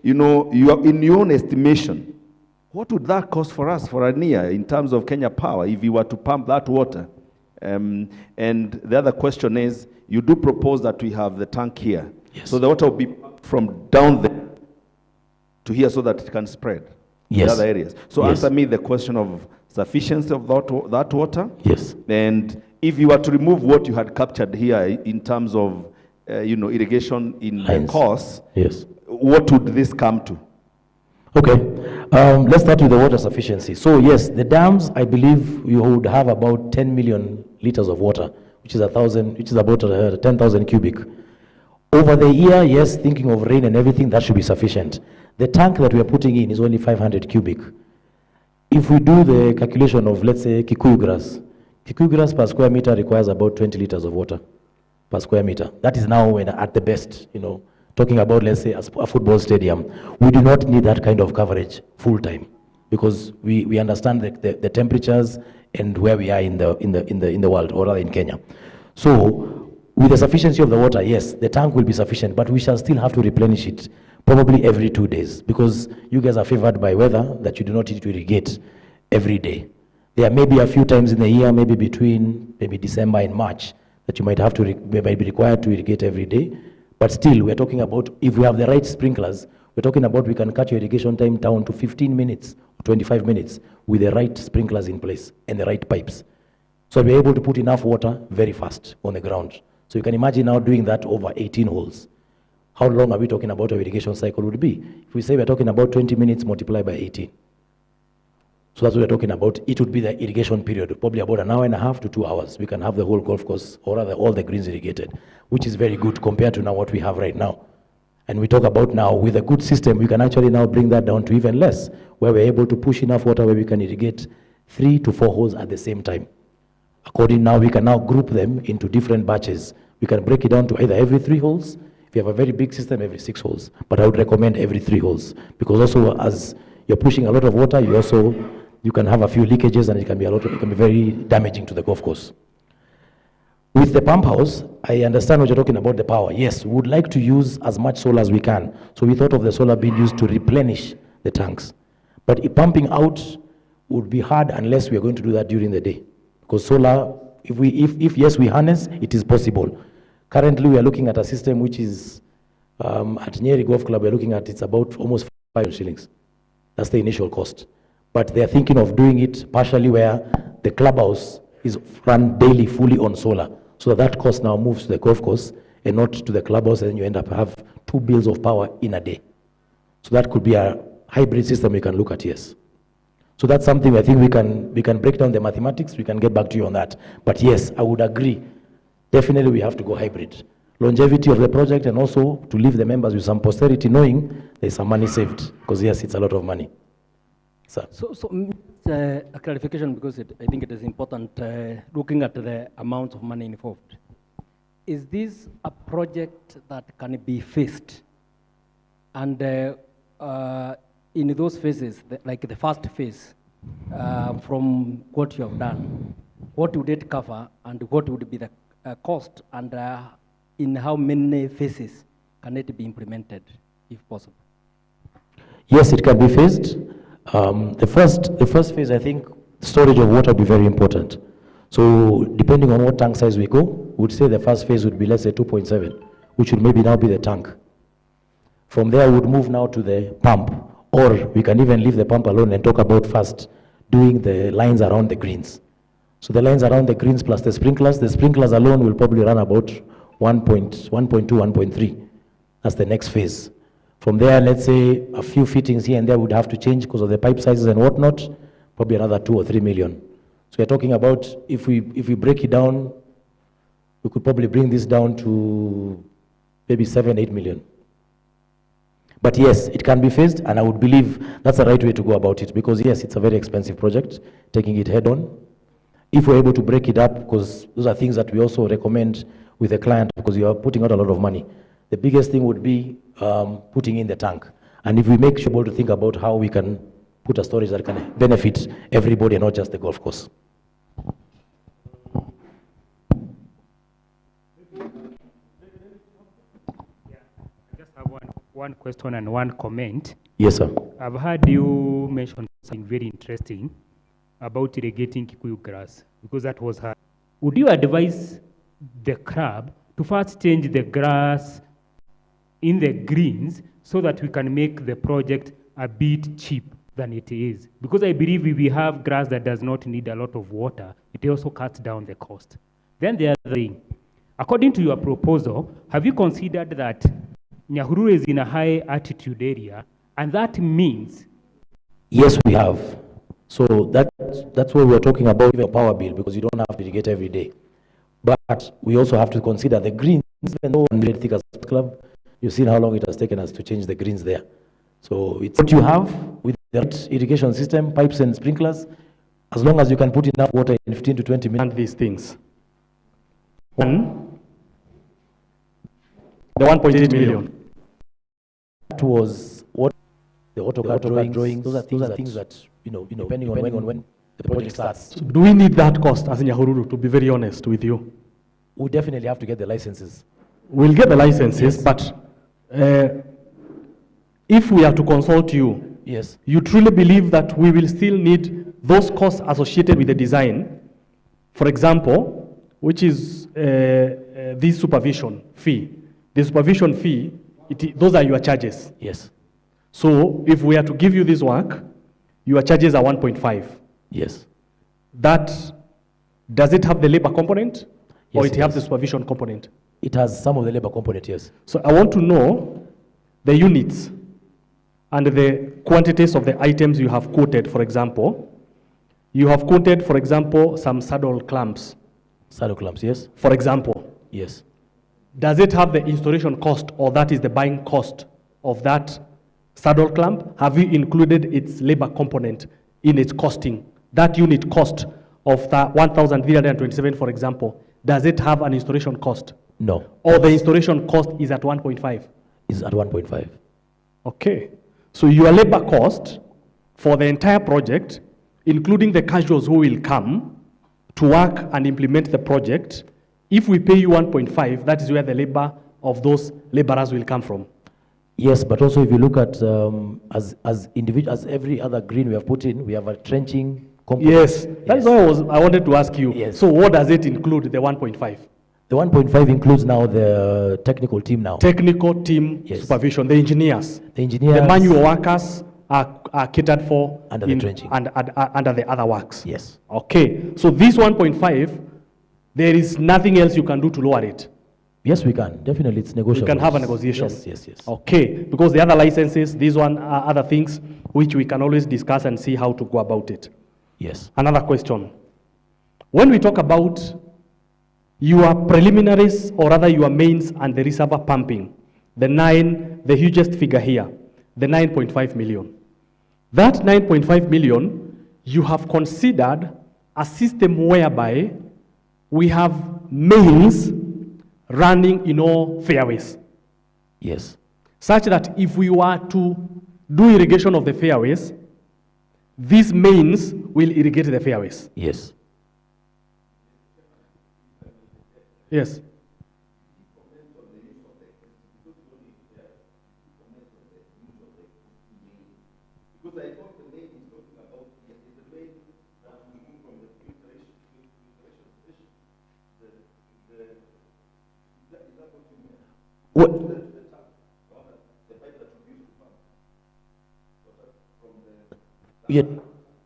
you are in your own estimation, what would that cost for us for a year in terms of Kenya Power if you were to pump that water? And the other question is, you do propose that we have the tank here. Yes. So the water will be pumped from down there to here so that it can spread yes. to other areas. So yes. answer me the question of sufficiency of that water. Yes. And if you were to remove what you had captured here in terms of irrigation in the course, yes. what would this come to? Okay, let's start with the water sufficiency. So yes, the dams, I believe you would have about 10 million liters of water, which is about 10,000 cubic. Over the year, yes, thinking of rain and everything, that should be sufficient. The tank that we are putting in is only 500 cubic. If we do the calculation of, let's say, Kikuyu grass per square meter requires about 20 liters of water per square meter. That is now when at the best, talking about, let's say, a football stadium. We do not need that kind of coverage full time, because we understand the temperatures and where we are in the world, or rather in Kenya. So with the sufficiency of the water, yes, the tank will be sufficient, but we shall still have to replenish it probably every 2 days, because you guys are favored by weather that you do not need to irrigate every day. There may be a few times in the year, maybe between December and March, that you might be required to irrigate every day. But still, we're talking about, if we have the right sprinklers, we're talking about we can cut your irrigation time down to 15 minutes or 25 minutes with the right sprinklers in place and the right pipes. So we're able to put enough water very fast on the ground. So you can imagine now doing that over 18 holes. How long are we talking about our irrigation cycle would be? If we say we're talking about 20 minutes multiplied by 18. So that's what we're talking about. It would be the irrigation period, probably about 1.5 hours to 2 hours. We can have the whole golf course, or rather all the greens irrigated, which is very good compared to now what we have right now. And we talk about now, with a good system, we can actually now bring that down to even less, where we're able to push enough water where we can irrigate 3 to 4 holes at the same time. According now, we can now group them into different batches. We can break it down to either every 3 holes. If you have a very big system, every 6 holes. But I would recommend every 3 holes, because also as you're pushing a lot of water, you can have a few leakages, and it can be very damaging to the golf course. With the pump house, I understand what you're talking about, the power. Yes, we would like to use as much solar as we can. So we thought of the solar being used to replenish the tanks. But if pumping out would be hard unless we are going to do that during the day. Because solar, if yes, we harness, it is possible. Currently, we are looking at a system which is, at Nyeri Golf Club, we're looking at, it's about almost 5 shillings. That's the initial cost. But they're thinking of doing it partially where the clubhouse is run daily fully on solar. So that cost now moves to the golf course and not to the clubhouse, and you end up have 2 bills of power in a day. So that could be a hybrid system we can look at, yes. So that's something I think we can break down the mathematics, we can get back to you on that. But yes, I would agree, definitely we have to go hybrid. Longevity of the project, and also to leave the members with some posterity knowing there's some money saved, because yes, it's a lot of money. So a clarification, because I think it is important, looking at the amount of money involved. Is this a project that can be phased? And in those phases, like the first phase, from what you have done, what would it cover and what would be the cost, and in how many phases can it be implemented, if possible? Yes, it can be phased. The first phase, I think, storage of water will be very important. So depending on what tank size we go, we would say the first phase would be, let's say, 2.7, which would maybe now be the tank. From there, we would move now to the pump, or we can even leave the pump alone and talk about first doing the lines around the greens. So the lines around the greens plus the sprinklers alone will probably run about 1.2, 1.3. That's the next phase. From there, let's say a few fittings here and there would have to change because of the pipe sizes and whatnot, probably another 2 or 3 million. So we're talking about, if we break it down, we could probably bring this down to maybe 7, 8 million. But yes, it can be phased, and I would believe that's the right way to go about it, because yes, it's a very expensive project, taking it head on. If we're able to break it up, because those are things that we also recommend with the client, because you are putting out a lot of money. The biggest thing would be putting in the tank. And if we make sure to think about how we can put a storage that can benefit everybody and not just the golf course. One question and one comment. Yes, sir. I've heard you mention something very interesting about irrigating Kikuyu grass, because that was hard. Would you advise the club to first change the grass in the greens so that we can make the project a bit cheap than it is? Because I believe if we have grass that does not need a lot of water, it also cuts down the cost. Then the other thing, according to your proposal, have you considered that Nyahururu is in a high altitude area, and that means? Yes, we have. So that's what we're talking about, even power bill, because you don't have to irrigate every day. But we also have to consider the greens, even though we're thick as club, you've seen how long it has taken us to change the greens there. So it's what you have with the irrigation system, pipes and sprinklers, as long as you can put enough water in 15 to 20 minutes. And these things. One, the 1.8 million. That was what the AutoCAD drawings, those are things that, you know, depending on when the project starts. So do we need that cost as Nyahururu, to be very honest with you? We definitely have to get the licenses. We'll get the licenses, yes. But if we are to consult you, yes, you truly believe that we will still need those costs associated with the design, for example, which is this supervision fee. The supervision fee, those are your charges. Yes. So if we are to give you this work, your charges are 1.5. Yes. That, does it have the labor component, or Yes, it has the supervision component? It has some of the labor component, yes. So I want to know the units and the quantities of the items you have quoted, for example. You have quoted, for example, some saddle clamps. Saddle clamps, yes. For example. Yes. Does it have the installation cost, or that is the buying cost of that saddle clamp? Have you included its labor component in its costing? That unit cost of the 1,327, for example, does it have an installation cost? No. Or the installation cost is at 1.5? Is at 1.5. Okay. So your labor cost for the entire project, including the casuals who will come to work and implement the project, if we pay you 1.5, that is where the labor of those laborers will come from. Yes, but also if you look at as every other green we have put in, we have a trenching component. Yes, that is why I wanted to ask you. Yes. So what does it include, the 1.5? The The 1.5 includes now the technical team now. Technical team supervision, the engineers. The engineers. The manual workers are catered for under the trenching. Under the other works. Yes. Okay. So this 1.5, there is nothing else you can do to lower it. Yes, we can. Definitely, it's negotiable. We can have a negotiation. Yes. Okay. Because the other licenses, these one are other things which we can always discuss and see how to go about it. Yes. Another question. When we talk about your preliminaries, or rather your mains and the reservoir pumping, the hugest figure here, the 9.5 million. That 9.5 million, you have considered a system whereby we have mains running in all fairways. Yes. Such that if we were to do irrigation of the fairways, these mains will irrigate the fairways. Yes. Yes.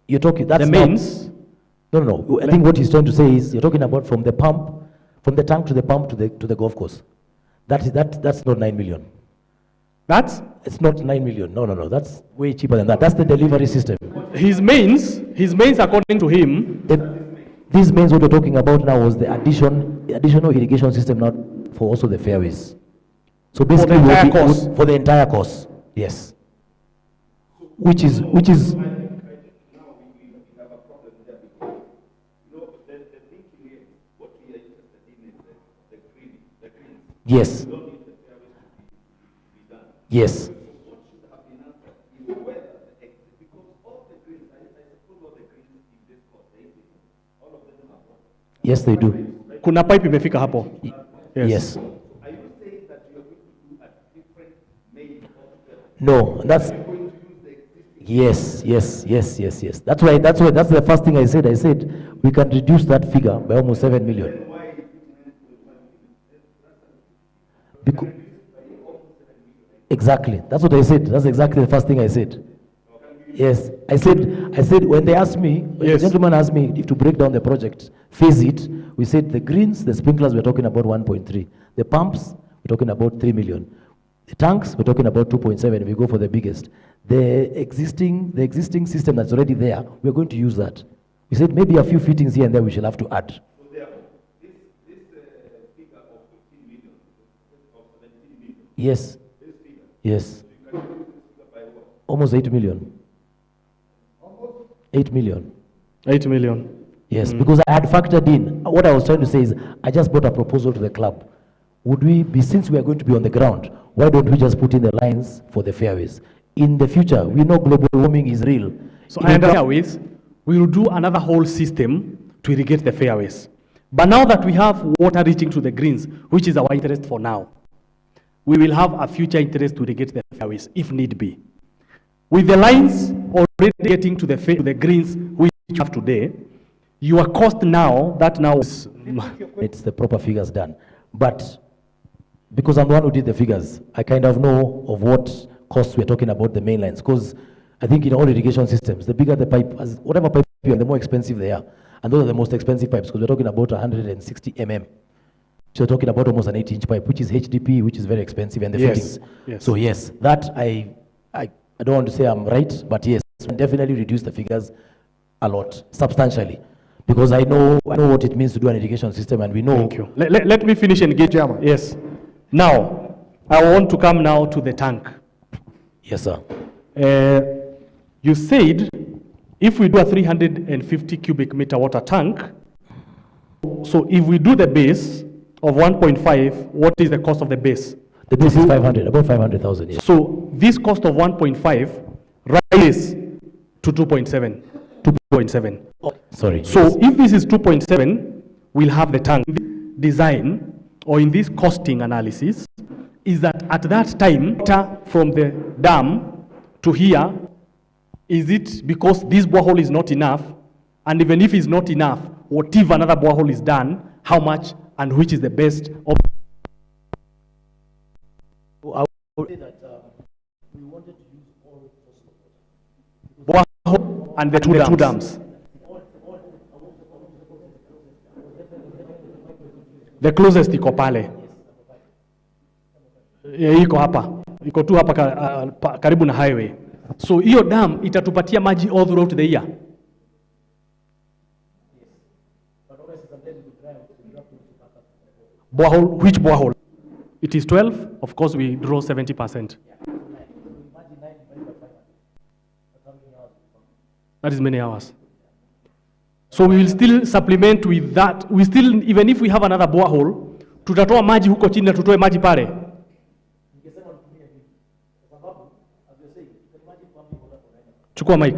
You're talking, that's the mains? No. I think what he's trying to say is, you're talking about from the pump, from the tank to the pump to the golf course. That's not 9 million. It's not 9 million. No. That's way cheaper than that. That's the delivery system. His mains according to him. These mains what we're talking about now was the additional irrigation system now for also the fairways. So basically for the entire course. Yes. Which is yes. Yes. Yes, they do. Kuna pipe imefika hapo. Yes. No, that's yes. That's the first thing I said. I said we can reduce that figure by almost 7 million. Exactly. That's what I said. That's exactly the first thing I said. Yes. I said when they asked me, when the gentleman asked me if to break down the project, phase it, we said the greens, the sprinklers, we're talking about 1.3. The pumps, we're talking about 3 million. The tanks, we're talking about 2.7 if we go for the biggest. The existing system that's already there, we're going to use that. We said maybe a few fittings here and there we shall have to add. Yes. Yes. Almost 8 million. 8 million. 8 million. Yes, because I had factored in, what I was trying to say is, I just brought a proposal to the club. Would we be, since we are going to be on the ground, why don't we just put in the lines for the fairways? In the future, we know global warming is real. So in the fairways, we will do another whole system to irrigate the fairways. But now that we have water reaching to the greens, which is our interest for now, we will have a future interest to irrigate the fairways if need be. With the lines already getting to the greens which you have today, your cost now, is... It's the proper figures done. But because I'm the one who did the figures, I kind of know of what costs we're talking about the main lines. Because I think in all irrigation systems, the bigger the pipe, whatever pipe you have, the more expensive they are. And those are the most expensive pipes because we're talking about 160 mm. So we're talking about almost an 8-inch pipe, which is HDP, which is very expensive, and the fittings. Yes. So yes, that I don't want to say I'm right, but yes, definitely reduce the figures a lot, substantially. Because I know what it means to do an irrigation system, and we know. Thank you. Let me finish and get German. Yes. Now, I want to come now to the tank. Yes, sir. You said if we do a 350 cubic meter water tank, so if we do the base of 1.5, what is the cost of the base? The base is 500, about 500,000. Yes. So this cost of 1.5 rises to 2.7. 2.7. Oh, sorry. So if this is 2.7, we'll have the tank design, or in this costing analysis, is that at that time, water from the dam to here, is it because this borehole is not enough, and even if it's not enough, whatever another borehole is done, how much and which is the best option. I would say that we wanted to use all Borehole and the two dams. The closest iko pale. Iko hapa. Iko tu hapa karibu na highway. So hiyo dam itatupatia maji all throughout the year. Borehole, which borehole? It is 12, of course we draw 70%. That is many hours. So we will still supplement with that. We still, even if we have another borehole, tutatoa maji huko chini na tutoe maji pale. Chukua mic.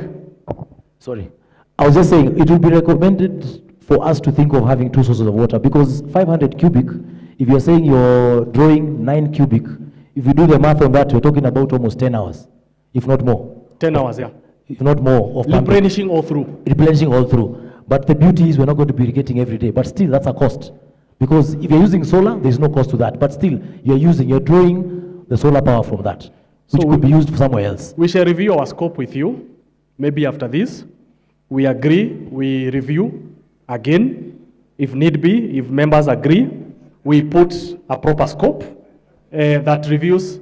Sorry. I was just saying, it will be recommended for us to think of having two sources of water, because 500 cubic, if you're saying you're drawing 9 cubic, if you do the math on that, you're talking about almost 10 hours, if not more. 10 hours, yeah. If not more. Of replenishing all through. Replenishing all through. But the beauty is we're not going to be irrigating every day, but still that's a cost. Because if you're using solar, there's no cost to that. But still, you're drawing the solar power from that, which could be used for somewhere else. We shall review our scope with you, maybe after this. We agree, we review again, if need be, if members agree, we put a proper scope that reviews.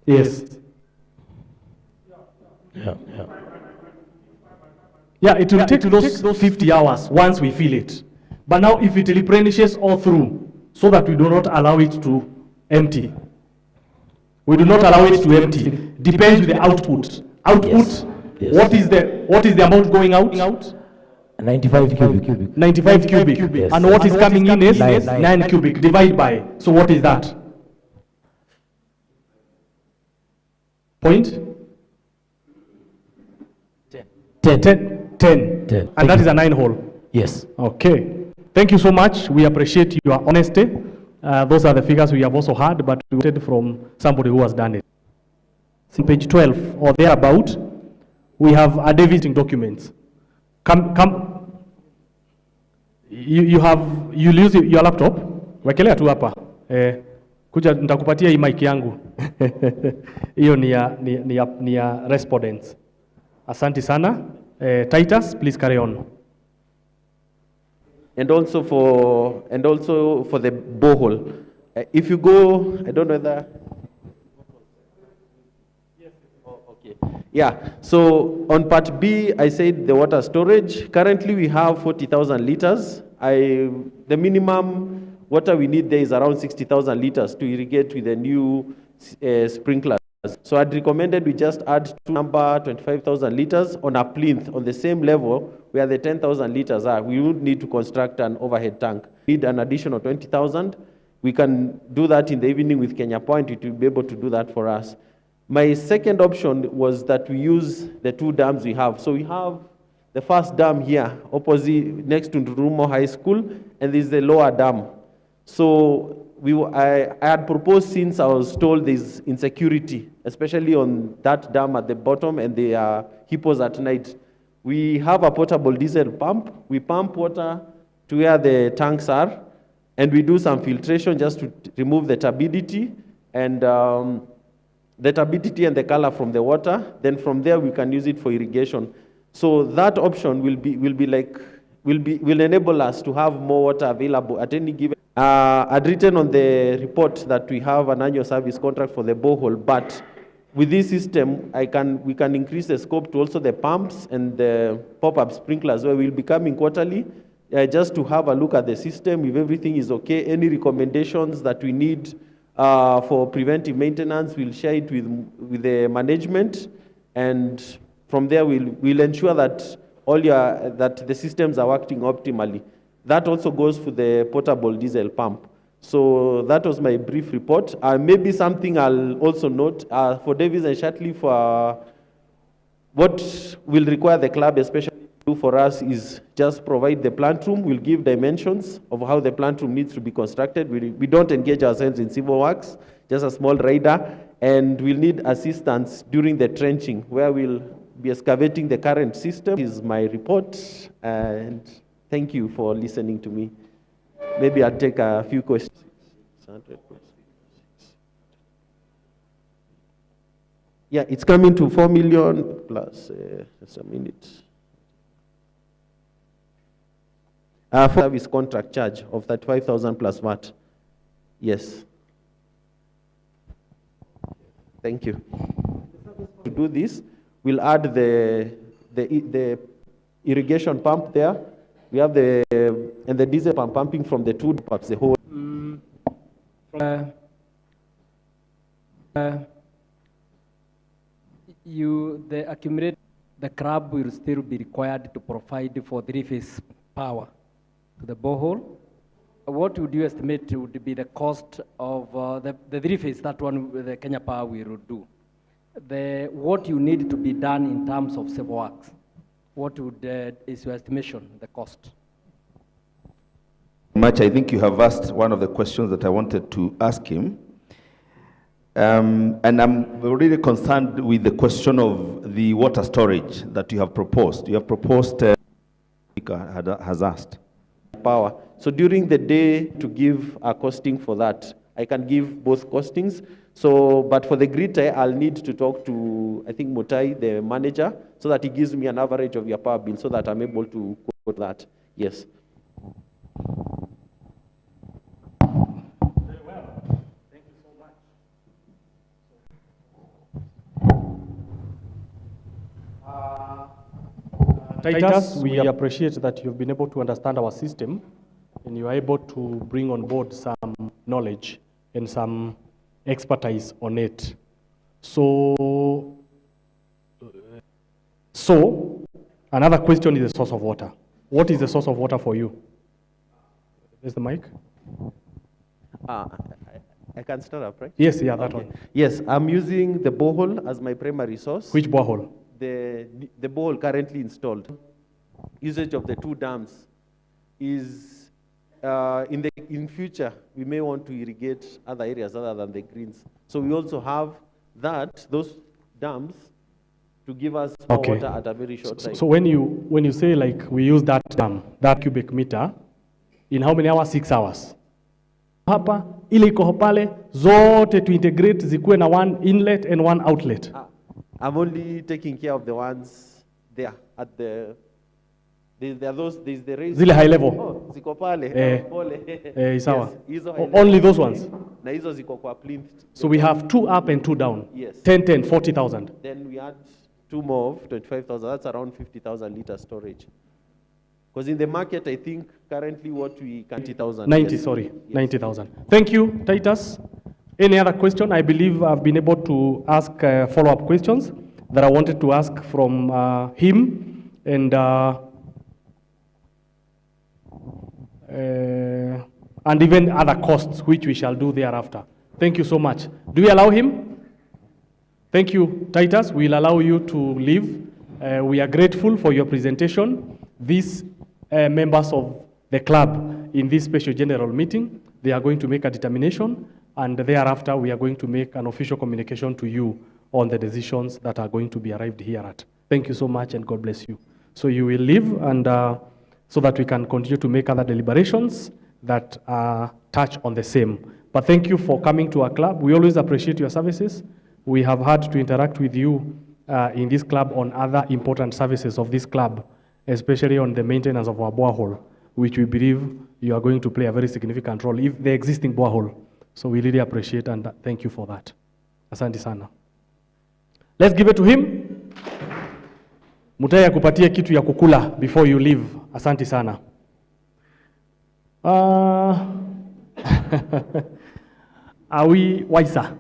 Yes. Yeah, it will take those 50 hours once we fill it. But now if it replenishes all through, so that we do not allow it to empty. We do not allow it to empty. Depends with the output. Output, yes. What is the amount going out? 95 cubic. 95 cubic. Yes. And what is coming in is 9 cubic. Divide by. So what is that? Point? 10. And that is a 9 hole? Yes. Okay. Thank you so much. We appreciate your honesty. Those are the figures we have also had, but we wanted from somebody who has done it. On page 12 or thereabout, we have a deviating documents. You'll use your laptop. Wekelea tu hapa. Kuja nitakupatia hii mic yangu. Hiyo ni ya respondents. Asante sana. Titus, please carry on. And also for the borehole. If you go, I don't know whether. Okay. Yeah. So on part B, I said the water storage. Currently, we have 40,000 liters. The minimum water we need there is around 60,000 liters to irrigate with the new sprinklers. So I'd recommended we just add to number 25,000 liters on a plinth on the same level where the 10,000 liters are. We would need to construct an overhead tank. Need an additional 20,000. We can do that in the evening with Kenya Point. It will be able to do that for us. My second option was that we use the two dams we have. So we have the first dam here, opposite, next to Nyahururu High School, and this is the lower dam. So I had proposed, since I was told there's insecurity, especially on that dam at the bottom, and there are hippos at night. We have a portable diesel pump. We pump water to where the tanks are, and we do some filtration just to remove the turbidity and the color from the water. Then from there we can use it for irrigation. So that option will enable us to have more water available at any given. I'd written on the report that we have an annual service contract for the borehole, but with this system, we can increase the scope to also the pumps and the pop-up sprinklers, where we'll be coming quarterly, just to have a look at the system, if everything is okay. Any recommendations that we need for preventive maintenance, we'll share it with the management, and from there we'll ensure that that the systems are working optimally. That also goes for the portable diesel pump. So that was my brief report. Maybe something I'll also note for Davis and Shatley, for what will require the club especially to do for us is just provide the plant room. We'll give dimensions of how the plant room needs to be constructed. We don't engage ourselves in civil works, just a small rider. And we'll need assistance during the trenching, where we'll be excavating the current system. This is my report, and thank you for listening to me. Maybe I'll take a few questions. Yeah, it's coming to 4 million plus, just a minute. For service contract charge of 35,000 plus VAT. Yes. Thank you. To do this, we'll add the irrigation pump there. We have and the diesel pump pumping from the two pumps, the whole. The accumulate, the crab will still be required to provide for three-phase power to the borehole. What would you estimate would be the cost of the three-phase, that one the Kenya Power will do? What you need to be done in terms of civil works? What is your estimation, the cost? Much, I think you have asked one of the questions that I wanted to ask him. And I'm really concerned with the question of the water storage that you have proposed. You have proposed, has asked. Power. So during the day, to give a costing for that, I can give both costings. So, but for the grid tie, I'll need to talk to, I think, Mutai, the manager, so that he gives me an average of your power bill, so that I'm able to quote that. Yes. Very well. Thank you so much. Titus, we appreciate that you've been able to understand our system, and you are able to bring on board some knowledge and some expertise on it. So another question is the source of water. What is the source of water for you? Is the mic? I can start up, right? Yes, yeah, that one. Yes, I'm using the borehole as my primary source. Which borehole? The borehole currently installed. Usage of the two dams is in future we may want to irrigate other areas other than the greens. So we also have those dams to give us more water at a very short time. So when you say like we use that dam, that cubic meter, in how many hours? 6 hours. Hapa ile iko pale zote to integrate zikuwe na one inlet and one outlet. I'm only taking care of the ones there at the. There's the raised. Zile high level. Oh, ziko pale. Isawa. Yes, only those ones. Na hizo ziko kwa plinth. So we have 2 up and 2 down. Yes. 10, 40,000. Then we add 2 more of 25,000. That's around 50,000 liter storage. Because in the market, I think currently what we 90,000. 90, yes. Sorry, yes. 90,000. Thank you, Titus. Any other question? I believe I've been able to ask follow-up questions that I wanted to ask from him, and even other costs which we shall do thereafter. Thank you so much. Do we allow him? Thank you, Titus. We'll allow you to leave. We are grateful for your presentation. These members of the club in this special general meeting, they are going to make a determination, and thereafter we are going to make an official communication to you on the decisions that are going to be arrived here at. Thank you so much, and God bless you. So you will leave, and so that we can continue to make other deliberations that touch on the same. But thank you for coming to our club. We always appreciate your services. We have had to interact with you in this club on other important services of this club, especially on the maintenance of our borehole, which we believe you are going to play a very significant role, if the existing borehole. So we really appreciate and thank you for that. Asante sana. Let's give it to him. Mutai akupatie kitu ya kukula before you leave. Asante sana. Are we wiser?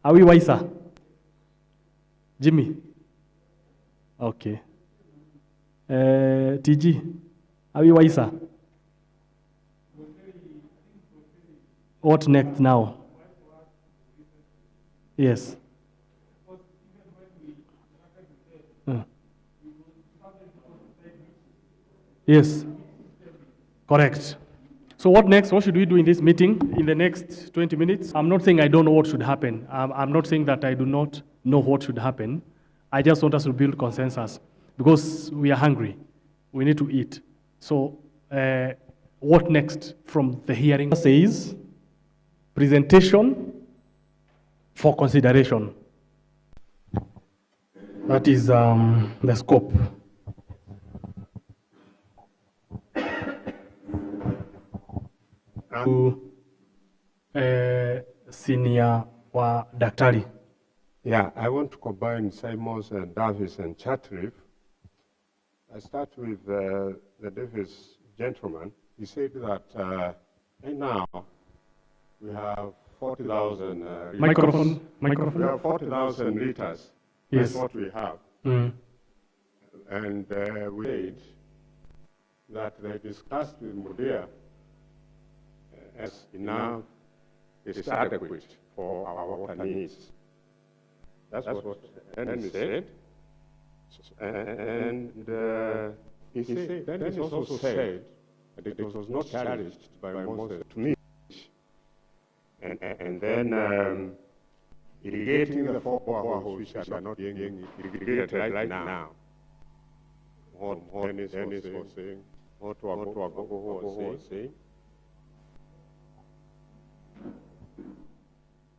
Are we wiser? Jimmy? Okay. TG, are we wiser? What next now? Yes. Yes. Correct. So what next? What should we do in this meeting in the next 20 minutes? I'm not saying I don't know what should happen. I'm not saying that I do not know what should happen. I just want us to build consensus because we are hungry. We need to eat. So what next from the hearing? Says presentation for consideration. That is the scope. Senior wa daktari. Yeah, I want to combine Simons and Davis and Chatrif. I start with the Davis gentleman. He said that right now we have 40,000 Microphone. We have 40,000 liters. Yes. That's what we have. And we said that they discussed with Mudia as enough is adequate for our water needs. That's what Henry said. And he said, then he also said that it was not challenged by Moses to me. And then irrigating the 4 boreholes which are not being irrigated right now. What Dennis was saying, what Wagogo was saying.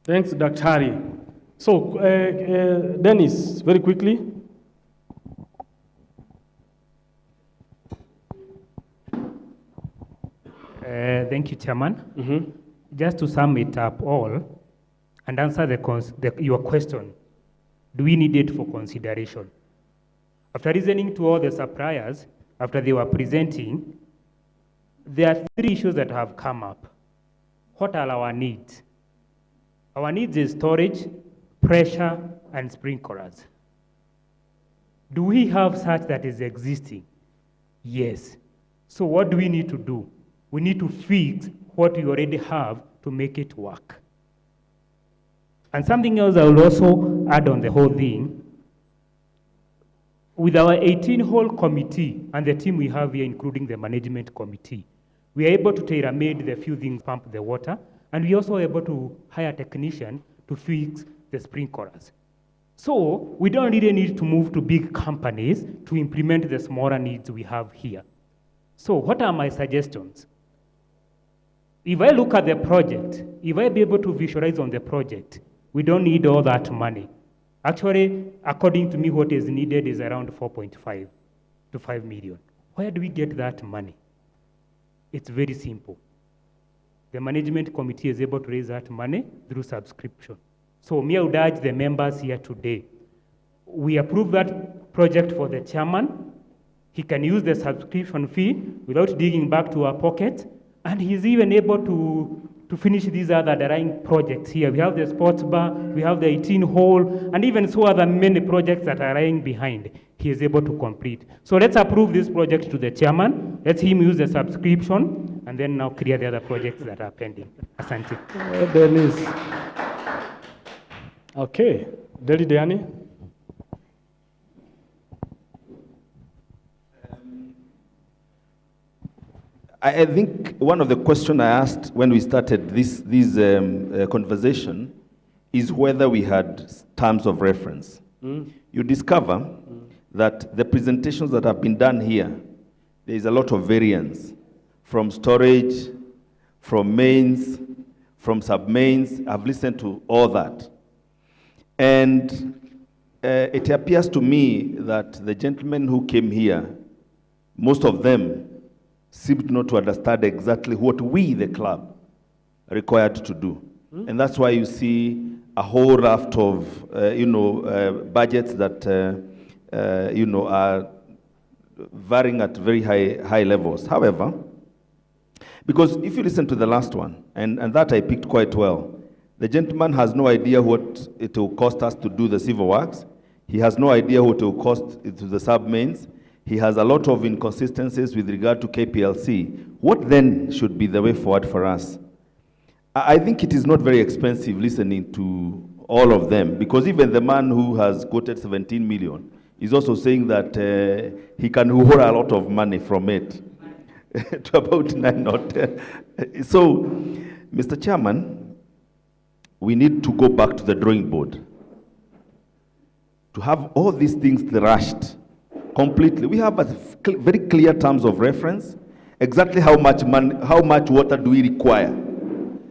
Thanks, Dr. Hari. So, Dennis, very quickly. Thank you, Chairman. Just to sum it up all and answer your question, do we need it for consideration? After listening to all the suppliers, after they were presenting, there are 3 issues that have come up. What are our needs? Our needs is storage, pressure, and sprinklers. Do we have such that is existing? Yes. So what do we need to do? We need to fix what we already have to make it work. And something else I will also add on the whole thing, with our 18-hole committee and the team we have here, including the management committee, we are able to tailor-made the few things, pump the water, and we also are able to hire a technician to fix the sprinklers. So we don't really need to move to big companies to implement the smaller needs we have here. So what are my suggestions? If I look at the project, if I be able to visualize on the project, we don't need all that money. Actually, according to me, what is needed is around 4.5 to 5 million. Where do we get that money? It's very simple. The management committee is able to raise that money through subscription. So I would urge the members here today, we approve that project for the chairman. He can use the subscription fee without digging back to our pocket, and he's even able to finish these other underlying projects here. We have the sports bar, we have the 18-hole, and even so other many projects that are lying behind, he is able to complete. So let's approve this project to the chairman, let him use the subscription, and then now clear the other projects that are pending. Asante. Dennis. Okay, Deli Deani. I think one of the questions I asked when we started this conversation is whether we had terms of reference. You discover that the presentations that have been done here, there is a lot of variance from storage, from mains, from sub-mains. I've listened to all that. And it appears to me that the gentlemen who came here, most of them seemed not to understand exactly what we, the club, are required to do. And that's why you see a whole raft of, budgets that, are varying at very high levels. However, because if you listen to the last one, and that I picked quite well, the gentleman has no idea what it will cost us to do the civil works. He has no idea what it will cost to the sub-mains. He has a lot of inconsistencies with regard to KPLC. What then should be the way forward for us? I think it is not very expensive listening to all of them, because even the man who has quoted 17 million is also saying that he can withhold a lot of money from it. to about 9 or 10. So, Mr. Chairman, we need to go back to the drawing board. To have all these things rushed completely. We have a very clear terms of reference, exactly how much water do we require.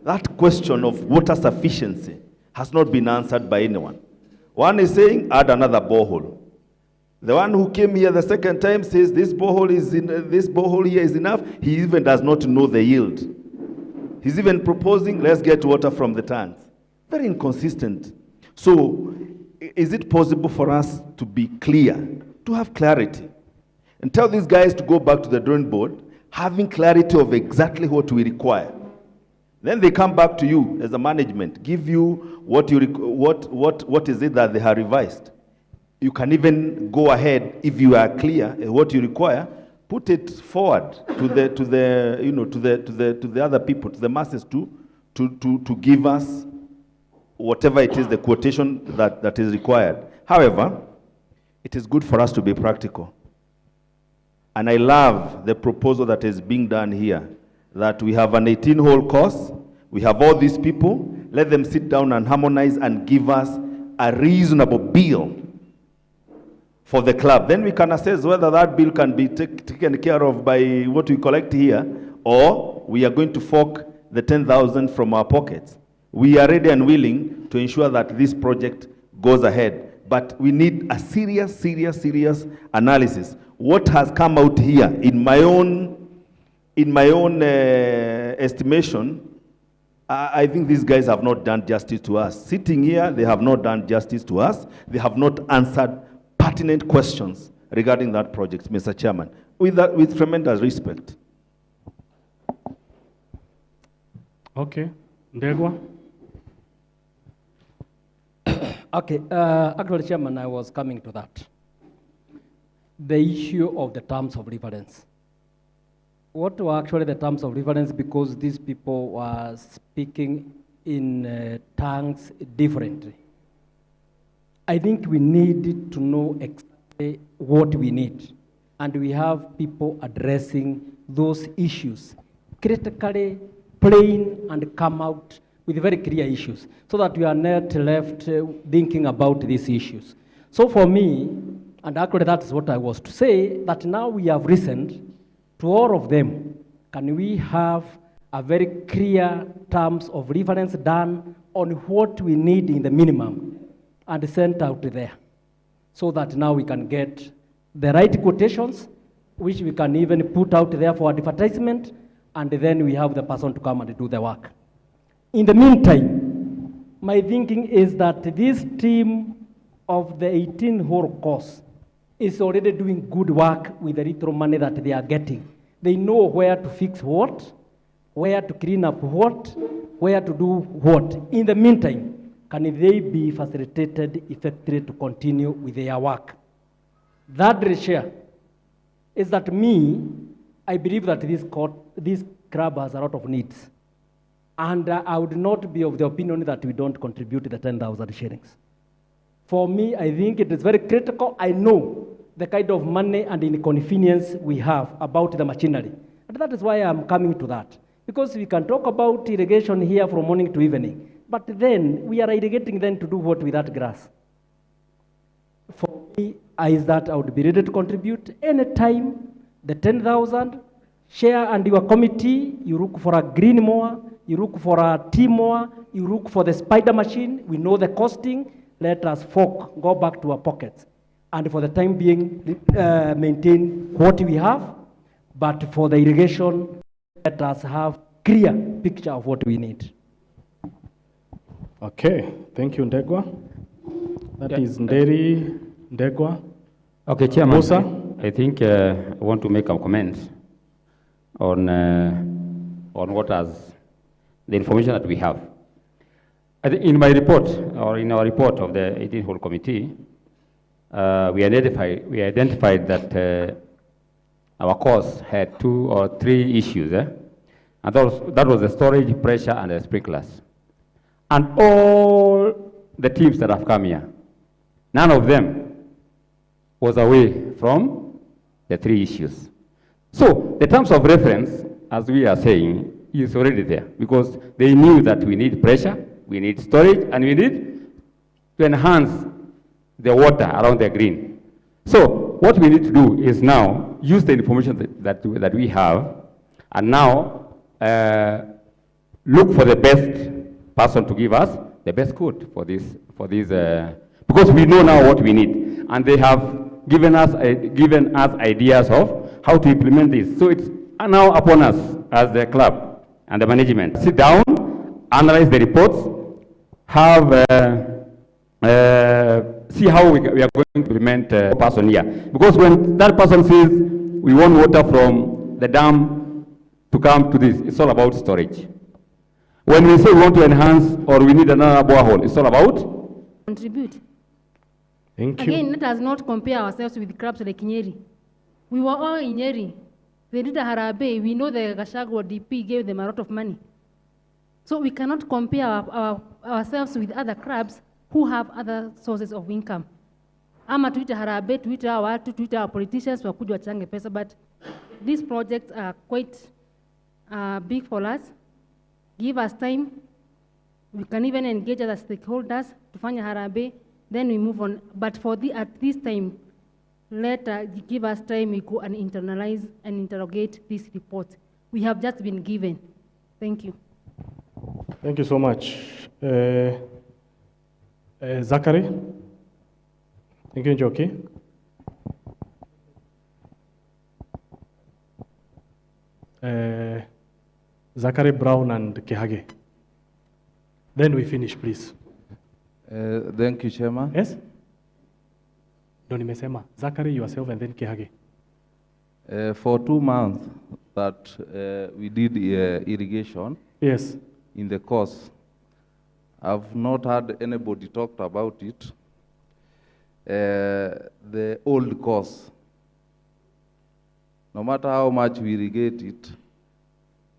That question of water sufficiency has not been answered by anyone. One is saying, add another borehole. The one who came here the second time says this borehole here is enough. He even does not know the yield. He's even proposing, let's get water from the tanks. Very inconsistent. So, is it possible for us to be clear, to have clarity, and tell these guys to go back to the drawing board, having clarity of exactly what we require? Then they come back to you as a management, give you what is it that they have revised. You can even go ahead, if you are clear what you require, put it forward to the other people, to the masses to give us whatever it is, the quotation that is required. However, it is good for us to be practical. And I love the proposal that is being done here, that we have an 18-hole course, we have all these people, let them sit down and harmonize and give us a reasonable bill for the club. Then we can assess whether that bill can be taken care of by what we collect here, or we are going to fork the 10,000 from our pockets. We are ready and willing to ensure that this project goes ahead. But we need a serious analysis. What has come out here, in my own estimation, I think these guys have not done justice to us. Sitting here, they have not done justice to us. They have not answered pertinent questions regarding that project, Mr. Chairman, with tremendous respect. Okay, Ndegwa. Okay, actually, Chairman, I was coming to that. The issue of the terms of reference. What were actually the terms of reference, because these people were speaking in tongues differently. I think we need to know exactly what we need, and we have people addressing those issues critically, plain, and come out with very clear issues, so that we are not left thinking about these issues. So for me, and actually that is what I was to say, that now we have listened to all of them. Can we have a very clear terms of reference done on what we need in the minimum and sent out there, so that now we can get the right quotations, which we can even put out there for advertisement, and then we have the person to come and do the work. In the meantime, my thinking is that this team of the 18-hole course is already doing good work with the little money that they are getting. They know where to fix what, where to clean up what, where to do what. In the meantime, can they be facilitated effectively to continue with their work? That share is that I believe that this club has a lot of needs. And I would not be of the opinion that we don't contribute the 10,000 shillings. For me, I think it is very critical. I know the kind of money and inconvenience we have about the machinery. And that is why I'm coming to that. Because we can talk about irrigation here from morning to evening, but then we are irrigating them to do what with that grass? For me, is that I would be ready to contribute anytime the 10,000, share, and your committee, you look for a green mower, you look for a T-mower, you look for the spider machine, we know the costing, let us go back to our pockets. And for the time being, maintain what we have, but for the irrigation, let us have clear picture of what we need. Okay, thank you, Ndegwa. That is Nderi, Ndegwa. Okay, Chairman, Musa? I think I want to make a comment on what the information that we have. I think in my report, or in our report of the 18-hole committee, we identified that our course had 2 or 3 issues. And that was the storage, pressure, and the sprinklers. And all the teams that have come here, none of them was away from the 3 issues. So the terms of reference, as we are saying, is already there because they knew that we need pressure, we need storage, and we need to enhance the water around the green. So what we need to do is now use the information that we have, and now look for the best person to give us the best code for this, because we know now what we need, and they have given us ideas of how to implement this. So it's now upon us as the club and the management. Sit down, analyze the reports, have see how we are going to implement a person here. Because when that person says we want water from the dam to come to this, it's all about storage. When we say we want to enhance or we need another borehole, it's all about contribute. Thank you. Again, let us not compare ourselves with crabs like Nyeri. We were all in Nyeri. They did a Harabe. We know the Gachagua DP gave them a lot of money. So we cannot compare ourselves with other crabs who have other sources of income. Ama tuite Harabe, tuite our watu, tuite our politicians, wakuja wachange pesa, but these projects are quite big for us. Give us time. We can even engage other stakeholders to find a Harabe, then we move on. But at this time, give us time, we go and internalize and interrogate this report. We have just been given. Thank you. Thank you so much. Zachary? Thank you, Njoki. Zachary, Brown, and Kehage. Then we finish, please. Thank you, Chairman. Yes? No, nimesema. Zachary, yourself, and then Kehage. For 2 months that we did irrigation. Yes. In the course, I've not had anybody talk about it. The old course, no matter how much we irrigate it,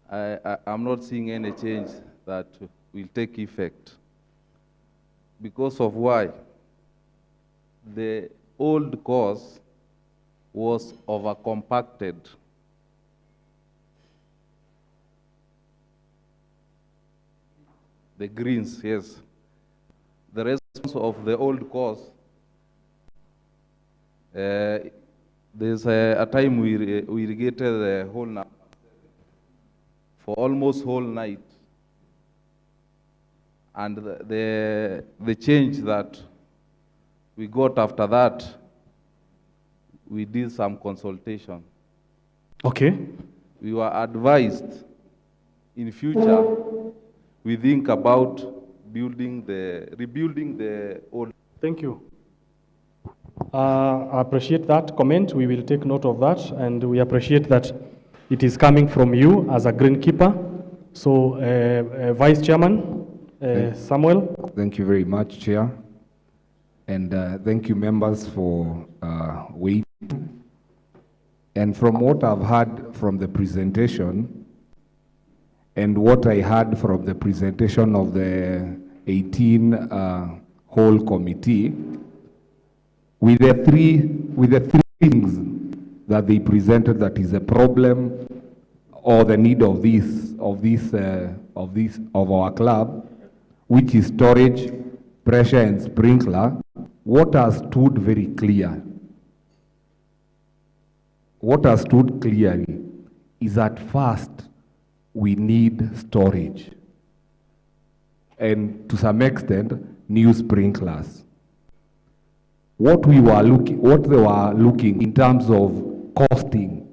I'm not seeing any change that will take effect. Because of why? The old course was over-compacted. The greens, yes. The response of the old course, there's a time we irrigated the whole night, for almost whole night. And the change that we got after that, we did some consultation. Okay. We were advised in future, we think about rebuilding the old. Thank you. I appreciate that comment. We will take note of that, and we appreciate that it is coming from you as a greenkeeper. So, Vice Chairman, Samuel. Thank you very much, Chair. And thank you, members, for waiting. And from what I've heard from the presentation, and what I heard from the presentation of the 18 whole committee, with the three things that they presented that is a problem or the need of our club, which is storage, pressure, and sprinkler. What has stood very clear? What has stood clearly is that first, we need storage, and to some extent, new sprinklers. What they were looking in terms of costing,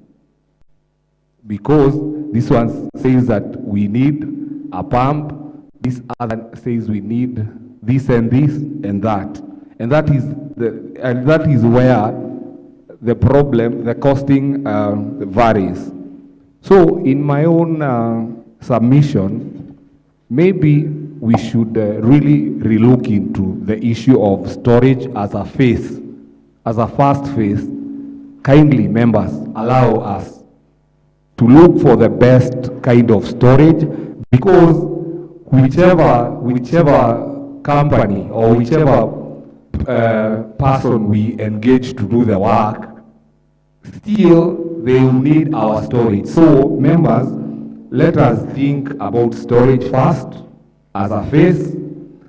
because this one says that we need a pump, this other says we need this and that, and that is where the problem, the costing varies. So in my own submission, maybe we should really relook into the issue of storage as a phase, as a first phase. Kindly, members, allow us to look for the best kind of storage, because whichever company or whichever person we engage to do the work, still they will need our storage. So members, let us think about storage first as a phase,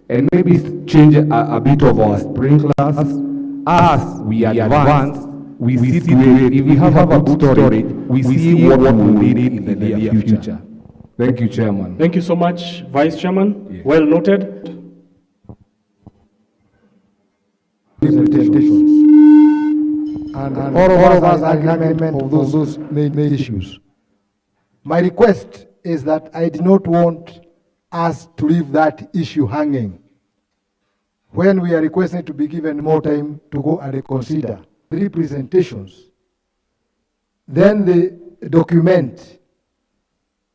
and maybe change a bit of our sprinklers. As we advance, we see to it. If we have a good storage, we see what we will need in the near future. Thank you, Chairman. Thank you so much, Vice Chairman. Yes. Well noted. Presentations. And all of us are in agreement of those main issues. My request is that I do not want us to leave that issue hanging. When we are requesting to be given more time to go and reconsider 3 presentations, then they document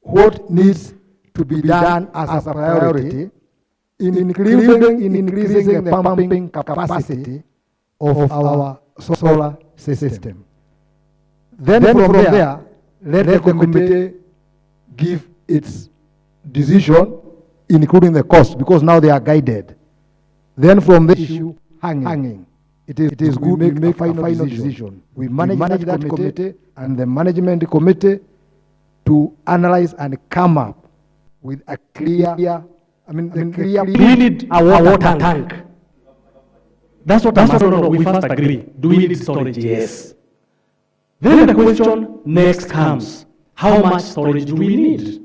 what needs to be done as a priority, including increasing the pumping capacity of our solar system. Then from there, let the committee give its decision, including the cost, because now they are guided. Then from the issue hanging, it is good we make a final decision. We manage that committee and the management committee to analyze and come up with a clear, we need a water tank. That's what we first agree. Do we need storage? Yes. Then the question next comes, how much storage do we need?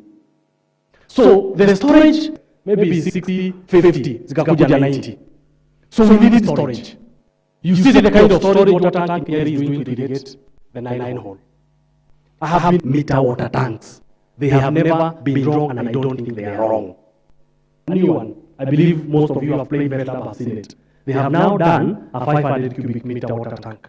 So the storage maybe 60, 50, zikakuja 90. So we need storage. You see the kind of storage water tank here is doing to irrigate the 9 hole. I have been meter water tanks. They have never been wrong, and I don't think they are wrong. A new one. I believe most of you have played Vet Lab, have seen it. They have now done a 500 cubic meter water tank.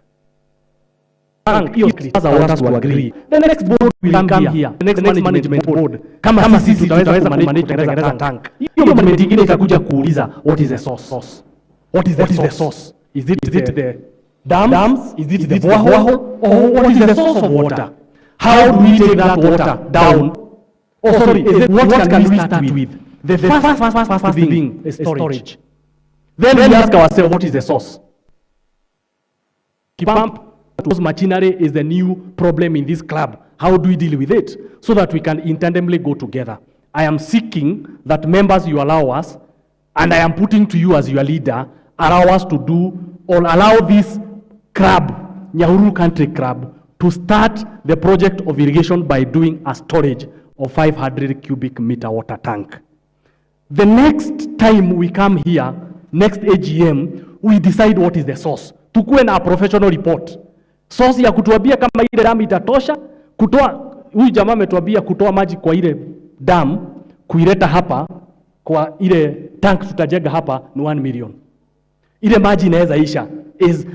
As a water to agree. The next board will come here. The next management board. Kama sisi tutaweza manage kutengeneza tank. Hiyo management ingine itakuja kuuliza what is the source? What is the source? Is it the dams? Is it the borehole? Or what is the source of water? How do we take that water down? Oh, sorry, what can we start with? The first thing is storage. Then we ask ourselves, what is the source? Pump machinery is the new problem in this club. How do we deal with it? So that we can intandemly go together. I am seeking that members you allow us, and I am putting to you as your leader, allow us to do, or allow this club, Nyahururu Country Club, to start the project of irrigation by doing a storage of 500 cubic meter water tank. The next time we come here, next AGM, we decide what is the source. Tukue na a professional report. Source ya kutuambia kama ile dam itatosha, huyu jamaa ametuambia kutoa maji kwa ile dam, kuileta hapa, kwa ile tank tutajenga hapa ni 1 million. Ile maji inaweza isha.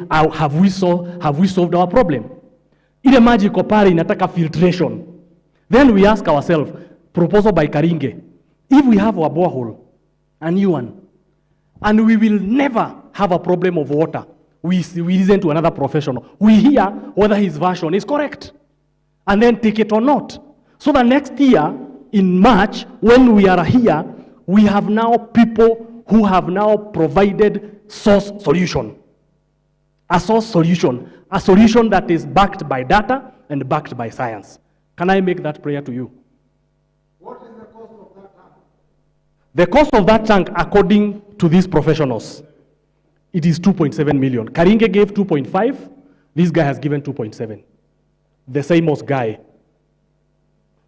Have we solved our problem? Ile maji iko pale inataka filtration. Then we ask ourselves, proposal by Karinge, if we have a borehole, a new one, and we will never have a problem of water, we listen to another professional. We hear whether his version is correct, and then take it or not. So the next year, in March, when we are here, we have now people who have now provided source solution. A source solution. A solution that is backed by data and backed by science. Can I make that prayer to you? What is the cost of that tank? The cost of that tank, according to these professionals, it is 2.7 million. Karinge gave 2.5. This guy has given 2.7. The same as guy.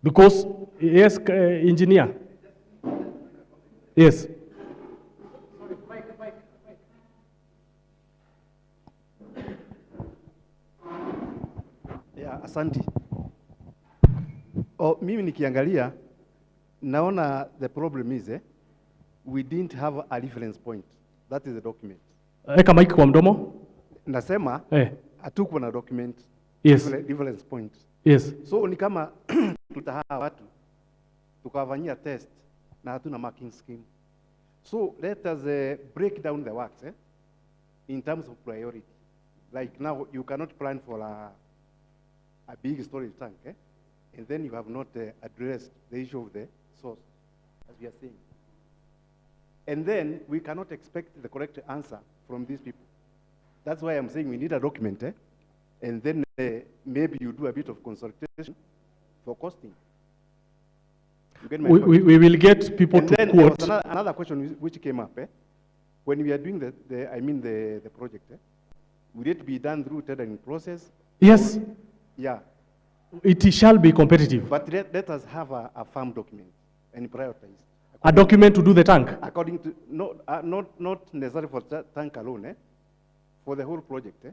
Because, yes, engineer. Yes. Yeah, asante. Mimi nikiangalia, naona the problem is, we didn't have a reference point. That is the document. Eka mic kwa mdomo. Nasema, hatukuwa na document. Yes. Reference point. Yes. So ni kama tutahaa watu, tukawafanyia test, na hatuna marking scheme. So let us break down the works in terms of priority. Like now, you cannot plan for a big storage tank, and then you have not addressed the issue of the source, as we are saying. And then we cannot expect the correct answer from these people. That's why I'm saying we need a document, and then maybe you do a bit of consultation for costing. You get my point? We will get people and to then quote. There was another question which came up. When we are doing the project, will it be done through tendering process? Yes. Yeah. It shall be competitive. But let us have a firm document and prioritize. A document to do the tank? According to, not necessarily for tank alone, for the whole project,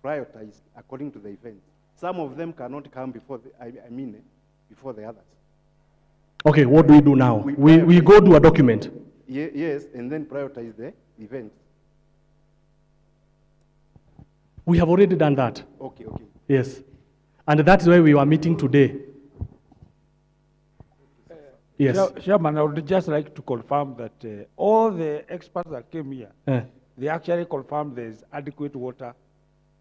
prioritized according to the event. Some of them cannot come before before the others. Okay, what do we do now? We go to a document. Yes, and then prioritize the event. We have already done that. Okay. Yes. And that's why we were meeting today. Yes. Chairman, I would just like to confirm that all the experts that came here, they actually confirmed there's adequate water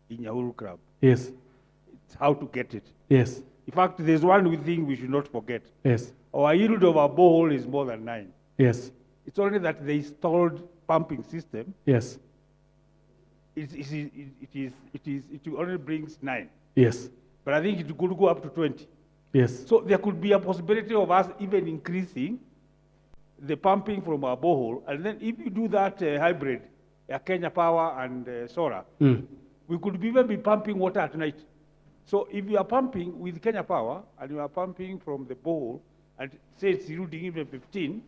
in Nyahururu Club. Yes. It's how to get it. Yes. In fact, there's one thing we should not forget. Yes. Our yield of our borehole is more than 9. Yes. It's only that the installed pumping system. Yes. It only brings 9. Yes. But I think it could go up to 20. Yes. So there could be a possibility of us even increasing the pumping from our borehole, and then if you do that hybrid, Kenya Power and solar, we could even be pumping water at night. So if you are pumping with Kenya Power and you are pumping from the borehole, and say it's yielding even 15,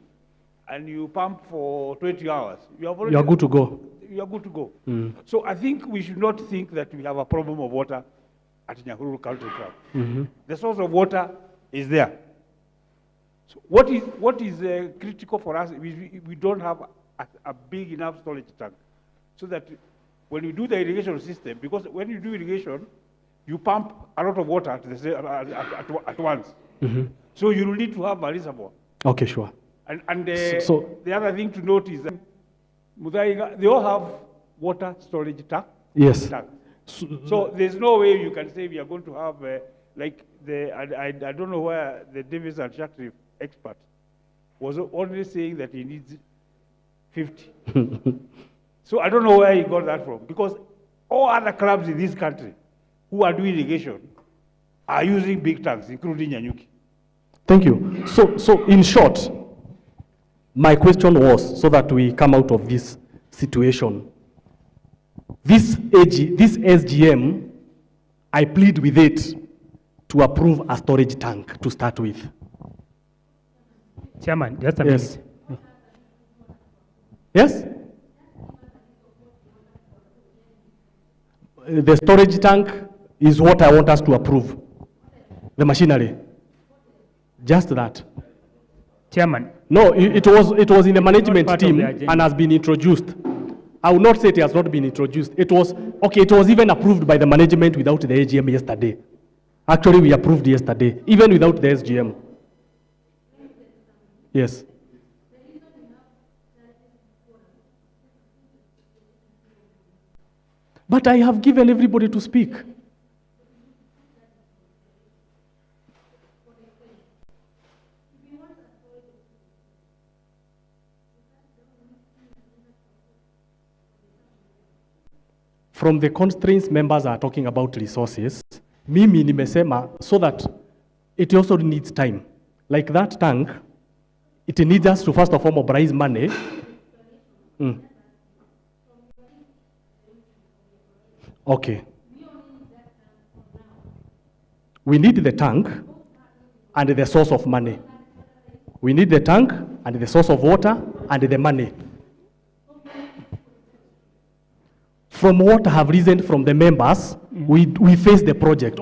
and you pump for 20 hours, you are good to go. You are good to go. So I think we should not think that we have a problem of water at Nyahururu Country Club. The source of water is there. So what is critical for us? We don't have a big enough storage tank, so that when you do the irrigation system, because when you do irrigation, you pump a lot of water at once. So you will need to have a reservoir. Okay, sure. And the other thing to note is that Muthaiga, they all have water storage tank. Yes. So there's no way you can say we are going to have I don't know where the Davis and Shakri expert was only saying that he needs 50. So I don't know where he got that from, because all other clubs in this country who are doing irrigation are using big tanks, including Nyanyuki. Thank you. So in short, my question was, so that we come out of this situation, this SGM, I plead with it to approve a storage tank to start with. Chairman, just a minute. Yes? The storage tank is what I want us to approve. The machinery. Just that. Chairman. No, it was in the management team and has been introduced. I will not say it has not been introduced. It was even approved by the management without the AGM yesterday. Actually, we approved yesterday, even without the SGM. Yes. But I have given everybody to speak. From the constraints members are talking about resources, mimi nimesema so that it also needs time. Like that tank, it needs us to first of all mobilize money. Okay. We need the tank and the source of money. We need the tank and the source of water and the money. From what I have reasoned from the members, we face the project.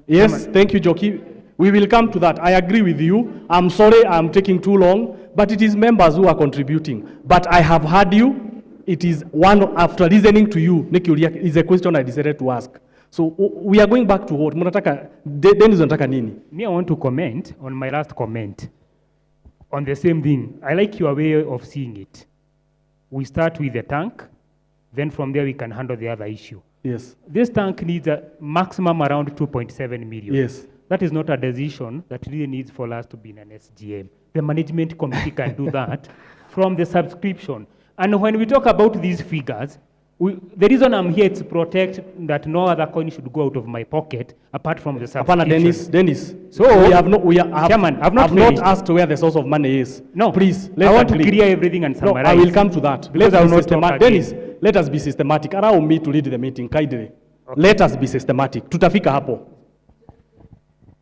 Yes, thank you, Joki. We will come to that. I agree with you. I'm sorry I'm taking too long, but it is members who are contributing. But I have heard you. It is one, after listening to you, is a question I decided to ask. So we are going back to what? Dennis unataka nini? Me, I want to comment on my last comment on the same thing. I like your way of seeing it. We start with the tank, then from there we can handle the other issue. Yes. This tank needs a maximum around 2.7 million. Yes. That is not a decision that really needs for us to be in an SGM. the management committee can do that from the subscription. And when we talk about these figures, the reason I'm here is to protect that no other coin should go out of my pocket apart from the subscription. Dennis. So Chairman, I've not asked where the source of money is. No, please. I want to clear everything and summarize. No, I will come to that. Because I will not talk again. Dennis, let us be systematic. Allow me to lead the meeting kindly. Okay. Let us be systematic. Tutafika hapo.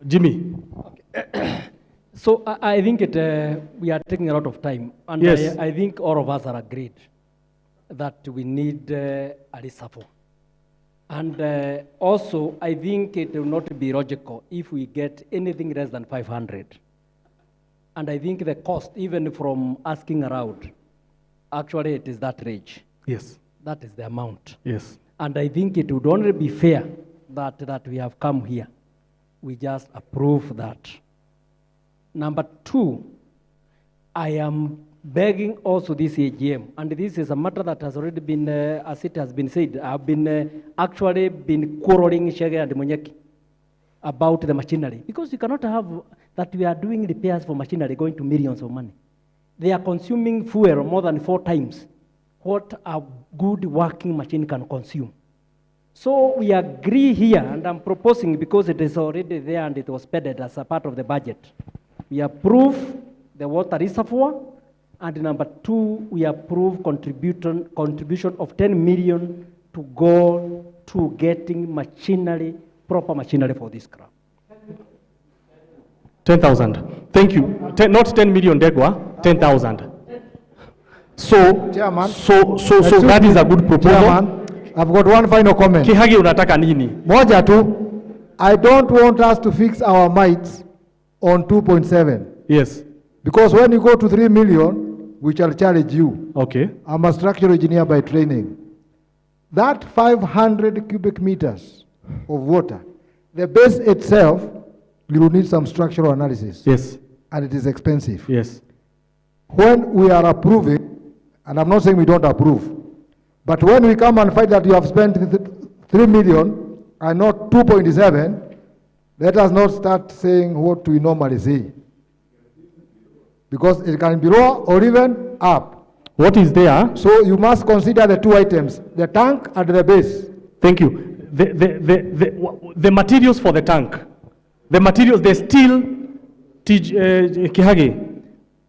Jimmy. Okay. So I think we are taking a lot of time, and yes. I think all of us are agreed that we need a reshuffle. And also, I think it will not be logical if we get anything less than 500. And I think the cost, even from asking around, actually it is that range. Yes. That is the amount. Yes. And I think it would only be fair that we have come here. We just approve that. Number two, I am begging also this AGM, and this is a matter that has already been, as it has been said, I've been actually been quarreling Shege and Munyeki about the machinery, because you cannot have that we are doing repairs for machinery going to millions of money. They are consuming fuel more than 4 times what a good working machine can consume. So we agree here, and I'm proposing, because it is already there and it was padded as a part of the budget, we approve the water reservoir, and number 2, we approve contribution of 10 million to go to getting machinery, proper machinery for this crop. 10,000. Thank you. Not 10 million, Degwa, 10,000. So, Chairman, so that is a good proposal. Chairman, I've got one final comment. Kihagi unataka nini? Moja tu, I don't want us to fix our mites on 2.7. Yes. Because when you go to 3 million, we shall challenge you. Okay. I'm a structural engineer by training. That 500 cubic meters of water, the base itself, you will need some structural analysis. Yes. And it is expensive. Yes. When we are approving, and I'm not saying we don't approve, but when we come and find that you have spent 3 million and not 2.7, let us not start saying what we normally say. Because it can be low or even up. What is there? So you must consider the 2 items, the tank and the base. Thank you. The materials for the tank, the materials, the steel, Kihagi,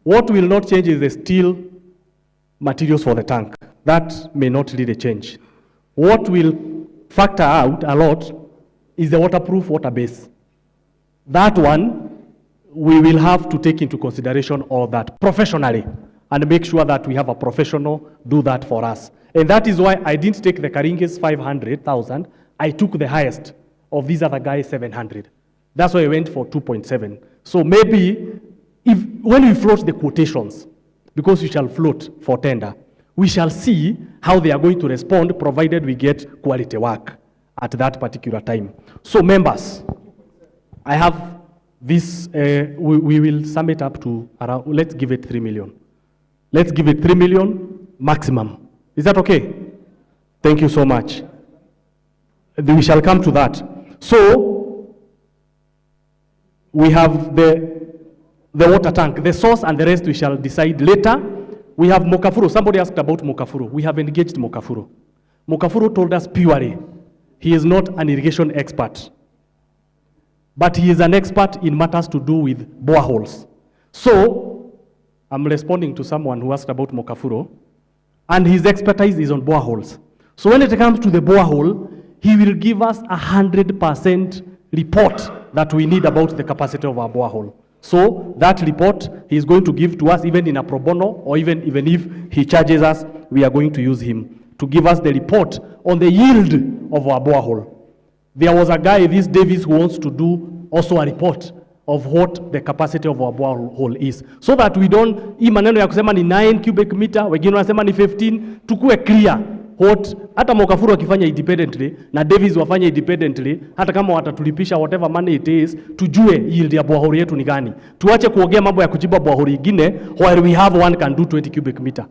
what will not change is the steel materials for the tank. That may not really change. What will factor out a lot is the waterproof water base. That one, we will have to take into consideration all that professionally and make sure that we have a professional do that for us. And that is why I didn't take the Karinge's 500,000. I took the highest of these other guys, 700. That's why I went for 2.7. So maybe when we float the quotations, because we shall float for tender, we shall see how they are going to respond, provided we get quality work at that particular time. So members, I have this, we will sum it up to around, let's give it 3 million. Let's give it 3 million maximum. Is that okay? Thank you so much. We shall come to that. So, we have the water tank, the source and the rest we shall decide later. We have Mokafuru. Somebody asked about Mokafuru. We have engaged Mokafuru. Mokafuru told us purely, he is not an irrigation expert, but he is an expert in matters to do with boreholes. So, I'm responding to someone who asked about Mokafuru, and his expertise is on boreholes. So when it comes to the borehole, he will give us 100% report that we need about the capacity of our borehole. So that report he is going to give to us even in a pro bono, or even if he charges us, we are going to use him to give us the report on the yield of our borehole. There was a guy, this Davis, who wants to do also a report of what the capacity of our borehole is, so that we don't, hii maneno ya kusema ni 9 cubic meter, wengine wanasema ni 15, tukue clear what, hata Mokafuru akifanya independently na Davis wafanya independently, hata kama watatulipisha whatever money it is, tujue yield ya borehole yetu ni gani. Tuache kuongea mambo ya kujiba borehole ingine while we have one can do 20 cubic meter.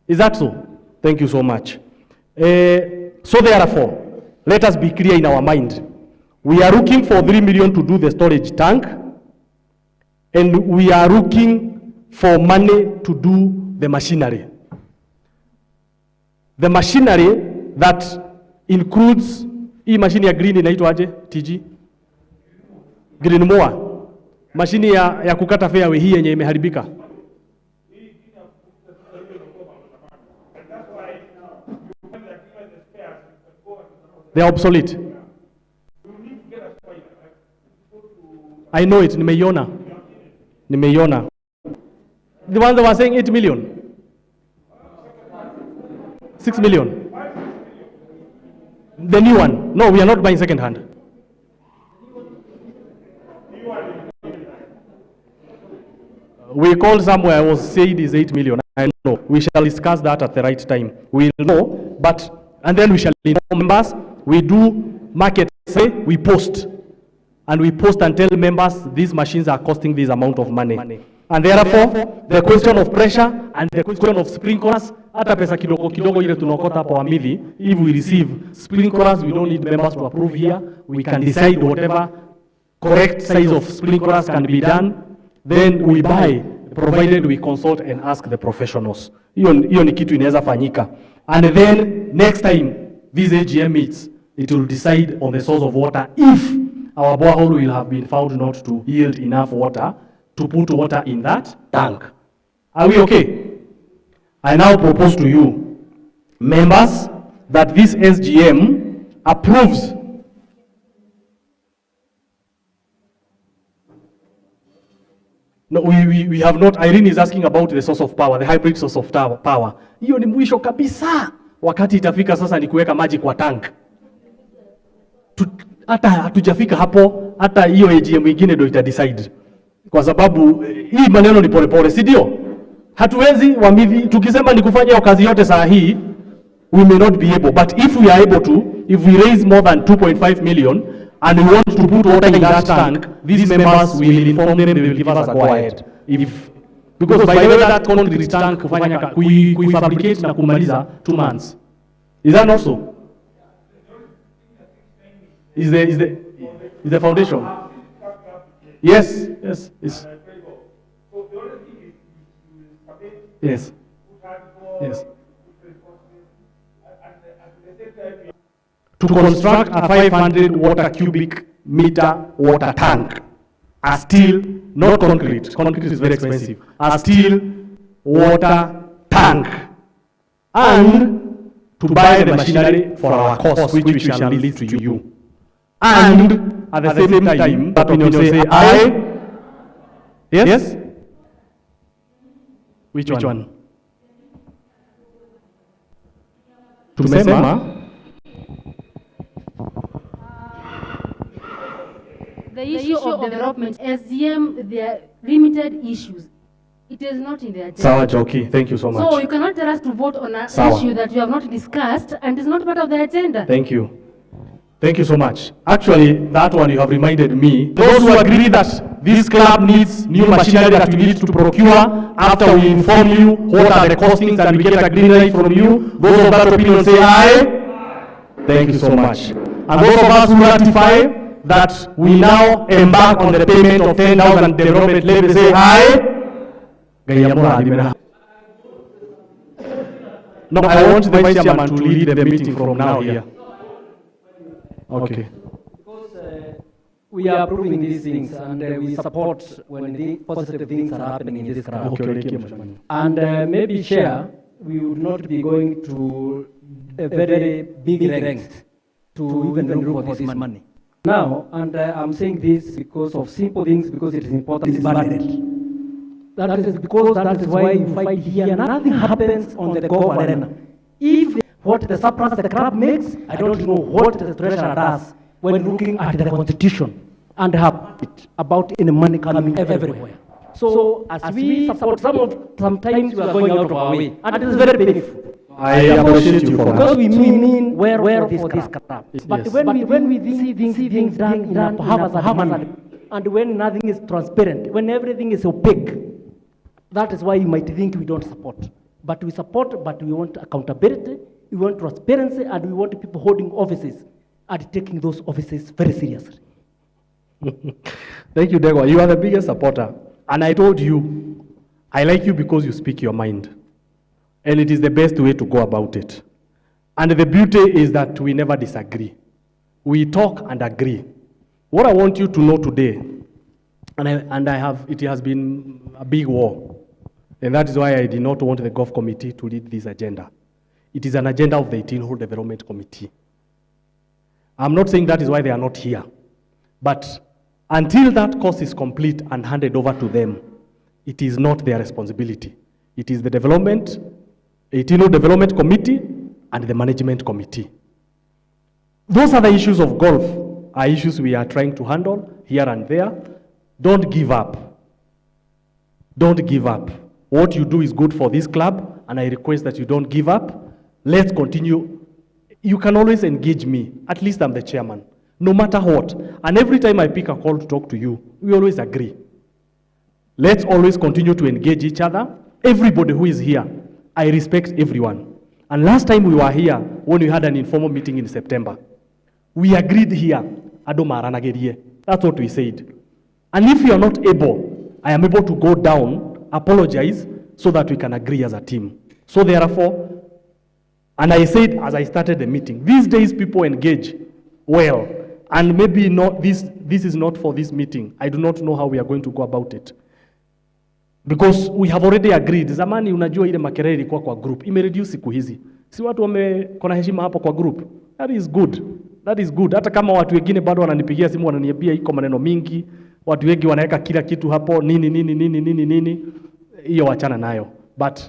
Is that so? Thank you so much. So therefore, let us be clear in our mind. We are looking for 3 million to do the storage tank, and we are looking for money to do the machinery. The machinery that includes, hii machine ya green inaitwa aje, TG? Green mower. Machine ya kukata fairway hii yenye imeharibika. They are obsolete. I know it, nimeiona. Nimeiona. The ones that were saying 8 million. 6 million. The new one. No, we are not buying second hand. We called somewhere, I was said is 8 million. I don't know. We shall discuss that at the right time. We'll know, and then we shall inform members. We do market say, we post. And we post and tell members these machines are costing this amount of money. And therefore, the question of pressure and the question of sprinklers, hata pesa kidogo kidogo ile tunokota hapo Wamithi, if we receive sprinklers, we don't need members to approve here. We can decide whatever correct size of sprinklers can be done. Then we buy, provided we consult and ask the professionals. Hiyo ni kitu inaweza fanyika. And then next time this AGM meets, it will decide on the source of water if our borehole will have been found not to yield enough water to put water in that tank. Are we okay? I now propose to you, members, that this SGM approves No, we have not. Irene is asking about the source of power, the hybrid source of power. Hiyo ni mwisho kabisa. Wakati itafika sasa ni kuweka maji kwa tank. Hata hatujafika hapo, hata hiyo AGM ingine ndio ita decide. Kwa sababu hii maneno ni polepole, si ndio? Hatuwezi Wamithi tukisema ni kufanya hiyo kazi yote saa hii, we may not be able, but if we are able to, if we raise more than 2.5 million and we want to put water in that tank, these members will inform them, they will give us a go ahead. Because by the way that concrete tank kuifabricate na kumaliza 2 months. Is that not so? Is the foundation? Yes, yes, yes. Yes. Yes. To construct a 500 water cubic meter water tank, a steel, not concrete, concrete is very expensive, a steel water tank, and to buy the machinery for our cost, which we shall list to you. And at the same time, that opinion say, I, yes? Which one? Tumesema the issue of development, SGM, there are limited issues. It is not in the agenda. Sawa Joki, thank you so much. So you cannot tell us to vote on an issue that you have not discussed and is not part of the agenda. Thank you. Thank you so much. Actually, that one you have reminded me. Those who agree that this club needs new machinery that we need to procure, after we inform you what are the costings and we get a green light from you, those of that opinion say aye. Thank you so much. And those of us who ratify that we now embark on the payment of 10,000 development levy say aye. No, I want the Vice Chairman to lead the meeting from now here. Okay. Because we are approving these things and we support when the positive things are happening in this crowd. Okay. And maybe Chair, we would not be going to a very big length to even look for this money. Now, and I'm saying this because of simple things, because it is important, it's budget. That is because that is why you fight here. Nothing happens on the golf arena. If what the surplus the club makes, I don't know what the treasurer does when looking at the constitution and have it about any money coming everywhere. So as we support, sometimes we are going out of our way, and it is very painful. I appreciate you for that. Because we mean where of this club. But when we see things done in a haphazard, and when nothing is transparent, when everything is opaque, that is why you might think we don't support. But we support, but we want accountability, we want transparency, and we want people holding offices and taking those offices very seriously. Thank you, Degwa. You are the biggest supporter. And I told you, I like you because you speak your mind. And it is the best way to go about it. And the beauty is that we never disagree. We talk and agree. What I want you to know today, it has been a big war. And that is why I did not want the Golf Committee to lead this agenda. It is an agenda of the 18-hole Development Committee. I'm not saying that is why they are not here. But until that course is complete and handed over to them, it is not their responsibility. It is the 18-hole Development Committee and the Management Committee. Those are the issues of golf, are issues we are trying to handle here and there. Don't give up. Don't give up. What you do is good for this club, and I request that you don't give up. Let's continue. You can always engage me. At least I'm the chairman. No matter what. And every time I pick a call to talk to you, we always agree. Let's always continue to engage each other. Everybody who is here, I respect everyone. And last time we were here, when we had an informal meeting in September, we agreed here, that's what we said. And if you are not able, I am able to go down, apologize, so that we can agree as a team. So therefore, and I said as I started the meeting, these days people engage well, and maybe not this is not for this meeting. I do not know how we are going to go about it. Because we have already agreed. Zamani unajua ile makelele ilikuwa kwa group. Imereduce siku hizi. Si watu wamekona heshima hapo kwa group. That is good. That is good. Hata kama watu wengine bado wananipigia simu wananiambia iko maneno mingi, watu wengi wanaweka kila kitu hapo nini. Hiyo wachana nayo. But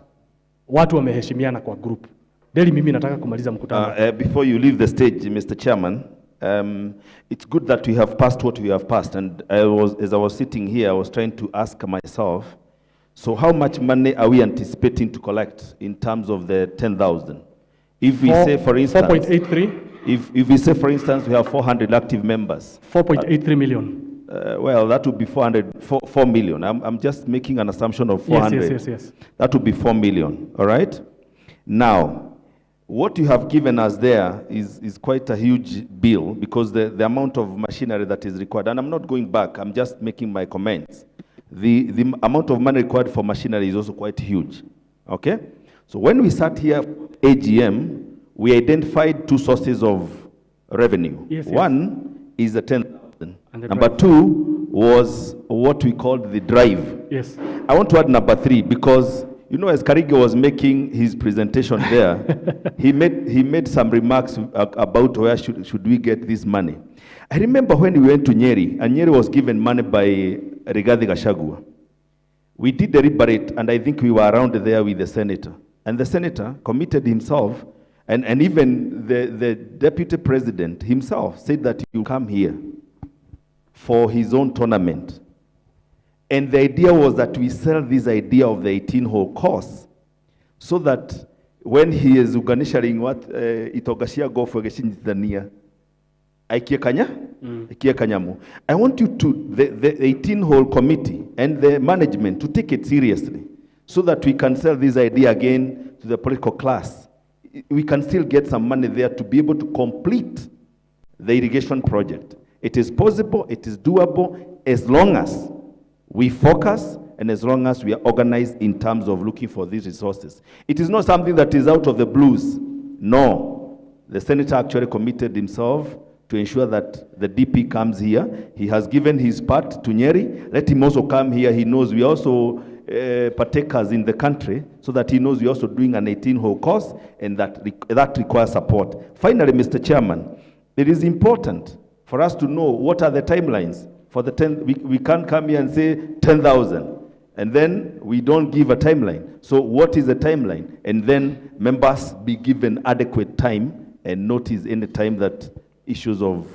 watu wameheshimiana kwa group. Deli mimi nataka kumaliza mkutano. Before you leave the stage, Mr. Chairman, it's good that we have passed what we have passed. And as I was sitting here, I was trying to ask myself, so how much money are we anticipating to collect in terms of the 10,000? If we say, for instance, 4.83. If we say, for instance, we have 400 active members. 4.83 million. Well, that would be 4 million. I'm just making an assumption of 400. Yes. That would be 4 million, all right? Now, what you have given us there is quite a huge bill because the amount of machinery that is required, and I'm not going back, I'm just making my comments. The amount of money required for machinery is also quite huge, okay? So when we sat here, AGM, we identified two sources of revenue. One is the 10,000. Number two was what we called the drive. Yes. I want to add number three because, you know, as Karige was making his presentation there, he made some remarks about where should we get this money. I remember when we went to Nyeri, and Nyeri was given money by Rigathi Gachagua. We did deliberate, and I think we were around there with the senator. And the senator committed himself, and even the deputy president himself said that he will come here for his own tournament. And the idea was that we sell this idea of the 18-hole course so that when he is uganisharing what itogashia golf wegeshinjitania I want you to, the 18-hole committee and the management to take it seriously so that we can sell this idea again to the political class. We can still get some money there to be able to complete the irrigation project. It is possible, it is doable, as long as we focus and as long as we are organized in terms of looking for these resources. It is not something that is out of the blues. No. The senator actually committed himself to ensure that the DP comes here. He has given his part to Nyeri. Let him also come here. He knows we also partakers in the country, so that he knows we're also doing an 18-hole course, and that requires support. Finally, Mr. Chairman, it is important for us to know what are the timelines for the 10. We can't come here and say 10,000, and then we don't give a timeline. So what is the timeline? And then members be given adequate time and notice any time that issues of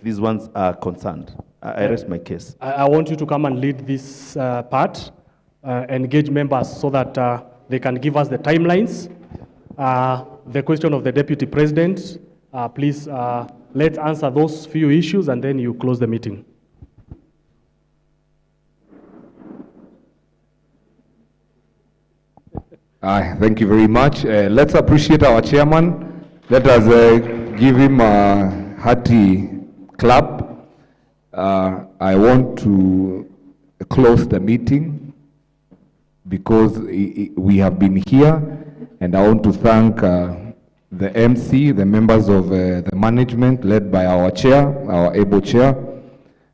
these ones are concerned. I rest my case. I want you to come and lead this part, engage members so that they can give us the timelines. The question of the deputy president, please let's answer those few issues and then you close the meeting. Thank you very much. Let's appreciate our chairman. Let us give him a hearty clap. I want to close the meeting. because we have been here, and I want to thank the MC, the members of the management led by our chair, our able chair,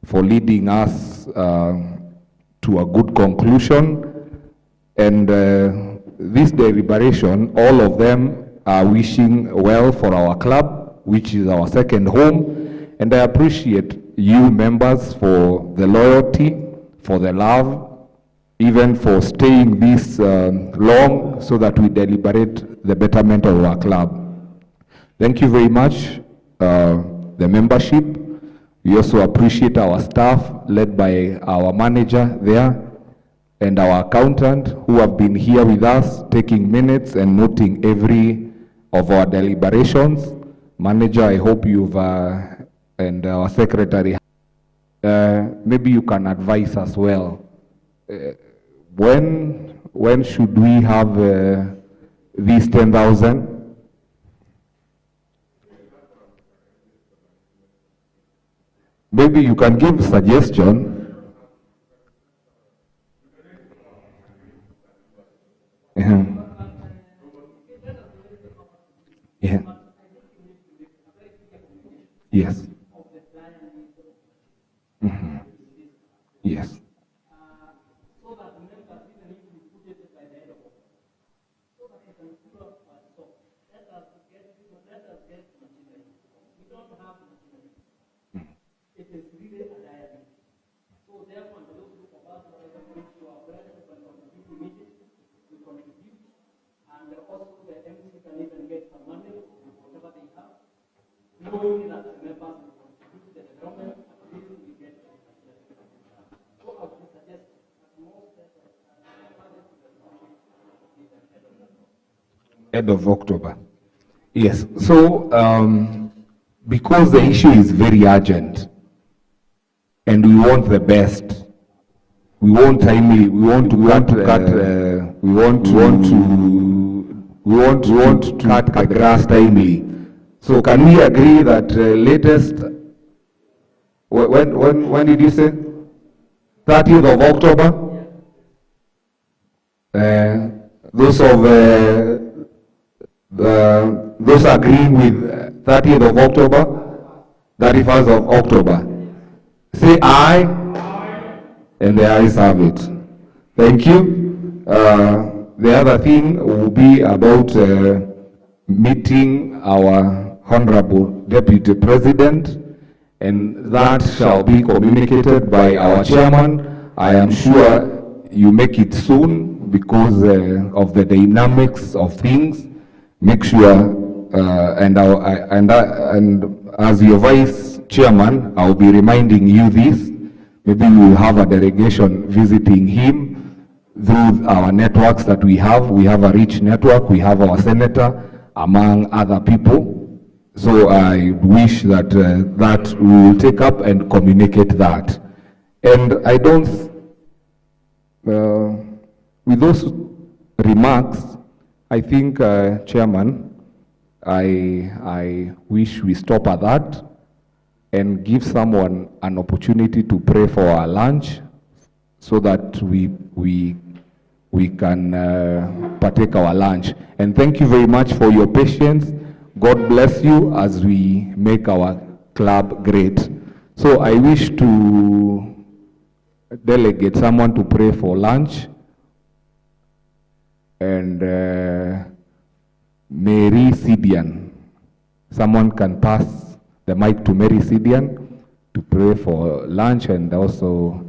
for leading us to a good conclusion. And this deliberation, all of them are wishing well for our club, which is our second home. And I appreciate you members for the loyalty, for the love, even for staying this long so that we deliberate the betterment of our club. Thank you very much, the membership. We also appreciate our staff led by our manager there and our accountant who have been here with us taking minutes and noting every of our deliberations. Manager, I hope you've, and our secretary, maybe you can advise as well. When should we have these 10,000? Maybe you can give a suggestion. Yeah. Yeah. Yes. Mm-hmm. Yes. End of October. Yes. So, because the issue is very urgent and we want the best, we want timely, we want to cut the grass timely. So can we agree that latest, when did you say? 30th of October? Those agreeing with 30th of October, 31st of October. Say aye, and the ayes have it. Thank you. The other thing will be about meeting our Honorable Deputy President, and that shall be communicated by our chairman. I am sure you make it soon because of the dynamics of things. Make sure, and as your vice chairman, I'll be reminding you this. Maybe we will have a delegation visiting him through our networks that we have. We have a rich network. We have our senator, among other people. So I wish that that we will take up and communicate that. And I don't, with those remarks, I think, Chairman, I wish we stop at that and give someone an opportunity to pray for our lunch so that we can partake our lunch. And thank you very much for your patience. God bless you as we make our club great. So I wish to delegate someone to pray for lunch. And Mary Sidian. Someone can pass the mic to Mary Sidian to pray for lunch and also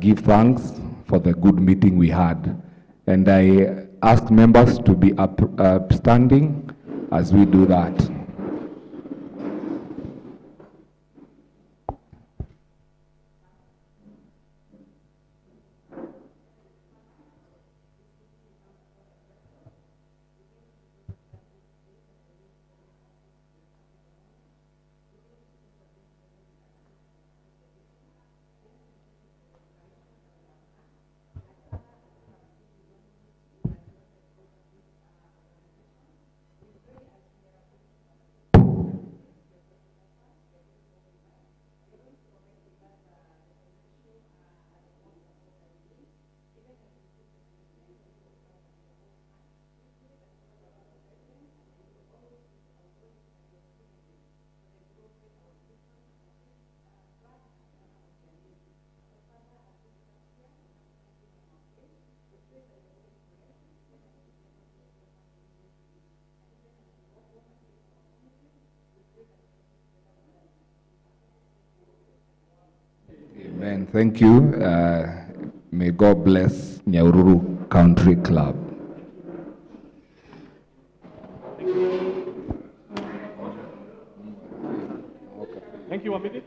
give thanks for the good meeting we had. And I ask members to be upstanding as we do that. And thank you. May God bless Nyahururu Country Club. Thank you, Wamidi.